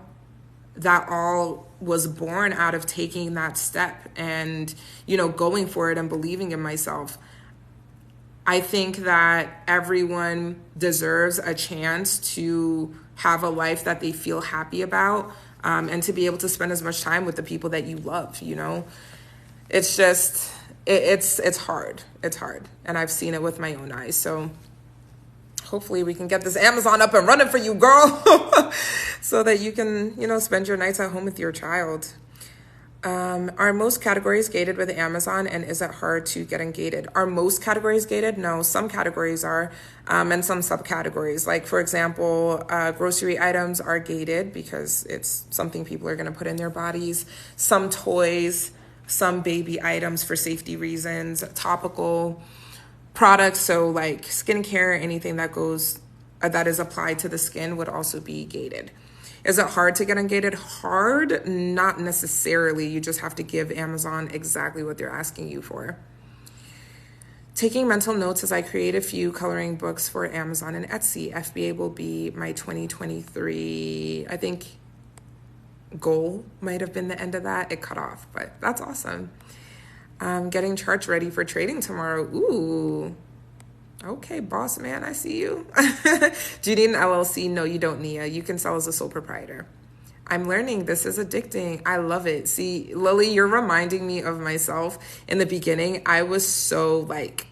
That all was born out of taking that step and, you know, going for it and believing in myself. I think that everyone deserves a chance to have a life that they feel happy about, and to be able to spend as much time with the people that you love, you know. It's just, it's hard. It's hard. And I've seen it with my own eyes. So hopefully we can get this Amazon up and running for you, girl, so that you can, you know, spend your nights at home with your child. Are most categories gated with Amazon, and is it hard to get ungated? Are most categories gated? No, some categories are, and some subcategories. Like, for example, grocery items are gated because it's something people are going to put in their bodies. Some toys, some baby items for safety reasons, topical products, so like skincare, anything that goes that is applied to the skin would also be gated. Is it hard to get ungated? Hard? Not necessarily. You just have to give Amazon exactly what they're asking you for. Taking mental notes as I create a few coloring books for Amazon and Etsy. FBA will be my 2023, I think, goal might have been the end of that. It cut off, but that's awesome. Getting charts ready for trading tomorrow. Ooh. Okay, boss man, I see you. Do you need an LLC? No, you don't, Nia. You can sell as a sole proprietor. I'm learning. This is addicting. I love it. See, Lily, you're reminding me of myself. In the beginning, I was so like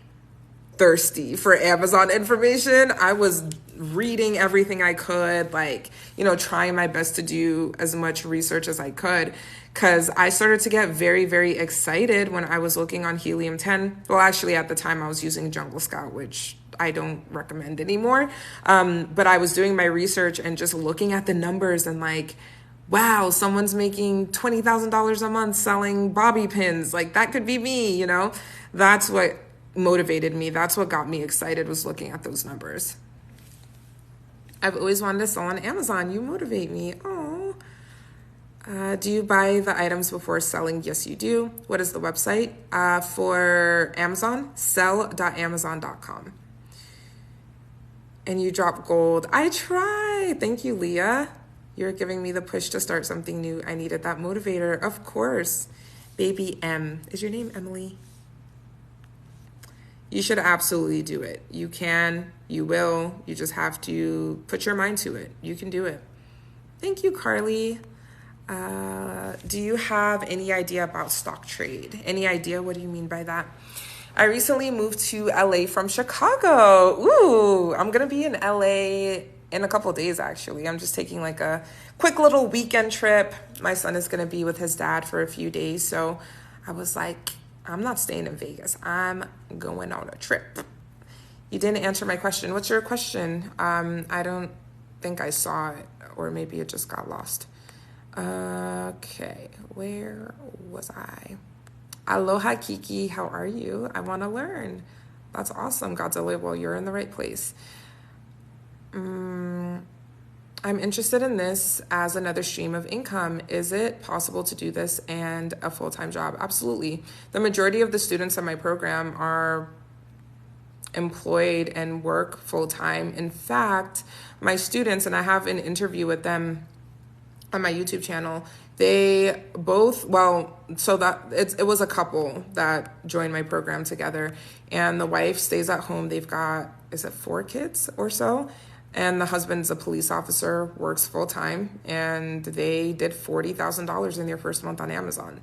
thirsty for Amazon information. I was reading everything I could, like, you know, trying my best to do as much research as I could, because I started to get very, very excited when I was looking on Helium-10. Well, actually, at the time, I was using Jungle Scout, which I don't recommend anymore. But I was doing my research and just looking at the numbers and like, wow, someone's making $20,000 a month selling bobby pins. Like, that could be me, you know? That's what motivated me. That's what got me excited, was looking at those numbers. I've always wanted to sell on Amazon. You motivate me. Oh. Do you buy the items before selling? Yes, you do. What is the website? For Amazon, sell.amazon.com. And you drop gold. I try. Thank you, Leah. You're giving me the push to start something new. I needed that motivator. Of course. Baby M. Is your name Emily? You should absolutely do it. You can, you will. You just have to put your mind to it. You can do it. Thank you, Carly. Do you have any idea about stock trade? Any idea? What do you mean by that? I recently moved to LA from Chicago. Ooh, I'm going to be in LA in a couple of days, actually. I'm just taking like a quick little weekend trip. My son is going to be with his dad for a few days. So I was like, I'm not staying in Vegas. I'm going on a trip. You didn't answer my question. What's your question? I don't think I saw it, or maybe it just got lost. Okay, where was I? Aloha, Kiki. How are you? I want to learn. That's awesome, Godzilla. Well, you're in the right place. I'm interested in this as another stream of income. Is it possible to do this and a full-time job? Absolutely. The majority of the students in my program are employed and work full-time. In fact, my students, and I have an interview with them on my YouTube channel, they both, well, so that it was a couple that joined my program together, and the wife stays at home. They've got, is it 4 kids or so? And the husband's a police officer, works full time, and they did $40,000 in their first month on Amazon.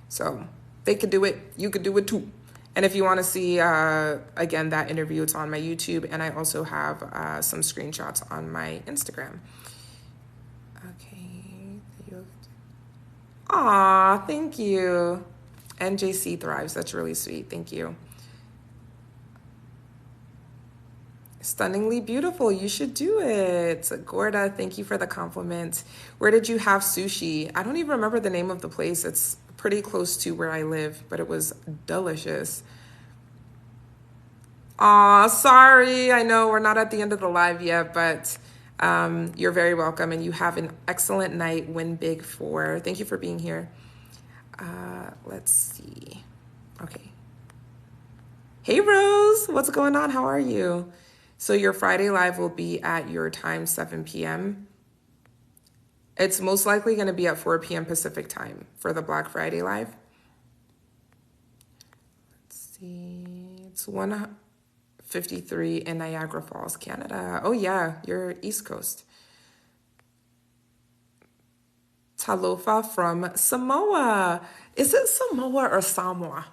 So they could do it. You could do it too. And if you want to see, again, that interview, it's on my YouTube, and I also have some screenshots on my Instagram. Okay. Aw, thank you. NJC thrives. That's really sweet. Thank you. Stunningly beautiful. You should do it. Gorda, thank you for the compliment. Where did you have sushi? I don't even remember the name of the place. It's pretty close to where I live, but it was delicious. Aw, sorry. I know we're not at the end of the live yet, but you're very welcome, and you have an excellent night. Win big for. Thank you for being here. Let's see. Okay. Hey, Rose. What's going on? How are you? So your Friday live will be at your time, 7 p.m. It's most likely going to be at 4 p.m. Pacific time for the Black Friday live. Let's see. It's 1:53 in Niagara Falls, Canada. Oh, yeah. You're East Coast. Talofa from Samoa. Is it Samoa or Samoa?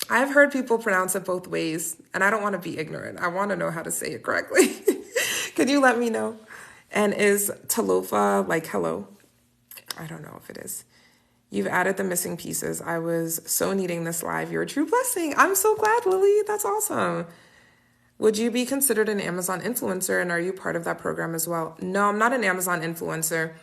I've heard people pronounce it both ways, and I don't want to be ignorant. I want to know how to say it correctly. Could you let me know? And is Talofa like hello? I don't know if it is. You've added the missing pieces. I was so needing this live. You're a true blessing. I'm so glad, Lily. That's awesome. Would you be considered an Amazon influencer, and are you part of that program as well? No, I'm not an Amazon influencer.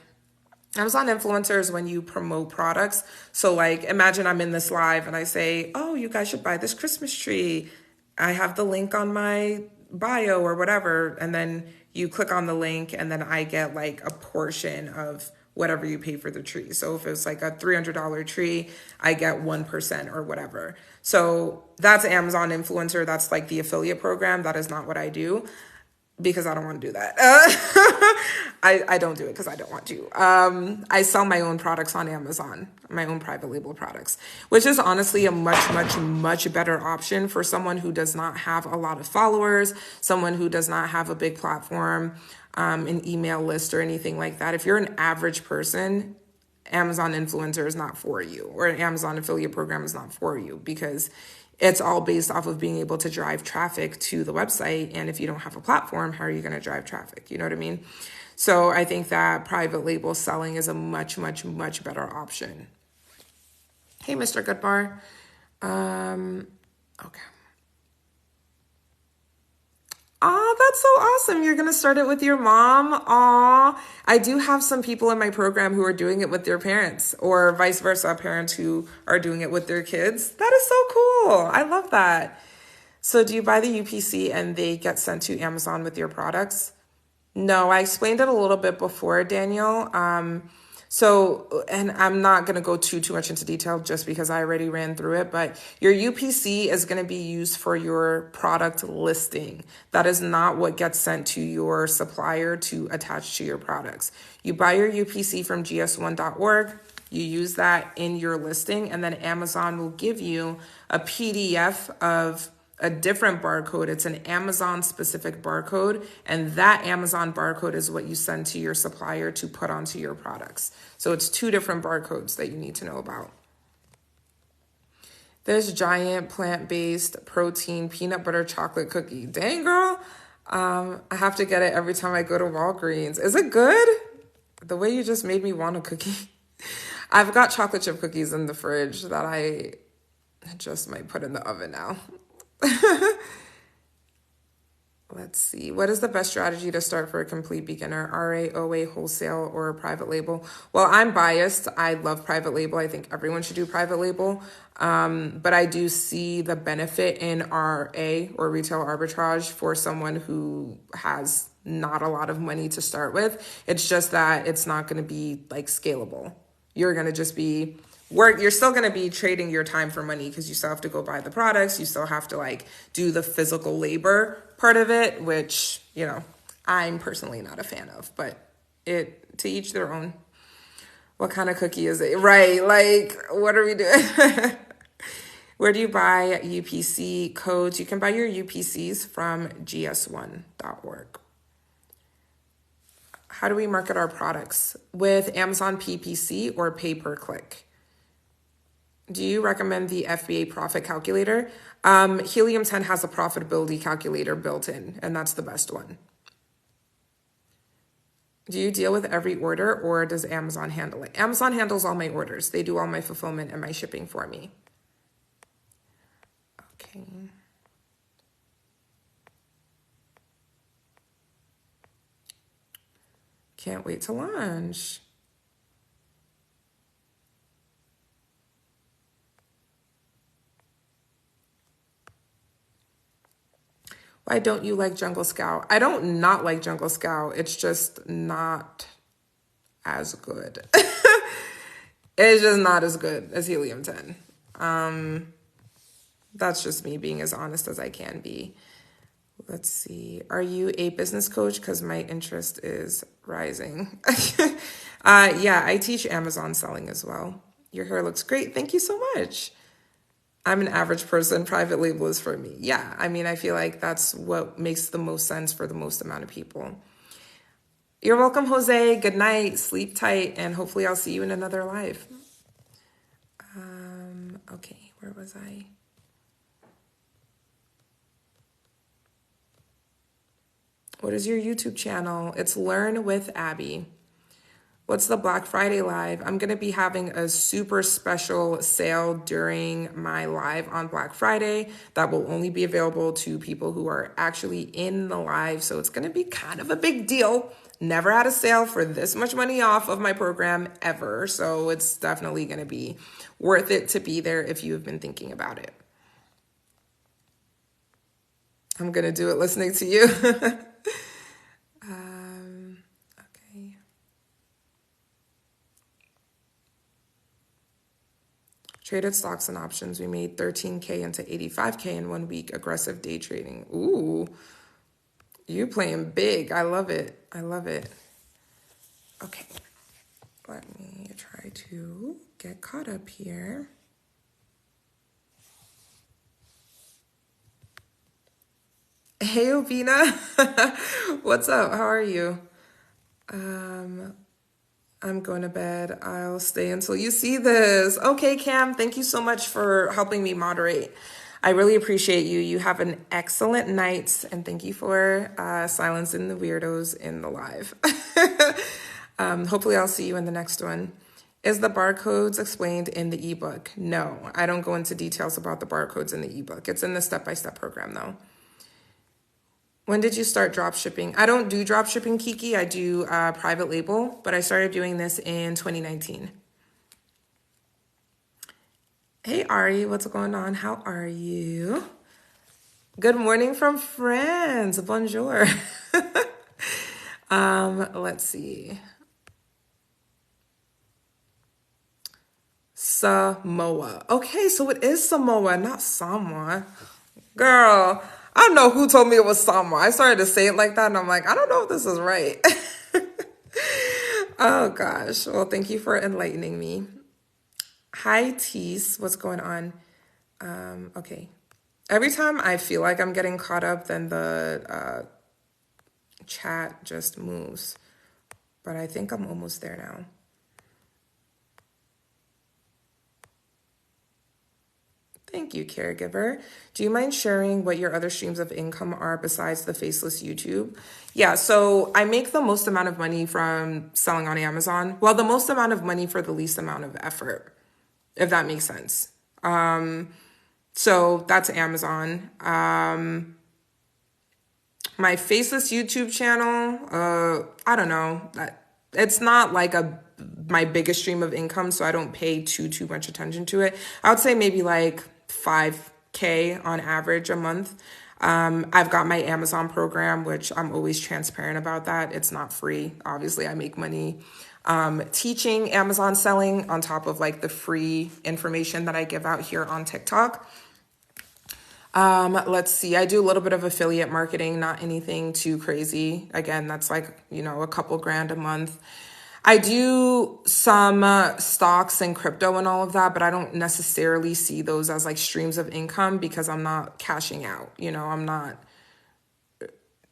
Amazon influencer is when you promote products. So like, imagine I'm in this live and I say, oh, you guys should buy this Christmas tree. I have the link on my bio or whatever. And then you click on the link and then I get like a portion of whatever you pay for the tree. So if it's like a $300 tree, I get 1% or whatever. So that's Amazon influencer. That's like the affiliate program. That is not what I do, because I don't want to do that. I don't do it because I don't want to. I sell my own products on Amazon, my own private label products, which is honestly a much better option for someone who does not have a lot of followers, someone who does not have a big platform, an email list or anything like that. If you're an average person, Amazon influencer is not for you, or an Amazon affiliate program is not for you, because it's all based off of being able to drive traffic to the website. And if you don't have a platform, how are you going to drive traffic? You know what I mean? So I think that private label selling is a much better option. Hey, Mr. Goodbar. Okay. Oh, that's so awesome. You're going to start it with your mom. Aw, I do have some people in my program who are doing it with their parents, or vice versa, parents who are doing it with their kids. That is so cool. I love that. So do you buy the UPC and they get sent to Amazon with your products? No, I explained it a little bit before, Daniel. And I'm not going to go too much into detail just because I already ran through it, but your UPC is going to be used for your product listing. That is not what gets sent to your supplier to attach to your products. You buy your UPC from gs1.org, you use that in your listing, and then Amazon will give you a PDF of a different barcode. It's an Amazon specific barcode, and that Amazon barcode is what you send to your supplier to put onto your products. So it's two different barcodes that you need to know about. This giant plant-based protein peanut butter chocolate cookie. Dang, girl. I have to get it every time I go to Walgreens. Is it good? The way you just made me want a cookie. I've got chocolate chip cookies in the fridge that I just might put in the oven now. Let's see. What is the best strategy to start for a complete beginner? RA, OA, wholesale, or private label? Well, I'm biased. I love private label. I think everyone should do private label. But I do see the benefit in RA, or retail arbitrage, for someone who has not a lot of money to start with. It's just that it's not going to be like scalable. You're going to just be you're still going to be trading your time for money, because you still have to go buy the products. You still have to like do the physical labor part of it, which, you know, I'm personally not a fan of, but to each their own. What kind of cookie is it? Right. Like, what are we doing? Where do you buy UPC codes? You can buy your UPCs from gs1.org. How do we market our products? With Amazon PPC or pay per click? Do you recommend the FBA profit calculator? Helium 10 has a profitability calculator built in, and that's the best one. Do you deal with every order, or does Amazon handle it? Amazon handles all my orders. They do all my fulfillment and my shipping for me. Okay. Can't wait to launch. Why don't you like Jungle Scout? I don't not like Jungle Scout. It's just not as good. It's just not as good as Helium 10. That's just me being as honest as I can be. Let's see. Are you a business coach? Because my interest is rising. Yeah, I teach Amazon selling as well. Your hair looks great. Thank you so much. I'm an average person. Private label is for me. Yeah, I mean, I feel like that's what makes the most sense for the most amount of people. You're welcome, Jose. Good night. Sleep tight. And hopefully I'll see you in another live. Okay, where was I? What is your YouTube channel? It's Learn with Abby. What's the Black Friday live? I'm going to be having a super special sale during my live on Black Friday that will only be available to people who are actually in the live. So it's going to be kind of a big deal. Never had a sale for this much money off of my program ever. So it's definitely going to be worth it to be there if you have been thinking about it. I'm going to do it listening to you. Okay. Traded stocks and options. We made 13K into 85K in 1 week. Aggressive day trading. Ooh, you playing big. I love it. I love it. Okay, let me try to get caught up here. Hey, Obina. What's up? How are you? I'm going to bed. I'll stay until you see this. Okay, Cam, thank you so much for helping me moderate. I really appreciate you. You have an excellent night, and thank you for silencing the weirdos in the live. Hopefully I'll see you in the next one. Is the barcodes explained in the ebook? No, I don't go into details about the barcodes in the ebook. It's in the step-by-step program, though. When did you start drop shipping? I don't do drop shipping, Kiki. I do private label, but I started doing this in 2019. Hey, Ari, what's going on? How are you? Good morning from France. Bonjour. Let's see. Samoa. Okay, so it is Samoa, not Samoa. Girl, I don't know who told me it was Samoa. I started to say it like that, and I'm like, I don't know if this is right. Oh, gosh. Well, thank you for enlightening me. Hi, Tease. What's going on? Okay. Every time I feel like I'm getting caught up, then the chat just moves. But I think I'm almost there now. Thank you, caregiver. Do you mind sharing what your other streams of income are besides the faceless YouTube? Yeah, so I make the most amount of money from selling on Amazon. Well, the most amount of money for the least amount of effort, if that makes sense. So that's Amazon. My faceless YouTube channel, I don't know. It's not like my biggest stream of income, so I don't pay too much attention to it. I would say maybe like 5K on average a month. I've got my Amazon program, which I'm always transparent about that. It's not free. Obviously, I make money teaching Amazon selling on top of like the free information that I give out here on TikTok. Let's see. I do a little bit of affiliate marketing, not anything too crazy. Again, that's like, a couple grand a month. I do some stocks and crypto and all of that, but I don't necessarily see those as like streams of income because I'm not cashing out. I'm not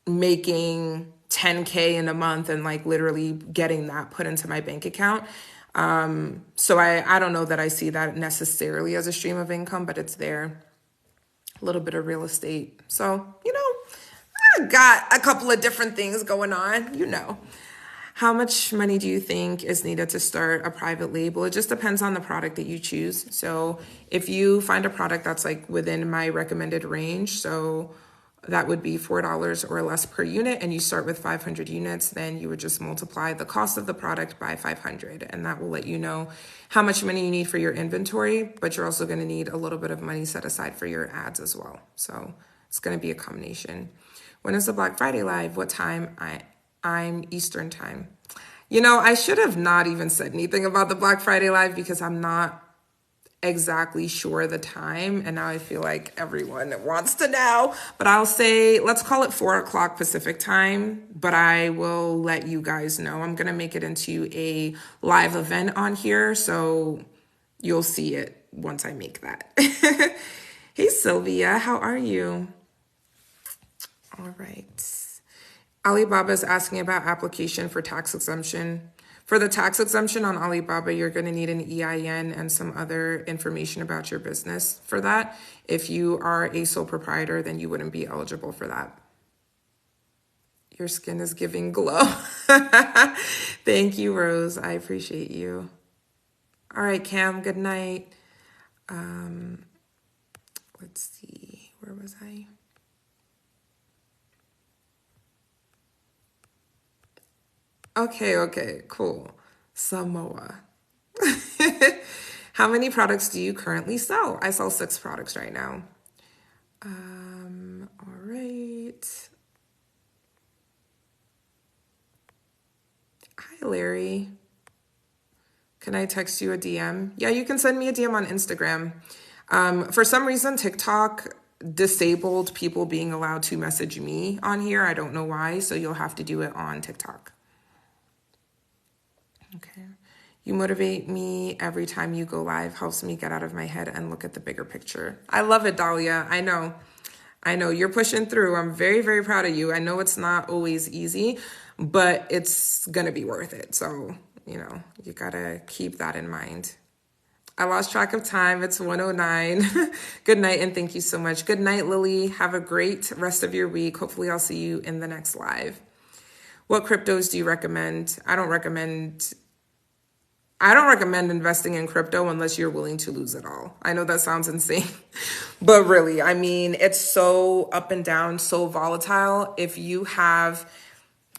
making 10K in a month and like literally getting that put into my bank account. So I don't know that I see that necessarily as a stream of income, but it's there. A little bit of real estate. So, I got a couple of different things going on, How much money do you think is needed to start a private label? It just depends on the product that you choose. So if you find a product that's like within my recommended range, so that would be $4 or less per unit, and you start with 500 units, then you would just multiply the cost of the product by 500, and that will let you know how much money you need for your inventory, but you're also going to need a little bit of money set aside for your ads as well. So it's going to be a combination. When is the Black Friday live? What time? I'm Eastern time. You know, I should have not even said anything about the Black Friday live because I'm not exactly sure the time, and now I feel like everyone wants to know, but I'll say let's call it 4 o'clock Pacific time, but I will let you guys know. I'm gonna make it into a live event on here, so you'll see it once I make that. Hey Sylvia, how are you? All right. Alibaba is asking about application for tax exemption. For the tax exemption on Alibaba, you're going to need an EIN and some other information about your business for that. If you are a sole proprietor, then you wouldn't be eligible for that. Your skin is giving glow. Thank you, Rose. I appreciate you. All right, Cam, good night. Let's see, where was I? Okay, cool. Samoa. How many products do you currently sell? I sell 6 products right now. All right. Hi, Larry. Can I text you a DM? Yeah, you can send me a DM on Instagram. For some reason, TikTok disabled people being allowed to message me on here. I don't know why, so you'll have to do it on TikTok. Okay. You motivate me every time you go live, helps me get out of my head and look at the bigger picture. I love it, Dahlia. I know you're pushing through. I'm very, very proud of you. I know it's not always easy, but it's going to be worth it. So, you got to keep that in mind. I lost track of time. It's 1:09. Good night, and thank you so much. Good night, Lily. Have a great rest of your week. Hopefully I'll see you in the next live. What cryptos do you recommend? I don't recommend investing in crypto unless you're willing to lose it all. I know that sounds insane, but really, I mean, it's so up and down, so volatile. If you have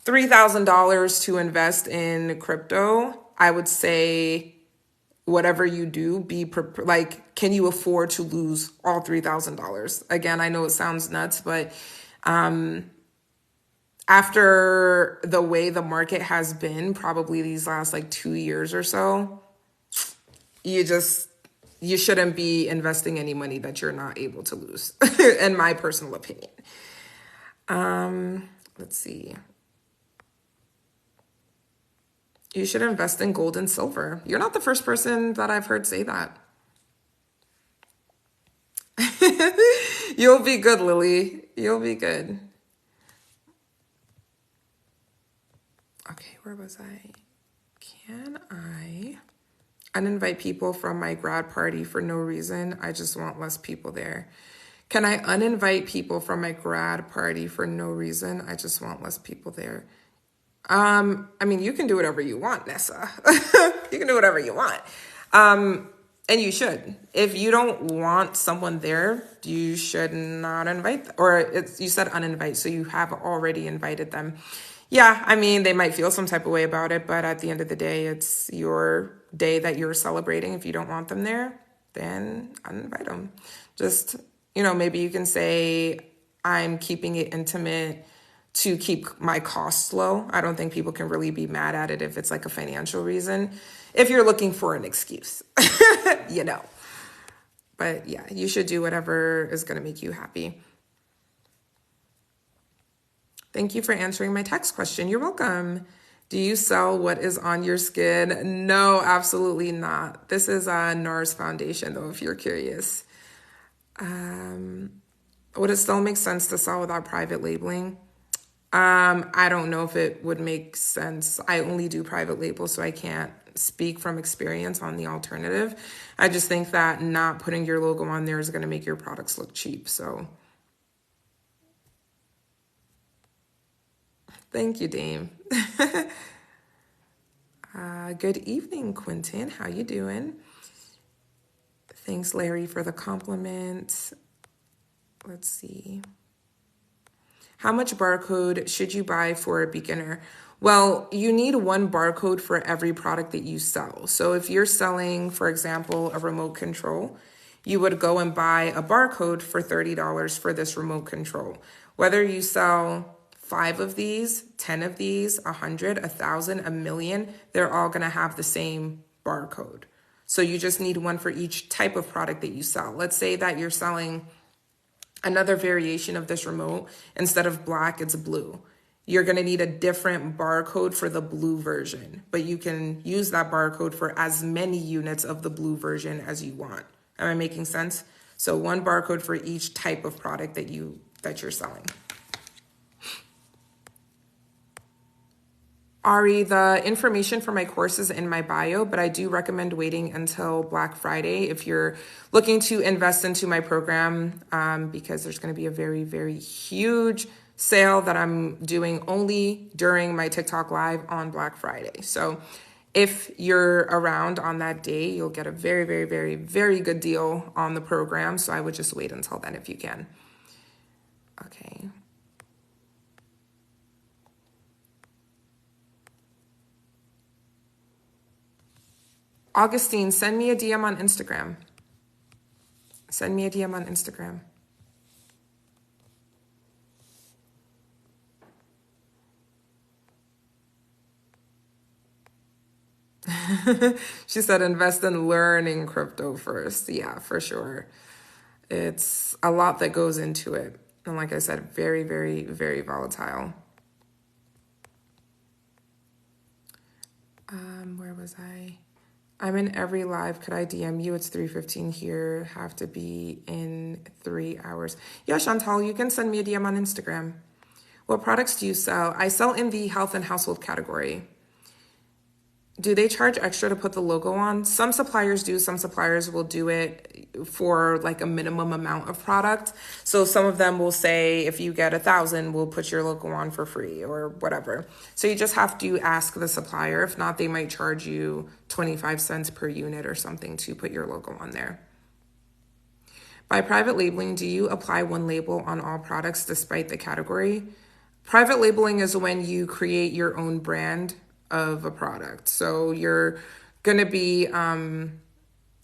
$3,000 to invest in crypto, I would say whatever you do, can you afford to lose all $3,000? Again, I know it sounds nuts, but after the way the market has been, probably these last 2 years or so, you shouldn't be investing any money that you're not able to lose, in my personal opinion. Let's see. You should invest in gold and silver. You're not the first person that I've heard say that. You'll be good, Lily. You'll be good. Okay, where was I? Can I uninvite people from my grad party for no reason? I just want less people there. Can I uninvite people from my grad party for no reason? I just want less people there. I mean, you can do whatever you want, Nessa. You can do whatever you want. And you should. If you don't want someone there, you should not invite them. You said uninvite, so you have already invited them. Yeah, I mean, they might feel some type of way about it, but at the end of the day, it's your day that you're celebrating. If you don't want them there, then uninvite them. Just, maybe you can say, I'm keeping it intimate to keep my costs low. I don't think people can really be mad at it if it's a financial reason, if you're looking for an excuse, But yeah, you should do whatever is going to make you happy. Thank you for answering my text question. You're welcome. Do you sell what is on your skin? No, absolutely not. This is NARS Foundation, though, if you're curious. Would it still make sense to sell without private labeling? I don't know if it would make sense. I only do private labels, so I can't speak from experience on the alternative. I just think that not putting your logo on there is going to make your products look cheap. So thank you, Dame. Good evening, Quentin. How you doing? Thanks, Larry, for the compliment. Let's see. How much barcode should you buy for a beginner? Well, you need one barcode for every product that you sell. So if you're selling, for example, a remote control, you would go and buy a barcode for $30 for this remote control. Whether you sell 5 of these, 10 of these, 100, 1,000, a million, they're all going to have the same barcode. So you just need one for each type of product that you sell. Let's say that you're selling another variation of this remote. Instead of black, it's blue. You're going to need a different barcode for the blue version, but you can use that barcode for as many units of the blue version as you want. Am I making sense? So one barcode for each type of product that you're selling. Ari, the information for my course is in my bio, but I do recommend waiting until Black Friday if you're looking to invest into my program, because there's going to be a very, very huge sale that I'm doing only during my TikTok live on Black Friday. So if you're around on that day, you'll get a very, very, very, very good deal on the program. So I would just wait until then if you can. Okay. Augustine, send me a DM on Instagram. Send me a DM on Instagram. She said invest in learning crypto first. Yeah, for sure. It's a lot that goes into it. And like I said, very, very, very volatile. Where was I? I'm in every live. Could I DM you? It's 3:15 here. Have to be in 3 hours. Yeah, Chantal, you can send me a DM on Instagram. What products do you sell? I sell in the health and household category. Do they charge extra to put the logo on? Some suppliers do. Some suppliers will do it for like a minimum amount of product. So some of them will say, if you get 1,000, we'll put your logo on for free or whatever. So you just have to ask the supplier. If not, they might charge you 25 cents per unit or something to put your logo on there. By private labeling, do you apply one label on all products despite the category? Private labeling is when you create your own brand of a product. So you're going to be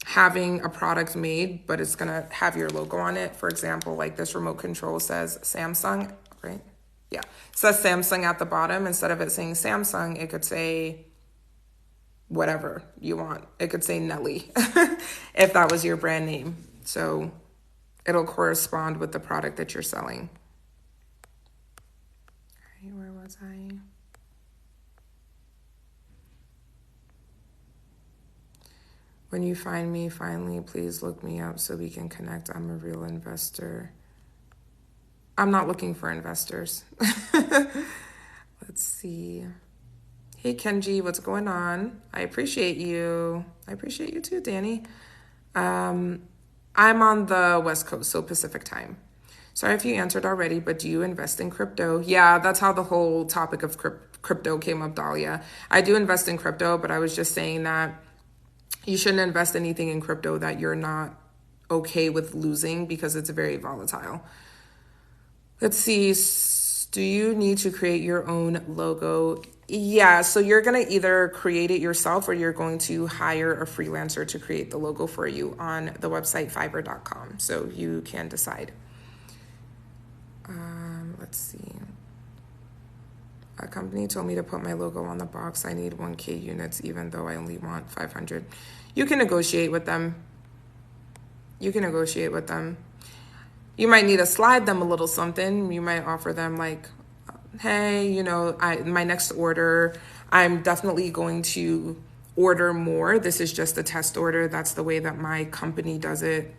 having a product made, but it's going to have your logo on it. For example, like this remote control says Samsung, right? Yeah. It says Samsung at the bottom. Instead of it saying Samsung, it could say whatever you want. It could say Nelly if that was your brand name. So it'll correspond with the product that you're selling. All right, where was I? When you find me, finally, please look me up so we can connect. I'm a real investor. I'm not looking for investors. Let's see. Hey, Kenji, what's going on? I appreciate you. I appreciate you too, Danny. I'm on the West Coast, so Pacific time. Sorry if you answered already, but do you invest in crypto? Yeah, that's how the whole topic of crypto came up, Dahlia. I do invest in crypto, but I was just saying that you shouldn't invest anything in crypto that you're not okay with losing because it's very volatile. Let's see. Do you need to create your own logo? Yeah, so you're going to either create it yourself or you're going to hire a freelancer to create the logo for you on the website fiverr.com. So you can decide. Let's see. A company told me to put my logo on the box. I need 1K units, even though I only want 500. You can negotiate with them. You can negotiate with them. You might need to slide them a little something. You might offer them like, hey, you know, my next order, I'm definitely going to order more. This is just a test order. That's the way that my company does it.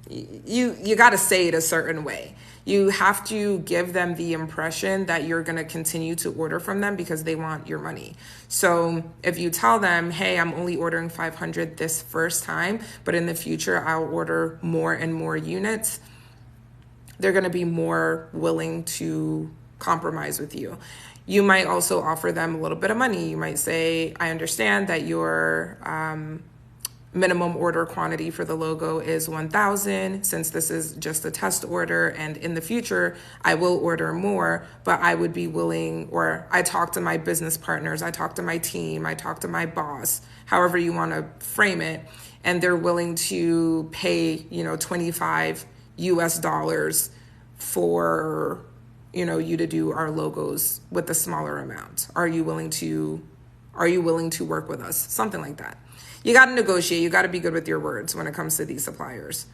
You got to say it a certain way. You have to give them the impression that you're going to continue to order from them because they want your money. So if you tell them, hey, I'm only ordering 500 this first time, but in the future, I'll order more and more units, they're going to be more willing to compromise with you. You might also offer them a little bit of money. You might say, I understand that you're minimum order quantity for the logo is 1,000. Since this is just a test order, and in the future I will order more, but I would be willing, or I talk to my business partners, I talk to my team, I talk to my boss, however you want to frame it, and they're willing to pay, 25 US dollars for, you to do our logos with a smaller amount. Are you willing to work with us? Something like that. You got to negotiate. You got to be good with your words when it comes to these suppliers.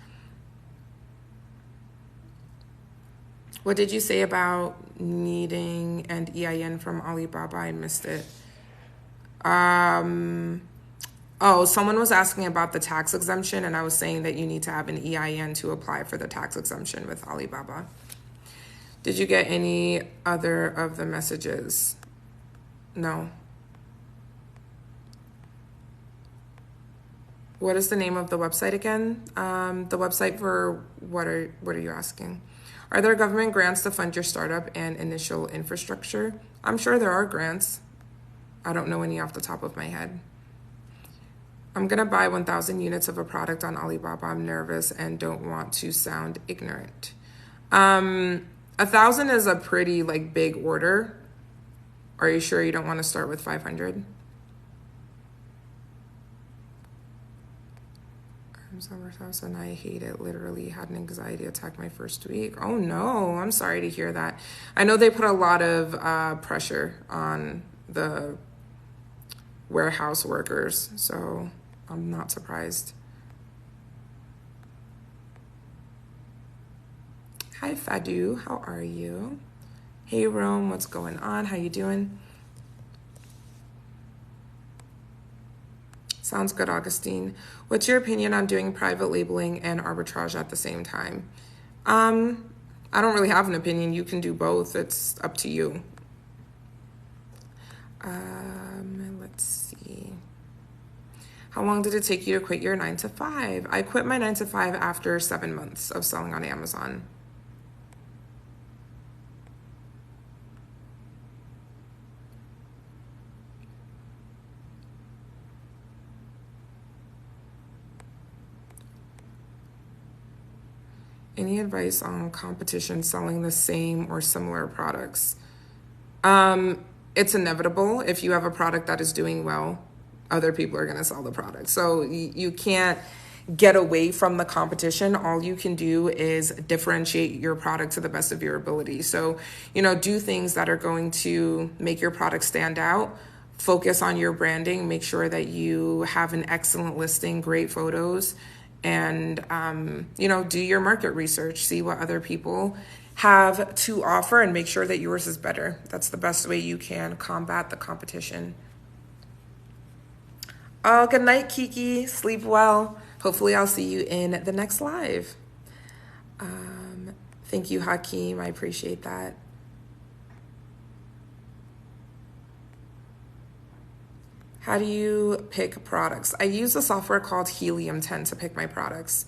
What did you say about needing an EIN from Alibaba? I missed it. Someone was asking about the tax exemption, and I was saying that you need to have an EIN to apply for the tax exemption with Alibaba. Did you get any other of the messages? No. What is the name of the website again? The website for what are you asking? Are there government grants to fund your startup and initial infrastructure? I'm sure there are grants. I don't know any off the top of my head. I'm gonna buy 1,000 units of a product on Alibaba. I'm nervous and don't want to sound ignorant. 1,000 is a pretty big order. Are you sure you don't want to start with 500? And I hate it. Literally had an anxiety attack my first week. Oh no, I'm sorry to hear that. I know they put a lot of pressure on the warehouse workers, so I'm not surprised. Hi Fadu, how are you? Hey Rome, what's going on? How you doing? Sounds good, Augustine. What's your opinion on doing private labeling and arbitrage at the same time? I don't really have an opinion. You can do both. It's up to you. Let's see. How long did it take you to quit your 9-to-5? I quit my 9-to-5 after 7 months of selling on Amazon. Any advice on competition selling the same or similar products? It's inevitable. If you have a product that is doing well, other people are going to sell the product. So you can't get away from the competition. All you can do is differentiate your product to the best of your ability. So, do things that are going to make your product stand out. Focus on your branding. Make sure that you have an excellent listing, great photos, and, do your market research, see what other people have to offer and make sure that yours is better. That's the best way you can combat the competition. Oh, good night, Kiki. Sleep well. Hopefully I'll see you in the next live. Thank you, Hakeem. I appreciate that. How do you pick products? I use a software called Helium 10 to pick my products.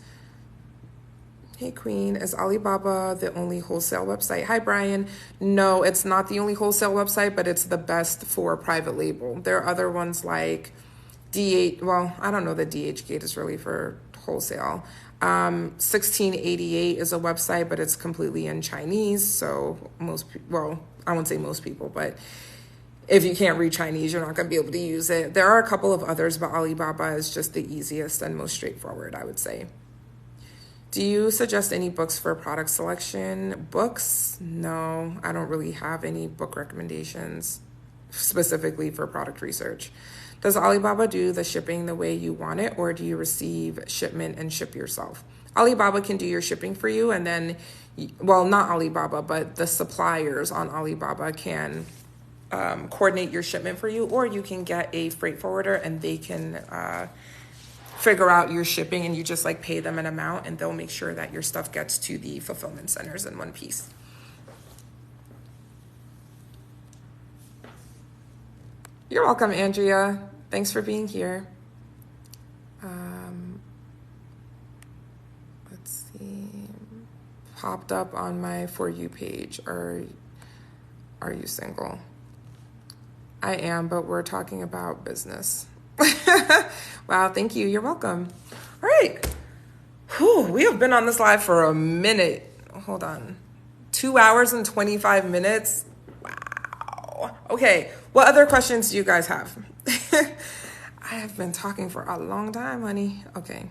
Hey, Queen. Is Alibaba the only wholesale website? Hi, Brian. No, it's not the only wholesale website, but it's the best for private label. There are other ones like DH. Well, I don't know that DHgate is really for wholesale. 1688 is a website, but it's completely in Chinese. So I won't say most people, but if you can't read Chinese, you're not going to be able to use it. There are a couple of others, but Alibaba is just the easiest and most straightforward, I would say. Do you suggest any books for product selection? Books? No, I don't really have any book recommendations specifically for product research. Does Alibaba do the shipping the way you want it, or do you receive shipment and ship yourself? Alibaba can do your shipping for you, and then, well, not Alibaba, but the suppliers on Alibaba can coordinate your shipment for you, or you can get a freight forwarder and they can figure out your shipping, and you just pay them an amount and they'll make sure that your stuff gets to the fulfillment centers in one piece. You're welcome, Andrea. Thanks for being here. Let's see. Popped up on my For You page. Are you single? I am, but we're talking about business. Wow, thank you. You're welcome. All right. Whew, we have been on this live for a minute. Hold on. 2 hours and 25 minutes. Wow. Okay. What other questions do you guys have? I have been talking for a long time, honey. Okay.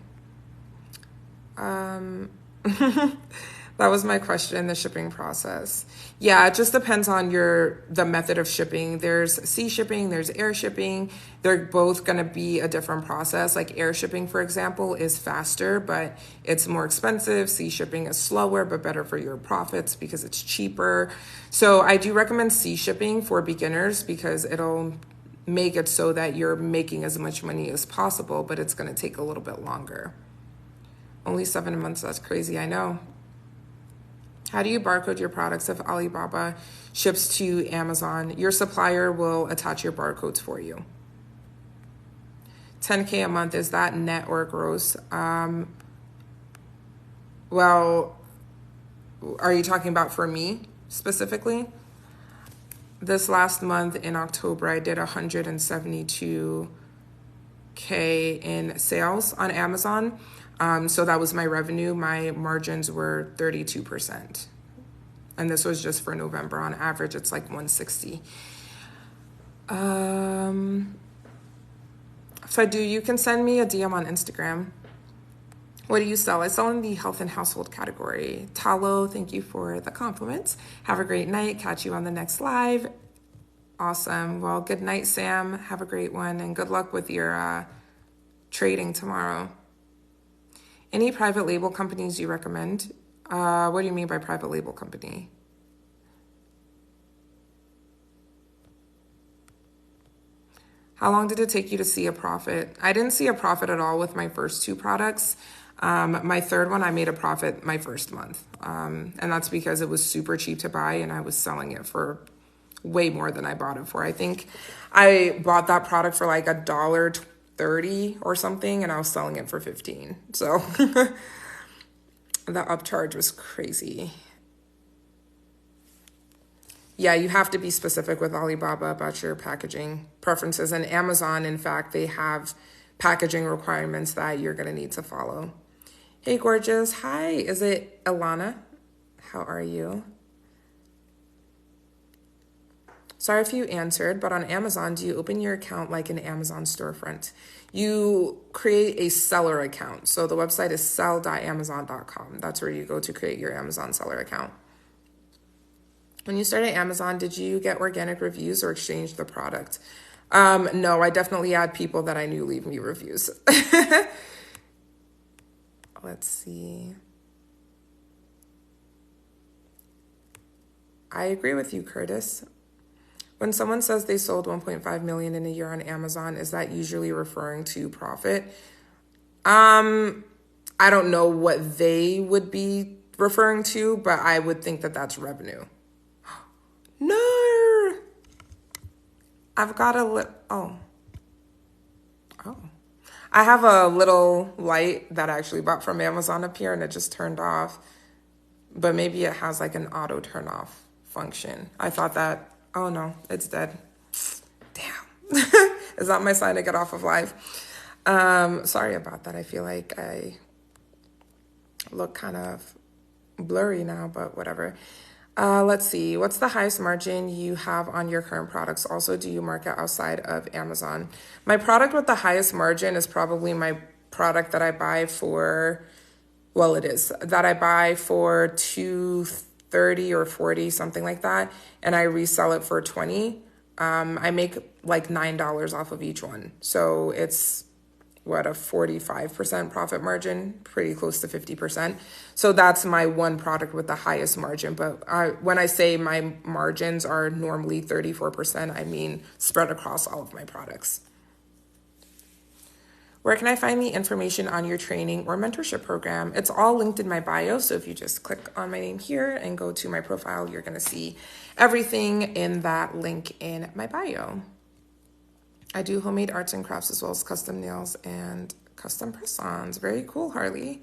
That was my question, the shipping process. Yeah, it just depends on the method of shipping. There's sea shipping, there's air shipping. They're both going to be a different process. Like air shipping, for example, is faster, but it's more expensive. Sea shipping is slower, but better for your profits because it's cheaper. So I do recommend sea shipping for beginners because it'll make it so that you're making as much money as possible, but it's going to take a little bit longer. Only 7 months, that's crazy, I know. How do you barcode your products if Alibaba ships to Amazon? Your supplier will attach your barcodes for you. 10K a month, is that net or gross? Well, are you talking about for me specifically? This last month in October, I did 172K in sales on Amazon. So that was my revenue. My margins were 32%. And this was just for November. On average, it's like 160. Fadu, you can send me a DM on Instagram. What do you sell? I sell in the health and household category. Talo, thank you for the compliments. Have a great night. Catch you on the next live. Awesome. Well, good night, Sam. Have a great one. And good luck with your trading tomorrow. Any private label companies you recommend? What do you mean by private label company? How long did it take you to see a profit? I didn't see a profit at all with my first 2 products. My third one, I made a profit my first month. And that's because it was super cheap to buy and I was selling it for way more than I bought it for. I think I bought that product for like $1.30 or something, and I was selling it for 15. So the upcharge was crazy. Yeah, you have to be specific with Alibaba about your packaging preferences. And Amazon, in fact, they have packaging requirements that you're going to need to follow. Hey, gorgeous. Hi, is it Ilana? How are you? Sorry if you answered, but on Amazon, do you open your account like an Amazon storefront? You create a seller account. So the website is sell.amazon.com. That's where you go to create your Amazon seller account. When you started Amazon, did you get organic reviews or exchange the product? No, I definitely had people that I knew leave me reviews. Let's see. I agree with you, Curtis. When someone says they sold 1.5 million in a year on Amazon, is that usually referring to profit? I don't know what they would be referring to, but I would think that that's revenue. No, I've got I have a little light that I actually bought from Amazon up here and it just turned off, but maybe it has like an auto turn off function. I thought that, oh no, it's dead. Damn. Is that my sign to get off of live? Sorry about that. I feel like I look kind of blurry now, but whatever. Let's see. What's the highest margin you have on your current products? Also, do you market outside of Amazon? My product with the highest margin is probably my product that I buy for, well, it is, that I buy for $2.30 or $40, something like that, and I resell it for $20. I make like $9 off of each one. So it's a 45% profit margin, pretty close to 50%. So that's my one product with the highest margin. But when I say my margins are normally 34%, I mean spread across all of my products. Where can I find the information on your training or mentorship program? It's all linked in my bio. So if you just click on my name here and go to my profile, you're going to see everything in that link in my bio. I do homemade arts and crafts as well as custom nails and custom press-ons. Very cool, Harley.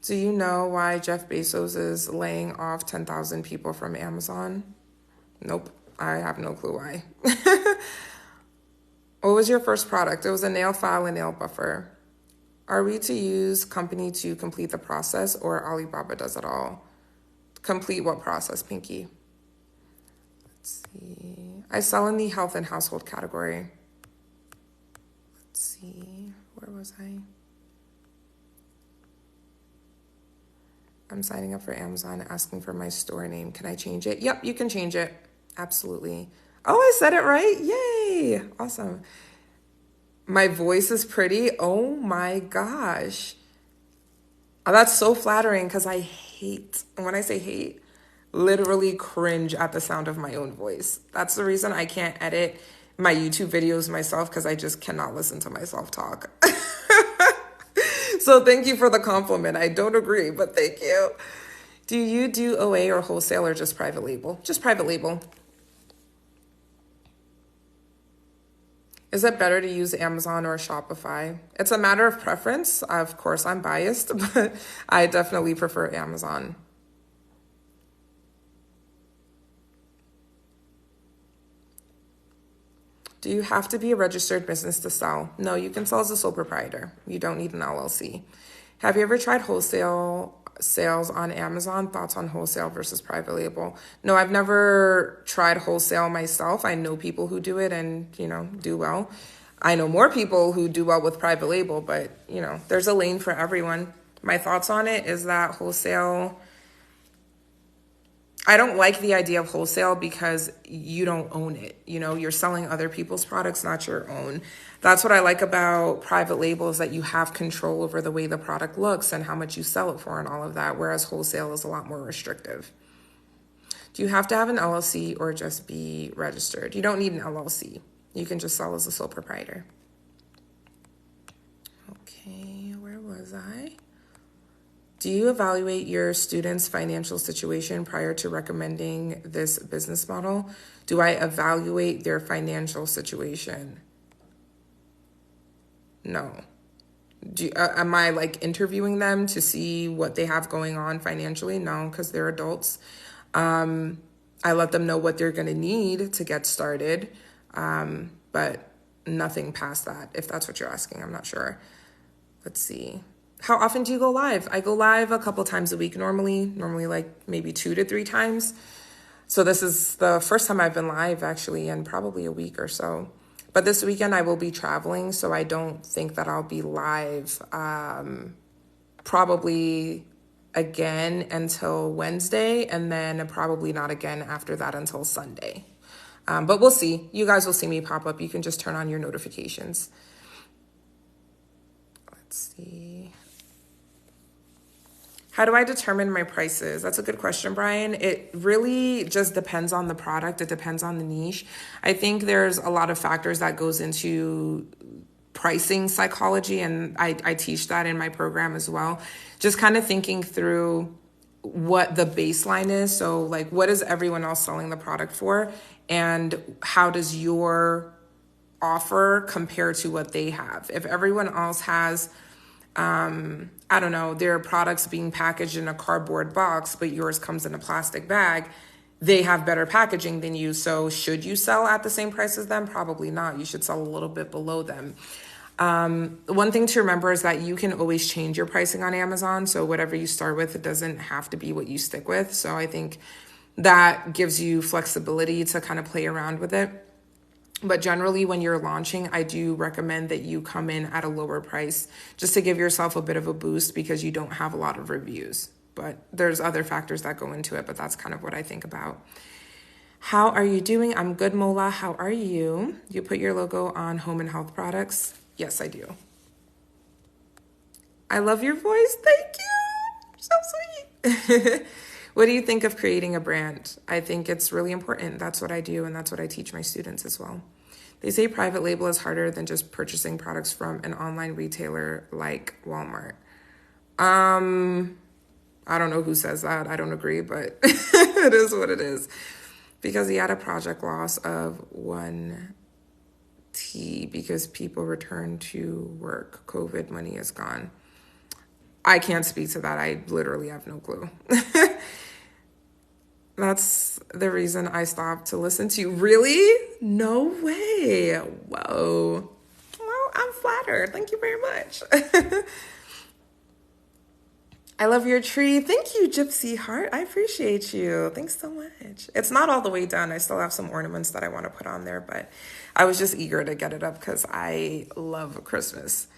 Do you know why Jeff Bezos is laying off 10,000 people from Amazon? Nope. I have no clue why. What was your first product? It was a nail file and nail buffer. Are we to use company to complete the process, or Alibaba does it all? Complete what process, Pinky? Let's see. I sell in the health and household category. Let's see. Where was I? I'm signing up for Amazon, asking for my store name. Can I change it? Yep, you can change it. Absolutely. Oh, I said it right. Yay. Awesome. My voice is pretty. Oh my gosh. Oh, that's so flattering because I hate, and when I say hate, literally cringe at the sound of my own voice. That's the reason I can't edit my YouTube videos myself, because I just cannot listen to myself talk. So thank you for the compliment. I don't agree, but thank you. Do you do OA or wholesale or just private label? Just private label. Is it better to use Amazon or Shopify? It's a matter of preference. Of course, I'm biased, but I definitely prefer Amazon. Do you have to be a registered business to sell? No, you can sell as a sole proprietor. You don't need an LLC. Have you ever tried wholesale sales on Amazon? Thoughts on wholesale versus private label? No, I've never tried wholesale myself. I know people who do it and, do well. I know more people who do well with private label, but, there's a lane for everyone. My thoughts on it is that wholesale, I don't like the idea of wholesale because you don't own it. You're selling other people's products, not your own. That's what I like about private label, is that you have control over the way the product looks and how much you sell it for and all of that, whereas wholesale is a lot more restrictive. Do you have to have an LLC or just be registered? You don't need an LLC. You can just sell as a sole proprietor. Okay, where was I? Do you evaluate your students' financial situation prior to recommending this business model? Do I evaluate their financial situation? No. Am I interviewing them to see what they have going on financially? No, because they're adults. I let them know what they're going to need to get started, but nothing past that, if that's what you're asking. I'm not sure. Let's see. How often do you go live? I go live a couple times a week normally maybe 2 to 3 times. So this is the first time I've been live actually in probably a week or so. But this weekend I will be traveling, so I don't think that I'll be live probably again until Wednesday, and then probably not again after that until Sunday. But we'll see. You guys will see me pop up. You can just turn on your notifications. Let's see. How do I determine my prices? That's a good question, Brian. It really just depends on the product. It depends on the niche. I think there's a lot of factors that goes into pricing psychology, and I teach that in my program as well. Just kind of thinking through what the baseline is. So what is everyone else selling the product for? And how does your offer compare to what they have? If everyone else has I don't know, their products being packaged in a cardboard box, but yours comes in a plastic bag, they have better packaging than you. So should you sell at the same price as them? Probably not. You should sell a little bit below them. One thing to remember is that you can always change your pricing on Amazon. So whatever you start with, it doesn't have to be what you stick with. So I think that gives you flexibility to kind of play around with it. But generally, when you're launching, I do recommend that you come in at a lower price just to give yourself a bit of a boost, because you don't have a lot of reviews. But there's other factors that go into it, but that's kind of what I think about. How are you doing? I'm good, Mola. How are you? You put your logo on home and health products? Yes, I do. I love your voice. Thank you. So sweet. What do you think of creating a brand? I think it's really important. That's what I do, and that's what I teach my students as well. They say private label is harder than just purchasing products from an online retailer like Walmart. I don't know who says that. I don't agree, but it is what it is. Because he had a project loss of 1T because people returned to work. COVID money is gone. I can't speak to that. I literally have no clue. That's the reason I stopped to listen to you. Really? No way. Whoa. Well, I'm flattered. Thank you very much. I love your tree. Thank you, Gypsy Heart. I appreciate you. Thanks so much. It's not all the way done. I still have some ornaments that I want to put on there, but I was just eager to get it up because I love Christmas.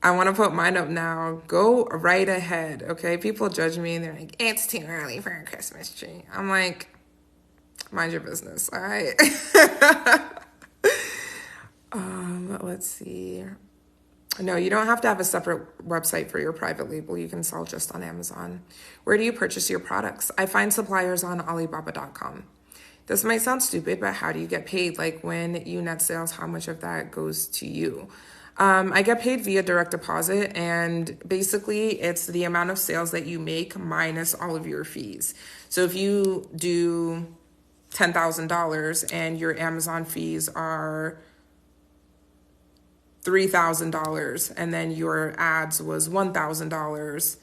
I want to put mine up now. Go right ahead, okay? People judge me and they're like, it's too early for a Christmas tree. I'm like, mind your business, all right? Let's see. No, you don't have to have a separate website for your private label. You can sell just on Amazon. Where do you purchase your products? I find suppliers on Alibaba.com. This might sound stupid, but how do you get paid? Like when you net sales, how much of that goes to you? I get paid via direct deposit, and basically it's the amount of sales that you make minus all of your fees. So if you do $10,000 and your Amazon fees are $3,000 and then your ads was $1,000,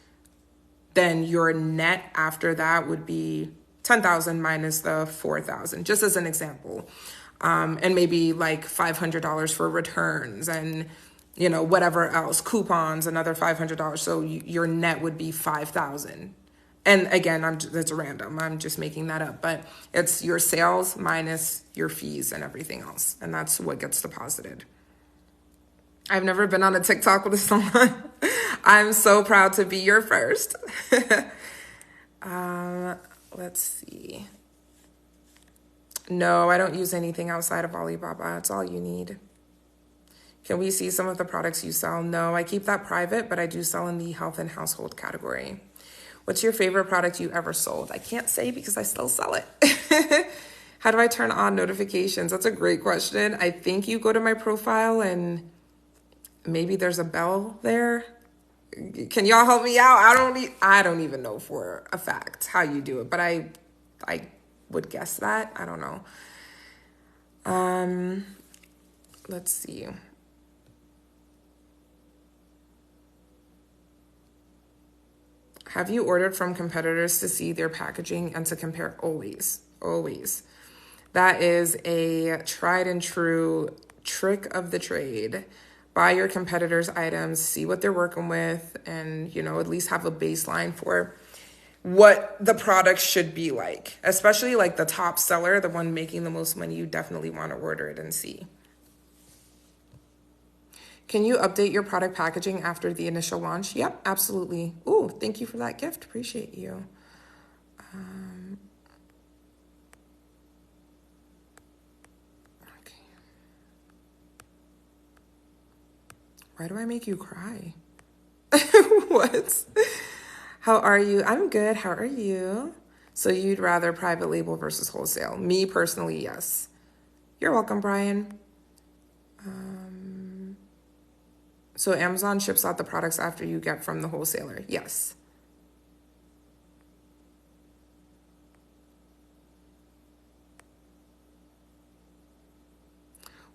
then your net after that would be 10,000 minus the 4,000, just as an example. And maybe like $500 for returns and, you know, whatever else, coupons, another $500. So your net would be 5,000. And again, that's random. I'm just making that up, but it's your sales minus your fees and everything else. And that's what gets deposited. I've never been on a TikTok with someone. I'm so proud to be your first. Let's see. No, I don't use anything outside of Alibaba. It's all you need. Can we see some of the products you sell? No, I keep that private, but I do sell in the health and household category. What's your favorite product you ever sold? I can't say because I still sell it. How do I turn on notifications? That's a great question. I think you go to my profile and maybe there's a bell there. Can y'all help me out? I don't even know for a fact how you do it, but I would guess that. I don't know. Let's see. Have you ordered from competitors to see their packaging and to compare? Always, always. That is a tried and true trick of the trade. Buy your competitors' items, see what they're working with, and, you know, at least have a baseline for what the product should be like. Especially like the top seller, the one making the most money, you definitely want to order it and see. Can you update your product packaging after the initial launch? Yep, absolutely. Ooh, thank you for that gift. Appreciate you. Okay. Why do I make you cry? What? How are you? I'm good. How are you? So you'd rather private label versus wholesale? Me personally, yes. You're welcome, Brian. So Amazon ships out the products after you get from the wholesaler? Yes.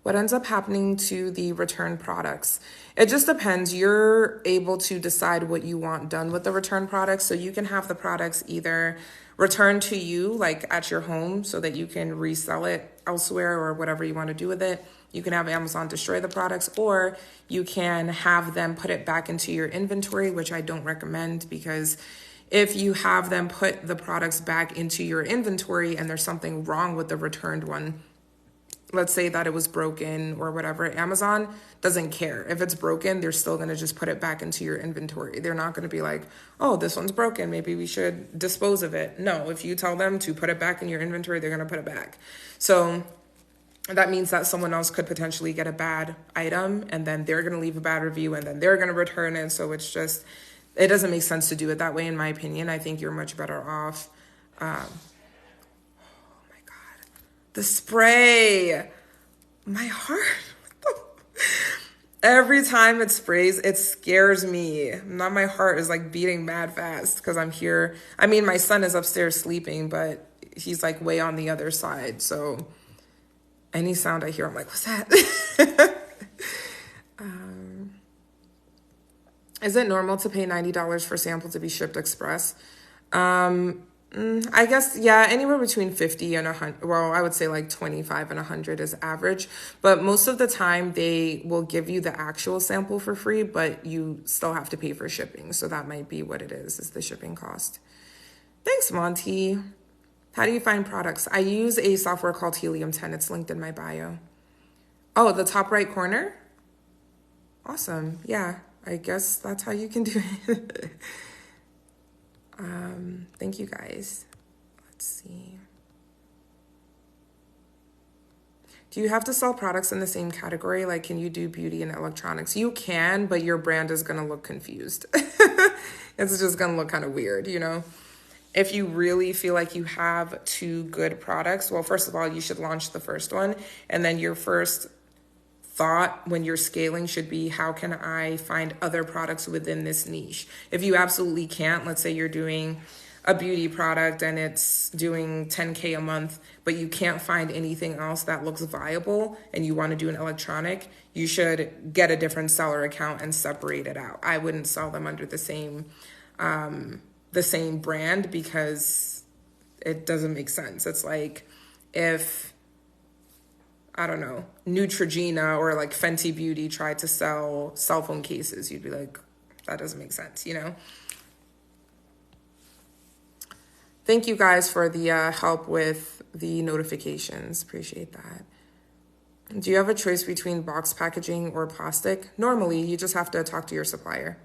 What ends up happening to the return products? It just depends. You're able to decide what you want done with the return products. So you can have the products either returned to you, like at your home, so that you can resell it elsewhere or whatever you want to do with it. You can have Amazon destroy the products, or you can have them put it back into your inventory, which I don't recommend, because if you have them put the products back into your inventory and there's something wrong with the returned one, let's say that it was broken or whatever, Amazon doesn't care. If it's broken, they're still going to just put it back into your inventory. They're not going to be like, oh, this one's broken, maybe we should dispose of it. No, if you tell them to put it back in your inventory, they're going to put it back. So that means that someone else could potentially get a bad item and then they're going to leave a bad review and then they're going to return it. So it's just, it doesn't make sense to do it that way, in my opinion. I think you're much better off. The spray, my heart, every time it sprays, it scares me. Now my heart is like beating mad fast because I'm here. I mean, my son is upstairs sleeping, but he's like way on the other side. So any sound I hear, I'm like, what's that? Is it normal to pay $90 for sample to be shipped express? I guess, yeah, anywhere between 50 and 100. Well, I would say like 25 and 100 is average. But most of the time, they will give you the actual sample for free, but you still have to pay for shipping. So that might be what it is the shipping cost. Thanks, Monty. How do you find products? I use a software called Helium 10. It's linked in my bio. Oh, the top right corner? Awesome. Yeah, I guess that's how you can do it. Thank you guys. Let's see. Do you have to sell products in the same category? Like, can you do beauty and electronics? You can, but your brand is going to look confused. It's just going to look kind of weird, you know? If you really feel like you have two good products, well, first of all, you should launch the first one. And then your first thought when you're scaling should be, how can I find other products within this niche? If you absolutely can't, let's say you're doing a beauty product and it's doing 10K a month, but you can't find anything else that looks viable and you want to do an electronic, you should get a different seller account and separate it out. I wouldn't sell them under the same brand because it doesn't make sense. It's like if, I don't know, Neutrogena or like Fenty Beauty tried to sell cell phone cases, you'd be like, that doesn't make sense, you know? Thank you guys for the help with the notifications. Appreciate that. Do you have a choice between box packaging or plastic? Normally, you just have to talk to your supplier.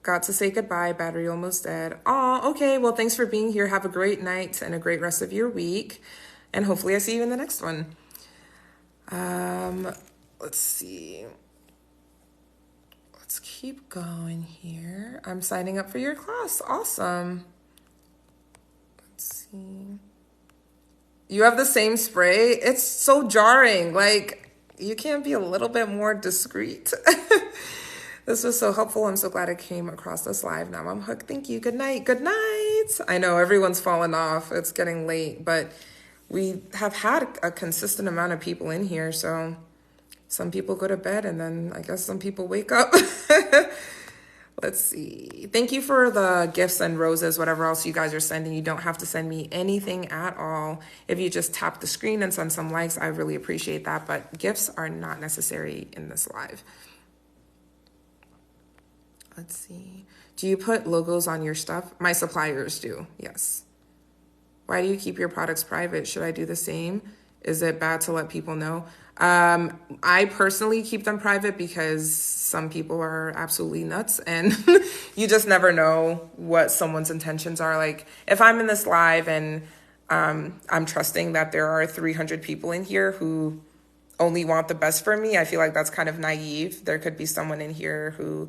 Got to say goodbye. Battery almost dead. Aw, okay. Well, thanks for being here. Have a great night and a great rest of your week. And hopefully I see you in the next one. Let's see. Let's keep going here. I'm signing up for your class. Awesome. Let's see. You have the same spray? It's so jarring. Like, you can't be a little bit more discreet. This was so helpful. I'm so glad I came across this live. Now I'm hooked. Thank you. Good night. Good night. I know everyone's fallen off. It's getting late, but we have had a consistent amount of people in here. So some people go to bed and then I guess some people wake up. Let's see. Thank you for the gifts and roses, whatever else you guys are sending. You don't have to send me anything at all. If you just tap the screen and send some likes, I really appreciate that. But gifts are not necessary in this live. Let's see. Do you put logos on your stuff? My suppliers do, yes. Why do you keep your products private? Should I do the same? Is it bad to let people know? I personally keep them private because some people are absolutely nuts and you just never know what someone's intentions are. Like if I'm in this live and I'm trusting that there are 300 people in here who only want the best for me, I feel like that's kind of naive. There could be someone in here who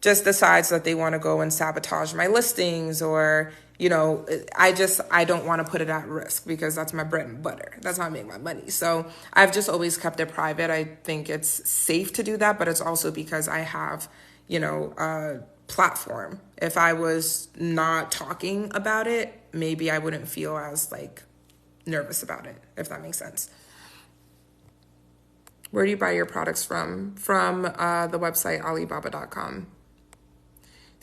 just decides that they want to go and sabotage my listings or, you know, I don't want to put it at risk because that's my bread and butter. That's how I make my money. So I've just always kept it private. I think it's safe to do that, but it's also because I have, you know, a platform. If I was not talking about it, maybe I wouldn't feel as like nervous about it, if that makes sense. Where do you buy your products from? From the website Alibaba.com.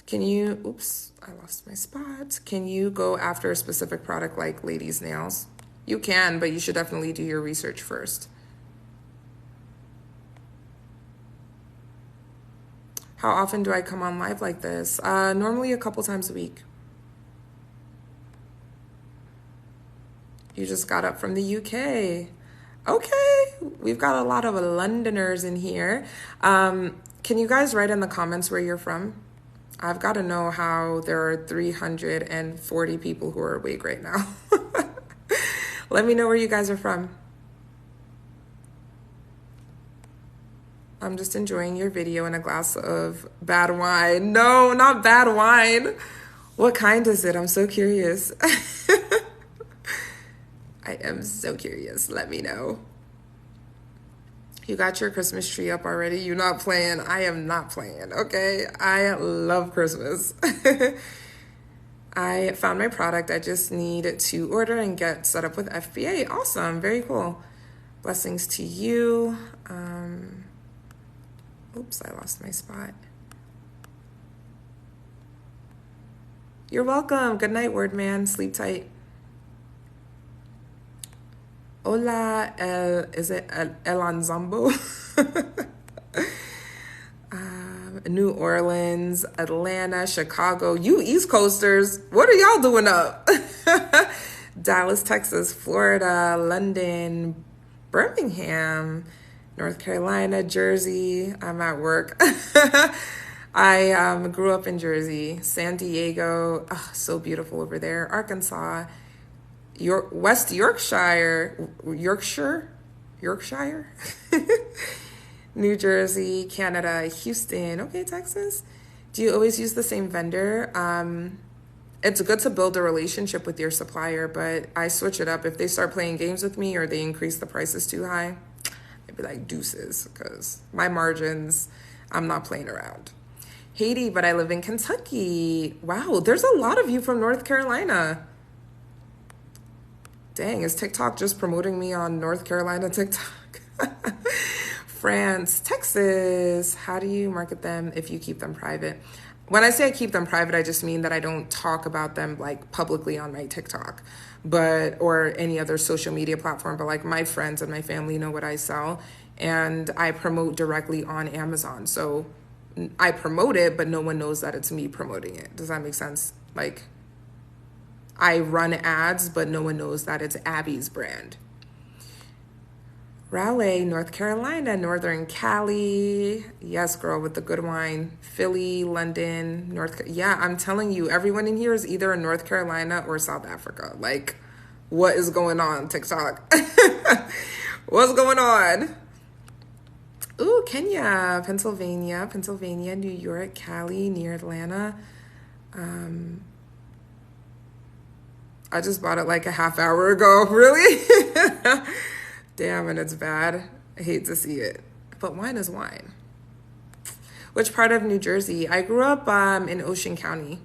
Can you, oops, I lost my spot. Can you go after a specific product like ladies' nails? You can, but you should definitely do your research first. How often do I come on live like this? Normally a couple times a week. You just got up from the UK. Okay, we've got a lot of Londoners in here. Can you guys write in the comments where you're from? I've got to know how there are 340 people who are awake right now. Let me know where you guys are from. I'm just enjoying your video and a glass of bad wine. No, not bad wine. What kind is it? I'm so curious. I am so curious. Let me know. You got your Christmas tree up already? You're not playing. I am not playing, okay? I love Christmas. I found my product. I just need to order and get set up with FBA. Awesome. Very cool. Blessings to you. Oops, I lost my spot. You're welcome. Good night, word man. Sleep tight. Hola, is it El Anzambo? New Orleans, Atlanta, Chicago. You East Coasters, what are y'all doing up? Dallas, Texas, Florida, London, Birmingham, North Carolina, Jersey. I'm at work. I grew up in Jersey, San Diego. Oh, so beautiful over there. Arkansas, West Yorkshire, New Jersey, Canada, Houston. Okay, Texas. Do you always use the same vendor? It's good to build a relationship with your supplier, but I switch it up. If they start playing games with me or they increase the prices too high, I'd be like, deuces, because my margins, I'm not playing around. Haiti, but I live in Kentucky. Wow, there's a lot of you from North Carolina. Dang, is TikTok just promoting me on North Carolina TikTok? France, Texas. How do you market them if you keep them private? When I say I keep them private, I just mean that I don't talk about them like publicly on my TikTok, or any other social media platform. But like my friends and my family know what I sell, and I promote directly on Amazon. So I promote it, but no one knows that it's me promoting it. Does that make sense? Like, I run ads, but no one knows that it's Abby's brand. Raleigh, North Carolina, Northern Cali. Yes, girl, with the good wine. Philly, London, yeah, I'm telling you, everyone in here is either in North Carolina or South Africa. Like, what is going on, TikTok? What's going on? Ooh, Kenya, Pennsylvania, New York, Cali, near Atlanta. I just bought it like a half hour ago. Really? Damn, and it's bad. I hate to see it. But wine is wine. Which part of New Jersey? I grew up in Ocean County.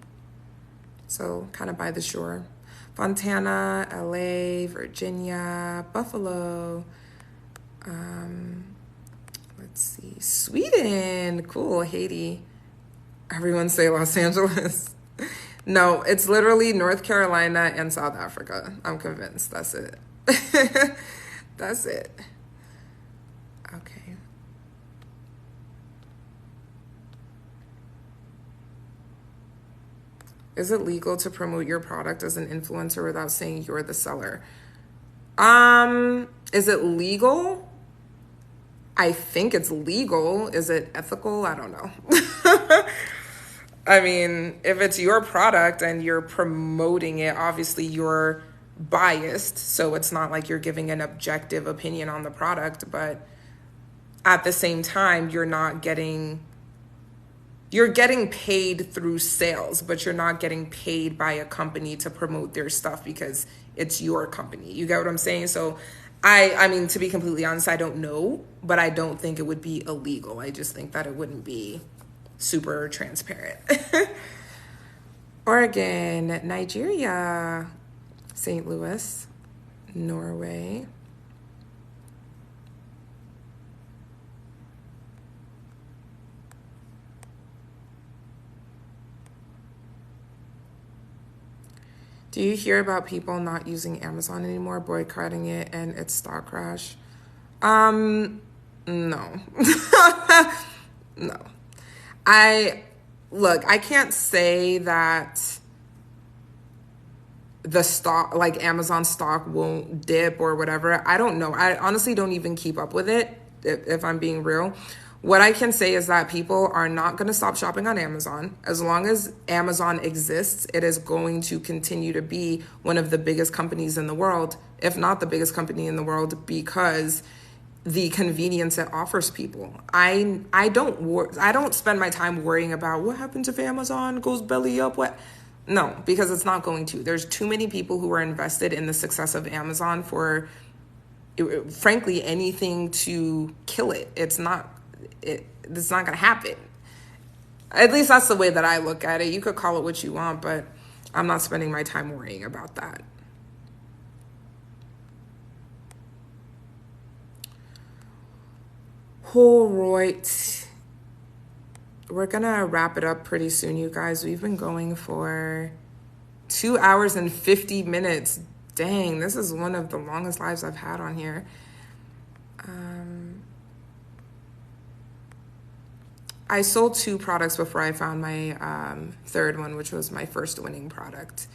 So kind of by the shore. Fontana, LA, Virginia, Buffalo. Let's see. Sweden. Cool. Haiti. Everyone say Los Angeles. No, it's literally North Carolina and South Africa. I'm convinced. That's it. That's it. Okay. Is it legal to promote your product as an influencer without saying you're the seller? Is it legal? I think it's legal. Is it ethical? I don't know. I mean, if it's your product and you're promoting it, obviously you're biased. So it's not like you're giving an objective opinion on the product, but at the same time, you're getting paid through sales, but you're not getting paid by a company to promote their stuff because it's your company. You get what I'm saying? So I mean, to be completely honest, I don't know, but I don't think it would be illegal. I just think that it wouldn't be super transparent. Oregon, Nigeria, St. Louis, Norway. Do you hear about people not using Amazon anymore, boycotting it, and its stock crash? No. No. I can't say that the stock, like Amazon stock won't dip or whatever. I don't know. I honestly don't even keep up with it, if I'm being real. What I can say is that people are not going to stop shopping on Amazon. As long as Amazon exists, it is going to continue to be one of the biggest companies in the world, if not the biggest company in the world, because the convenience it offers people. I don't spend my time worrying about what happens if Amazon goes belly up. No, because it's not going to. There's too many people who are invested in the success of Amazon for, frankly, anything to kill it. It's not going to happen. At least that's the way that I look at it. You could call it what you want, but I'm not spending my time worrying about that. All right. We're going to wrap it up pretty soon, you guys. We've been going for 2 hours and 50 minutes. Dang, this is one of the longest lives I've had on here. I sold 2 products before I found my third one, which was my first winning product.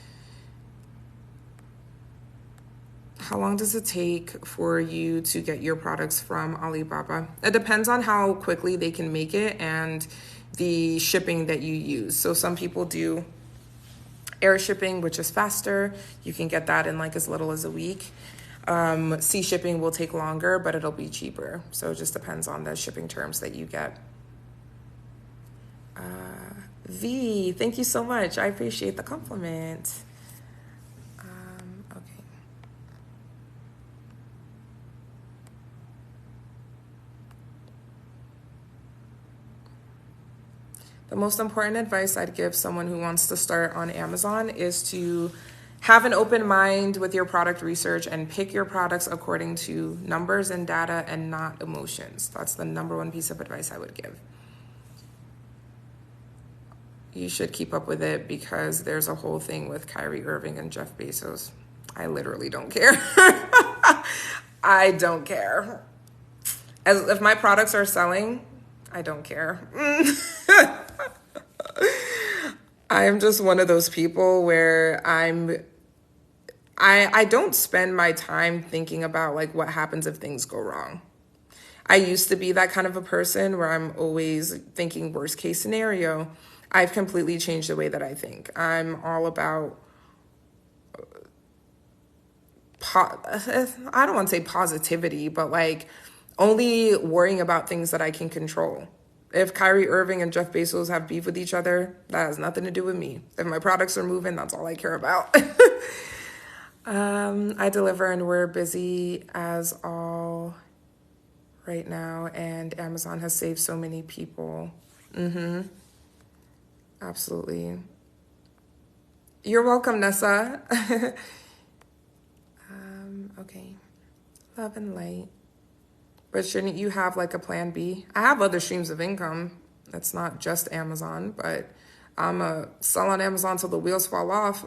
How long does it take for you to get your products from Alibaba? It depends on how quickly they can make it and the shipping that you use. So some people do air shipping, which is faster. You can get that in like as little as a week. Sea shipping will take longer, but it'll be cheaper. So it just depends on the shipping terms that you get. V, thank you so much. I appreciate the compliment. Okay. The most important advice I'd give someone who wants to start on Amazon is to have an open mind with your product research and pick your products according to numbers and data and not emotions. That's the number one piece of advice I would give. You should keep up with it because there's a whole thing with Kyrie Irving and Jeff Bezos. I literally don't care. I don't care. As if my products are selling, I don't care. I'm just one of those people where I don't spend my time thinking about like what happens if things go wrong. I used to be that kind of a person where I'm always thinking worst case scenario. I've completely changed the way that I think. I'm all about, I don't want to say positivity, but like only worrying about things that I can control. If Kyrie Irving and Jeff Bezos have beef with each other, that has nothing to do with me. If my products are moving, that's all I care about. I deliver and we're busy as all right now, and Amazon has saved so many people. Absolutely. You're welcome, Nessa. Okay. Love and light. But shouldn't you have like a plan B? I have other streams of income. It's not just Amazon, but I'm a sell on Amazon till the wheels fall off.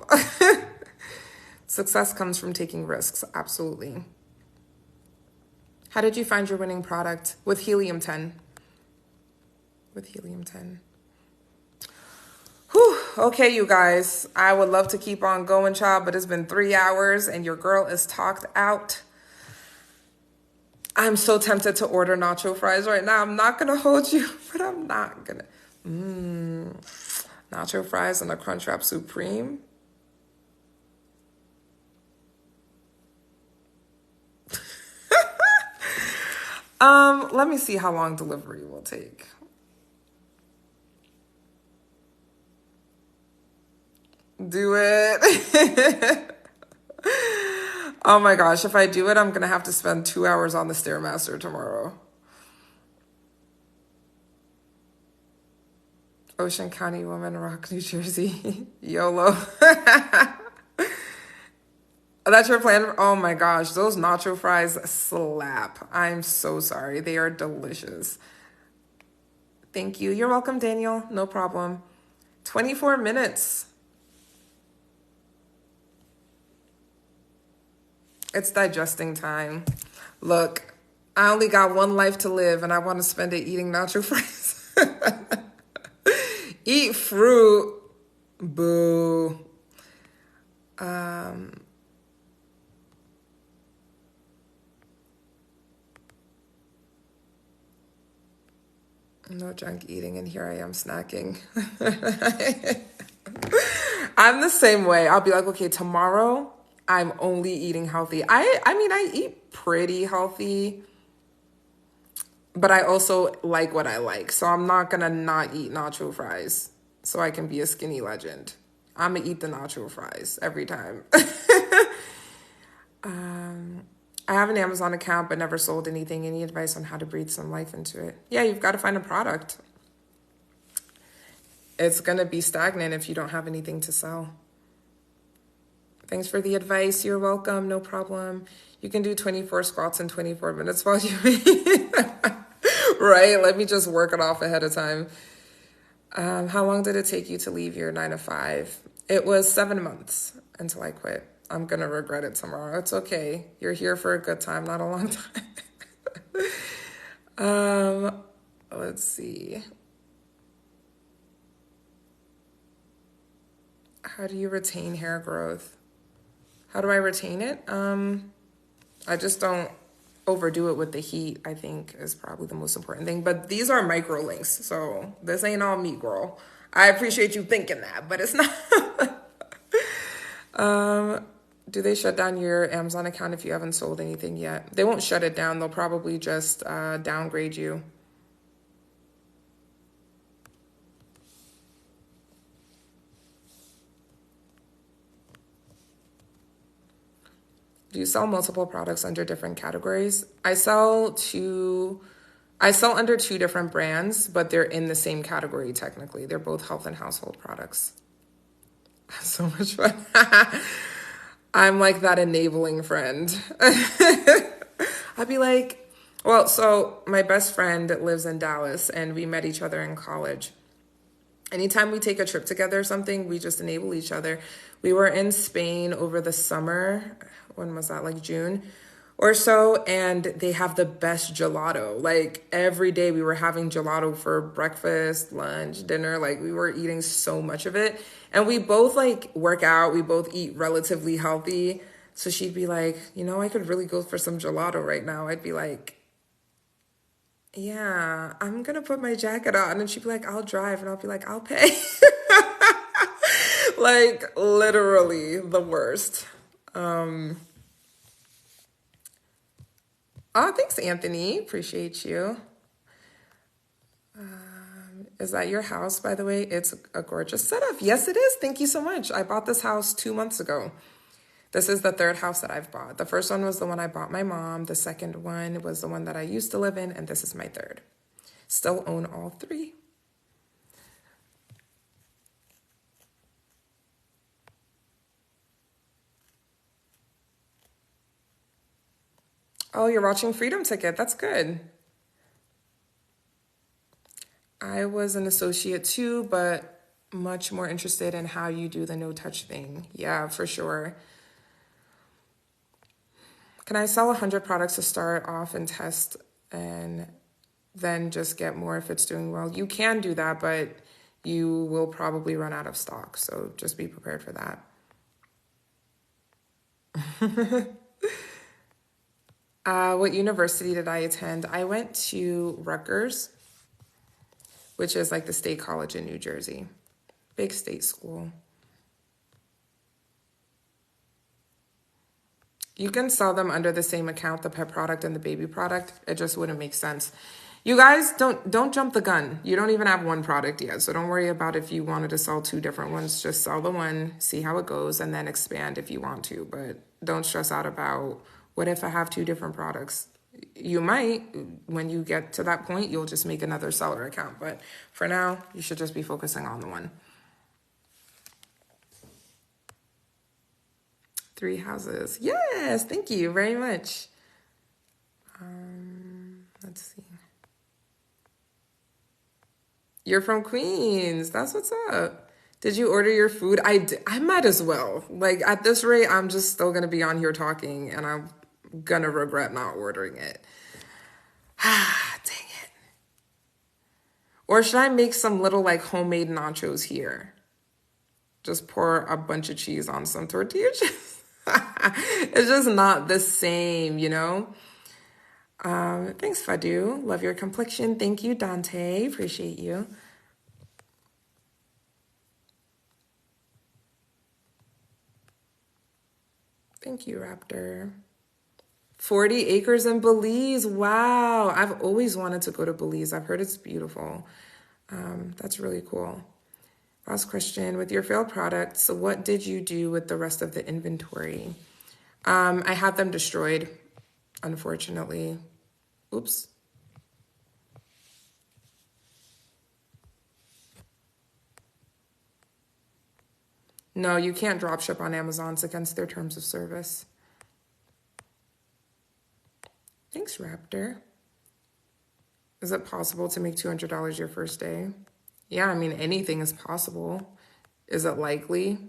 Success comes from taking risks. Absolutely. How did you find your winning product? With Helium 10. With Helium 10. Whew. Okay, you guys. I would love to keep on going, child, but it's been 3 hours and your girl is talked out. I'm so tempted to order nacho fries right now. I'm not going to hold you, but I'm not going to. Nacho fries and a Crunchwrap Supreme. Let me see how long delivery will take. Do it. Oh my gosh, if I do it, I'm going to have to spend 2 hours on the Stairmaster tomorrow. Ocean County Woman, Rock, New Jersey. YOLO. That's your plan? Oh my gosh, those nacho fries slap. I'm so sorry. They are delicious. Thank you. You're welcome, Daniel. No problem. 24 minutes. It's digesting time. Look, I only got one life to live and I want to spend it eating nacho fries. Eat fruit. Boo. No junk eating, and here I am snacking. I'm the same way. I'll be like, okay, tomorrow I'm only eating healthy. I mean, I eat pretty healthy, but I also like what I like. So I'm not going to not eat nacho fries so I can be a skinny legend. I'm going to eat the nacho fries every time. I have an Amazon account, but never sold anything. Any advice on how to breathe some life into it? Yeah, you've got to find a product. It's going to be stagnant if you don't have anything to sell. Thanks for the advice. You're welcome. No problem. You can do 24 squats in 24 minutes while you eat. Right? Let me just work it off ahead of time. How long did it take you to leave your 9 to 5? It was 7 months until I quit. I'm gonna regret it tomorrow. It's okay. You're here for a good time, not a long time. Let's see. How do you retain hair growth? How do I retain it? I just don't overdo it with the heat, I think is probably the most important thing. But these are micro links, so this ain't all me, girl. I appreciate you thinking that, but it's not. Do they shut down your Amazon account if you haven't sold anything yet? They won't shut it down. They'll probably just downgrade you. Do you sell multiple products under different categories? I sell under two different brands, but they're in the same category technically. They're both health and household products. So much fun. I'm like that enabling friend. I'd be like, well, so my best friend lives in Dallas and we met each other in college. Anytime we take a trip together or something, we just enable each other. We were in Spain over the summer. When was that? Like June or so. And they have the best gelato. Like every day we were having gelato for breakfast, lunch, dinner. Like we were eating so much of it. And we both like work out. We both eat relatively healthy. So she'd be like, I could really go for some gelato right now. I'd be like, yeah, I'm going to put my jacket on. And she'd be like, I'll drive. And I'll be like, I'll pay. Like literally the worst. Oh, thanks, Anthony. Appreciate you. Is that your house, by the way? It's a gorgeous setup. Yes, it is. Thank you so much. I bought this house 2 months ago. This is the third house that I've bought. The first one was the one I bought my mom. The second one was the one that I used to live in. And this is my third. Still own all three. Oh, you're watching Freedom Ticket. That's good. I was an associate too, but much more interested in how you do the no-touch thing. Yeah, for sure. Can I sell 100 products to start off and test and then just get more if it's doing well? You can do that, but you will probably run out of stock. So just be prepared for that. What university did I attend? I went to Rutgers, which is like the state college in New Jersey. Big state school. You can sell them under the same account, the pet product and the baby product. It just wouldn't make sense. You guys, don't jump the gun. You don't even have one product yet. So don't worry about if you wanted to sell two different ones. Just sell the one, see how it goes, and then expand if you want to. But don't stress out about, what if I have two different products? You might. When you get to that point, you'll just make another seller account. But for now, you should just be focusing on the one. 3 houses. Yes, thank you very much. Let's see. You're from Queens. That's what's up. Did you order your food? I might as well. Like at this rate, I'm just still going to be on here talking and I'm going to regret not ordering it. Ah, dang it. Or should I make some little like homemade nachos here? Just pour a bunch of cheese on some tortilla chips. It's just not the same, Thanks, Fadu. Love your complexion. Thank you, Dante. Appreciate you. Thank you, Raptor. 40 acres in Belize. Wow. I've always wanted to go to Belize. I've heard it's beautiful. That's really cool. Last question. With your failed products, what did you do with the rest of the inventory? I had them destroyed, unfortunately. Oops. No, you can't drop ship on Amazon. It's against their terms of service. Thanks, Raptor. Is it possible to make $200 your first day? Yeah, I mean, anything is possible. Is it likely?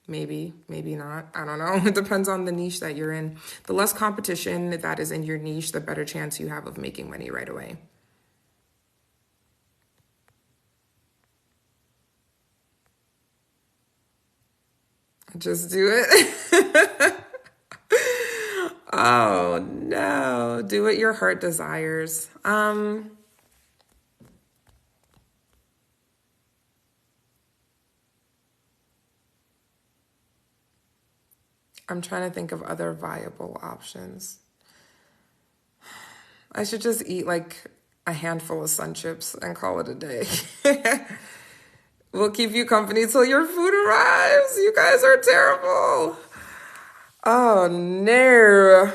Maybe, maybe not. I don't know. It depends on the niche that you're in. The less competition that is in your niche, the better chance you have of making money right away. Just do it. Oh no. Do what your heart desires. I'm trying to think of other viable options. I should just eat like a handful of Sun Chips and call it a day. We'll keep you company till your food arrives. You guys are terrible. Oh no.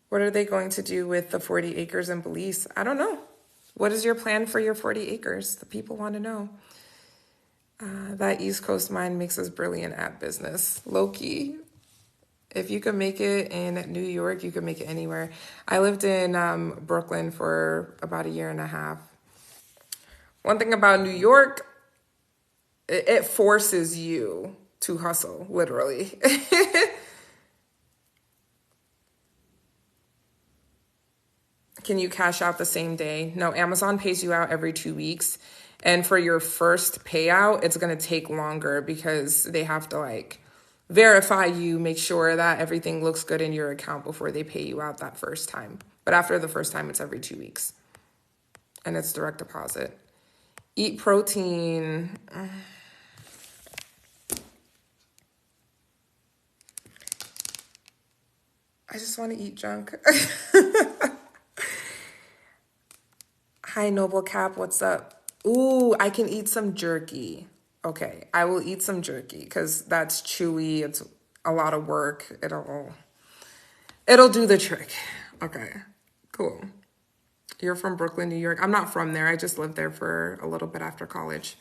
What are they going to do with the 40 acres in Belize? I don't know. What is your plan for your 40 acres? The people want to know. That East Coast mind makes us brilliant at business. Low-key. If you can make it in New York, you can make it anywhere. I lived in Brooklyn for about a year and a half. One thing about New York, it forces you to hustle, literally. Can you cash out the same day? No, Amazon pays you out every 2 weeks. And for your first payout, it's going to take longer because they have to like verify you, make sure that everything looks good in your account before they pay you out that first time. But after the first time, it's every 2 weeks. And it's direct deposit. Eat protein. I just want to eat junk. Hi, Noble Cap. What's up? Ooh, I can eat some jerky. Okay, I will eat some jerky because that's chewy. It's a lot of work. It'll do the trick. Okay, cool. You're from Brooklyn, New York. I'm not from there. I just lived there for a little bit after college.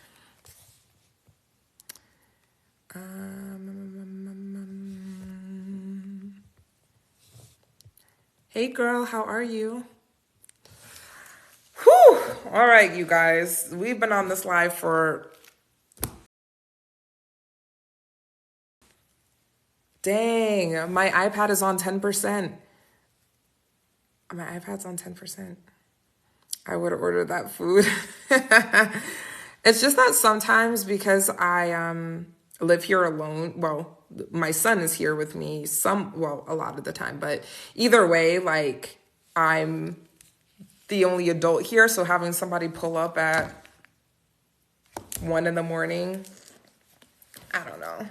Hey, girl. How are you? Whew. All right, you guys. We've been on this live for... Dang, my iPad is on 10%. My iPad's on 10%. I would have ordered that food. It's just that sometimes because I live here alone, well, my son is here with me a lot of the time, but either way, like I'm the only adult here, so having somebody pull up at 1 a.m, I don't know.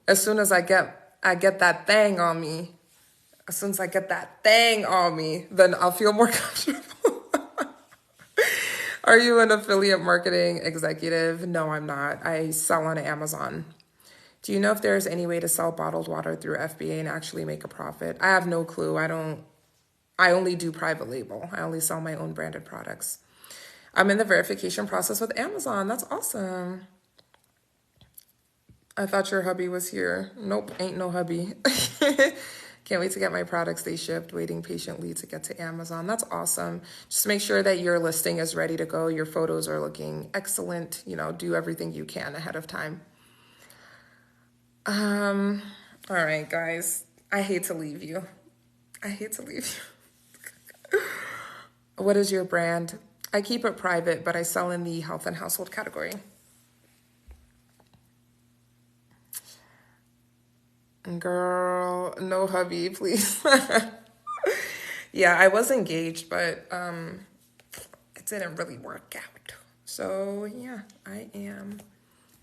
As soon as I get that thing on me, then I'll feel more comfortable. Are you an affiliate marketing executive? No, I'm not. I sell on Amazon. Do you know if there's any way to sell bottled water through FBA and actually make a profit? I have no clue. I only do private label. I only sell my own branded products. I'm in the verification process with Amazon. That's awesome. I thought your hubby was here. Nope, ain't no hubby. Can't wait to get my products they shipped, waiting patiently to get to Amazon. That's awesome. Just make sure that your listing is ready to go. Your photos are looking excellent. You know, do everything you can ahead of time. All right, guys. I hate to leave you. What is your brand? I keep it private, but I sell in the health and household category. Girl, no hubby, please. Yeah, I was engaged, but it didn't really work out. So yeah, I am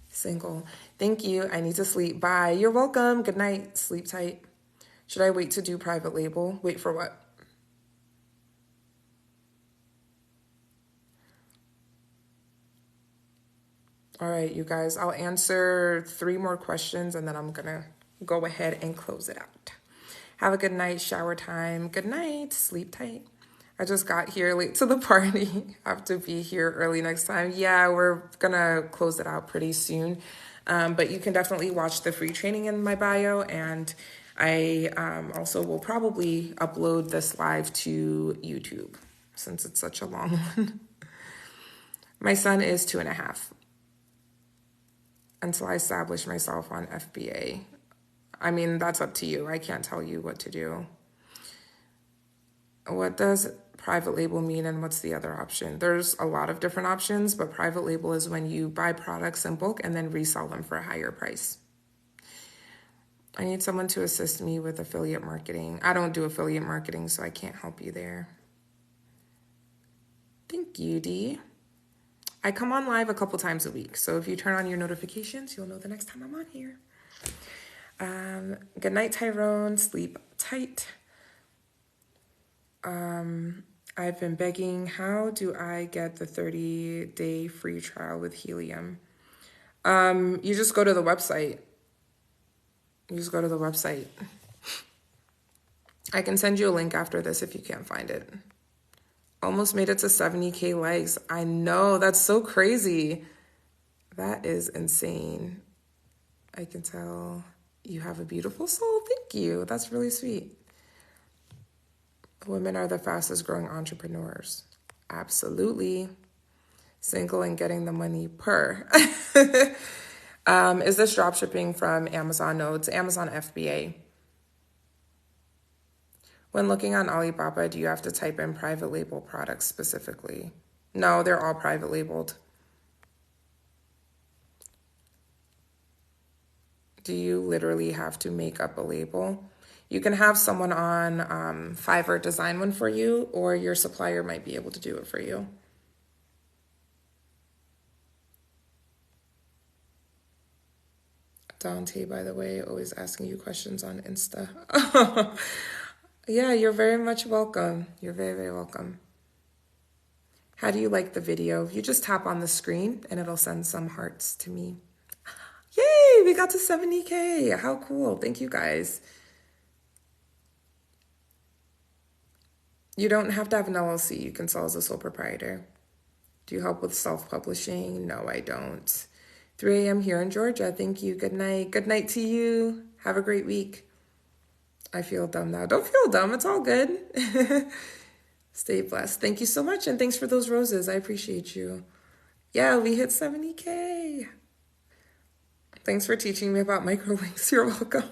single. Thank you. I need to sleep. Bye. You're welcome. Good night. Sleep tight. Should I wait to do private label? Wait for what? All right, you guys, I'll answer 3 more questions and then I'm gonna go ahead and close it out. Have a good night, shower time. Good night, sleep tight. I just got here late to the party. Have to be here early next time. Yeah, we're gonna close it out pretty soon. But you can definitely watch the free training in my bio, and I also will probably upload this live to YouTube since it's such a long one. My son is 2.5 until I establish myself on FBA. I mean, that's up to you. I can't tell you what to do. What does private label mean and what's the other option? There's a lot of different options, but private label is when you buy products in bulk and then resell them for a higher price. I need someone to assist me with affiliate marketing. I don't do affiliate marketing, so I can't help you there. Thank you, Dee. I come on live a couple times a week, so if you turn on your notifications, you'll know the next time I'm on here. Good night, Tyrone. Sleep tight. I've been begging. How do I get the 30-day free trial with helium? You just go to the website. I can send you a link after this if you can't find it. Almost made it to 70K likes. I know, that's so crazy. That is insane. I can tell you have a beautiful soul. Thank you. That's really sweet. Women are the fastest growing entrepreneurs. Absolutely. Single and getting the money per. Is this drop shipping from Amazon? No, it's Amazon FBA. When looking on Alibaba, do you have to type in private label products specifically? No, they're all private labeled. Do you literally have to make up a label? You can have someone on Fiverr design one for you, or your supplier might be able to do it for you. Dante, by the way, always asking you questions on Insta. Yeah, you're very much welcome. You're very, very welcome. How do you like the video? You just tap on the screen and it'll send some hearts to me. Yay, we got to 70K. How cool. Thank you guys. You don't have to have an LLC. You can sell as a sole proprietor. Do you help with self-publishing? No, I don't. 3 a.m. here in Georgia. Thank you. Good night. Good night to you. Have a great week. I feel dumb now. Don't feel dumb. It's all good. Stay blessed. Thank you so much. And thanks for those roses. I appreciate you. Yeah, we hit 70K. Thanks for teaching me about microlinks. You're welcome.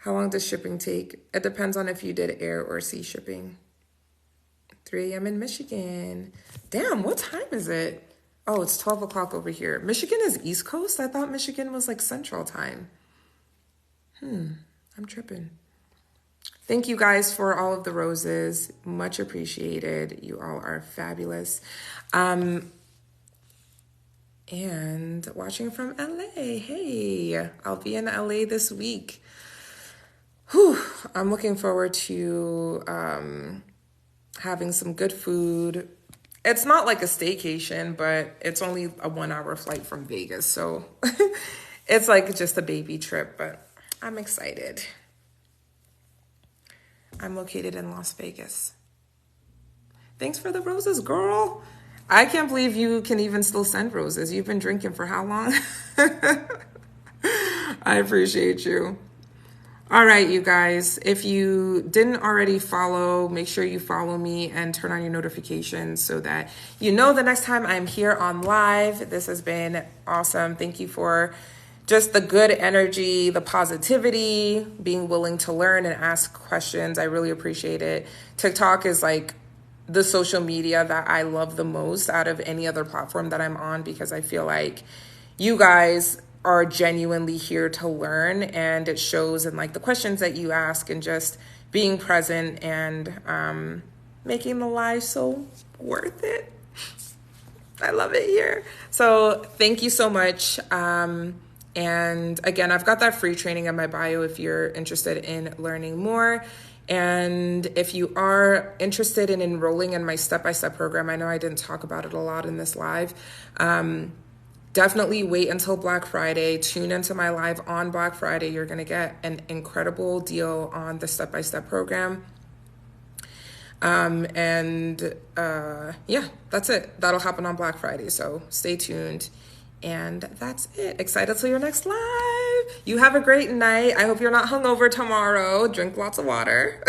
How long does shipping take? It depends on if you did air or sea shipping. 3 a.m. in Michigan. Damn, what time is it? Oh, it's 12 o'clock over here. Michigan is East Coast? I thought Michigan was like Central time. I'm tripping. Thank you guys for all of the roses. Much appreciated. You all are fabulous. And watching from LA. Hey, I'll be in LA this week. Whew, I'm looking forward to having some good food. It's not like a staycation, but it's only a 1-hour flight from Vegas. So it's like just a baby trip, but I'm excited. I'm located in Las Vegas. Thanks for the roses, girl. I can't believe you can even still send roses. You've been drinking for how long? I appreciate you. All right, you guys, if you didn't already follow, make sure you follow me and turn on your notifications so that you know the next time I'm here on live. This has been awesome. Thank you for just the good energy, the positivity, being willing to learn and ask questions. I really appreciate it. TikTok is like the social media that I love the most out of any other platform that I'm on, because I feel like you guys are genuinely here to learn, and it shows in like the questions that you ask and just being present and making the live so worth it. I love it here. So thank you so much. And again, I've got that free training in my bio if you're interested in learning more. And if you are interested in enrolling in my step-by-step program, I know I didn't talk about it a lot in this live. Definitely wait until Black Friday. Tune into my live on Black Friday. You're going to get an incredible deal on the step-by-step program. Yeah, that's it. That'll happen on Black Friday. So stay tuned. And that's it. Excited till your next live. You have a great night. I hope you're not hungover tomorrow. Drink lots of water.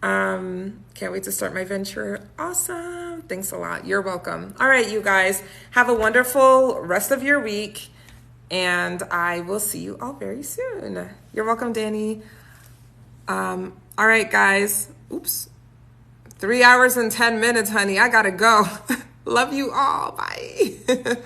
Can't wait to start my venture. Awesome. Thanks a lot. You're welcome. All right, you guys, have a wonderful rest of your week, and I will see you all very soon. You're welcome, Danny. All right, guys. Oops. 3 hours and 10 minutes, honey. I gotta go. Love you all. Bye.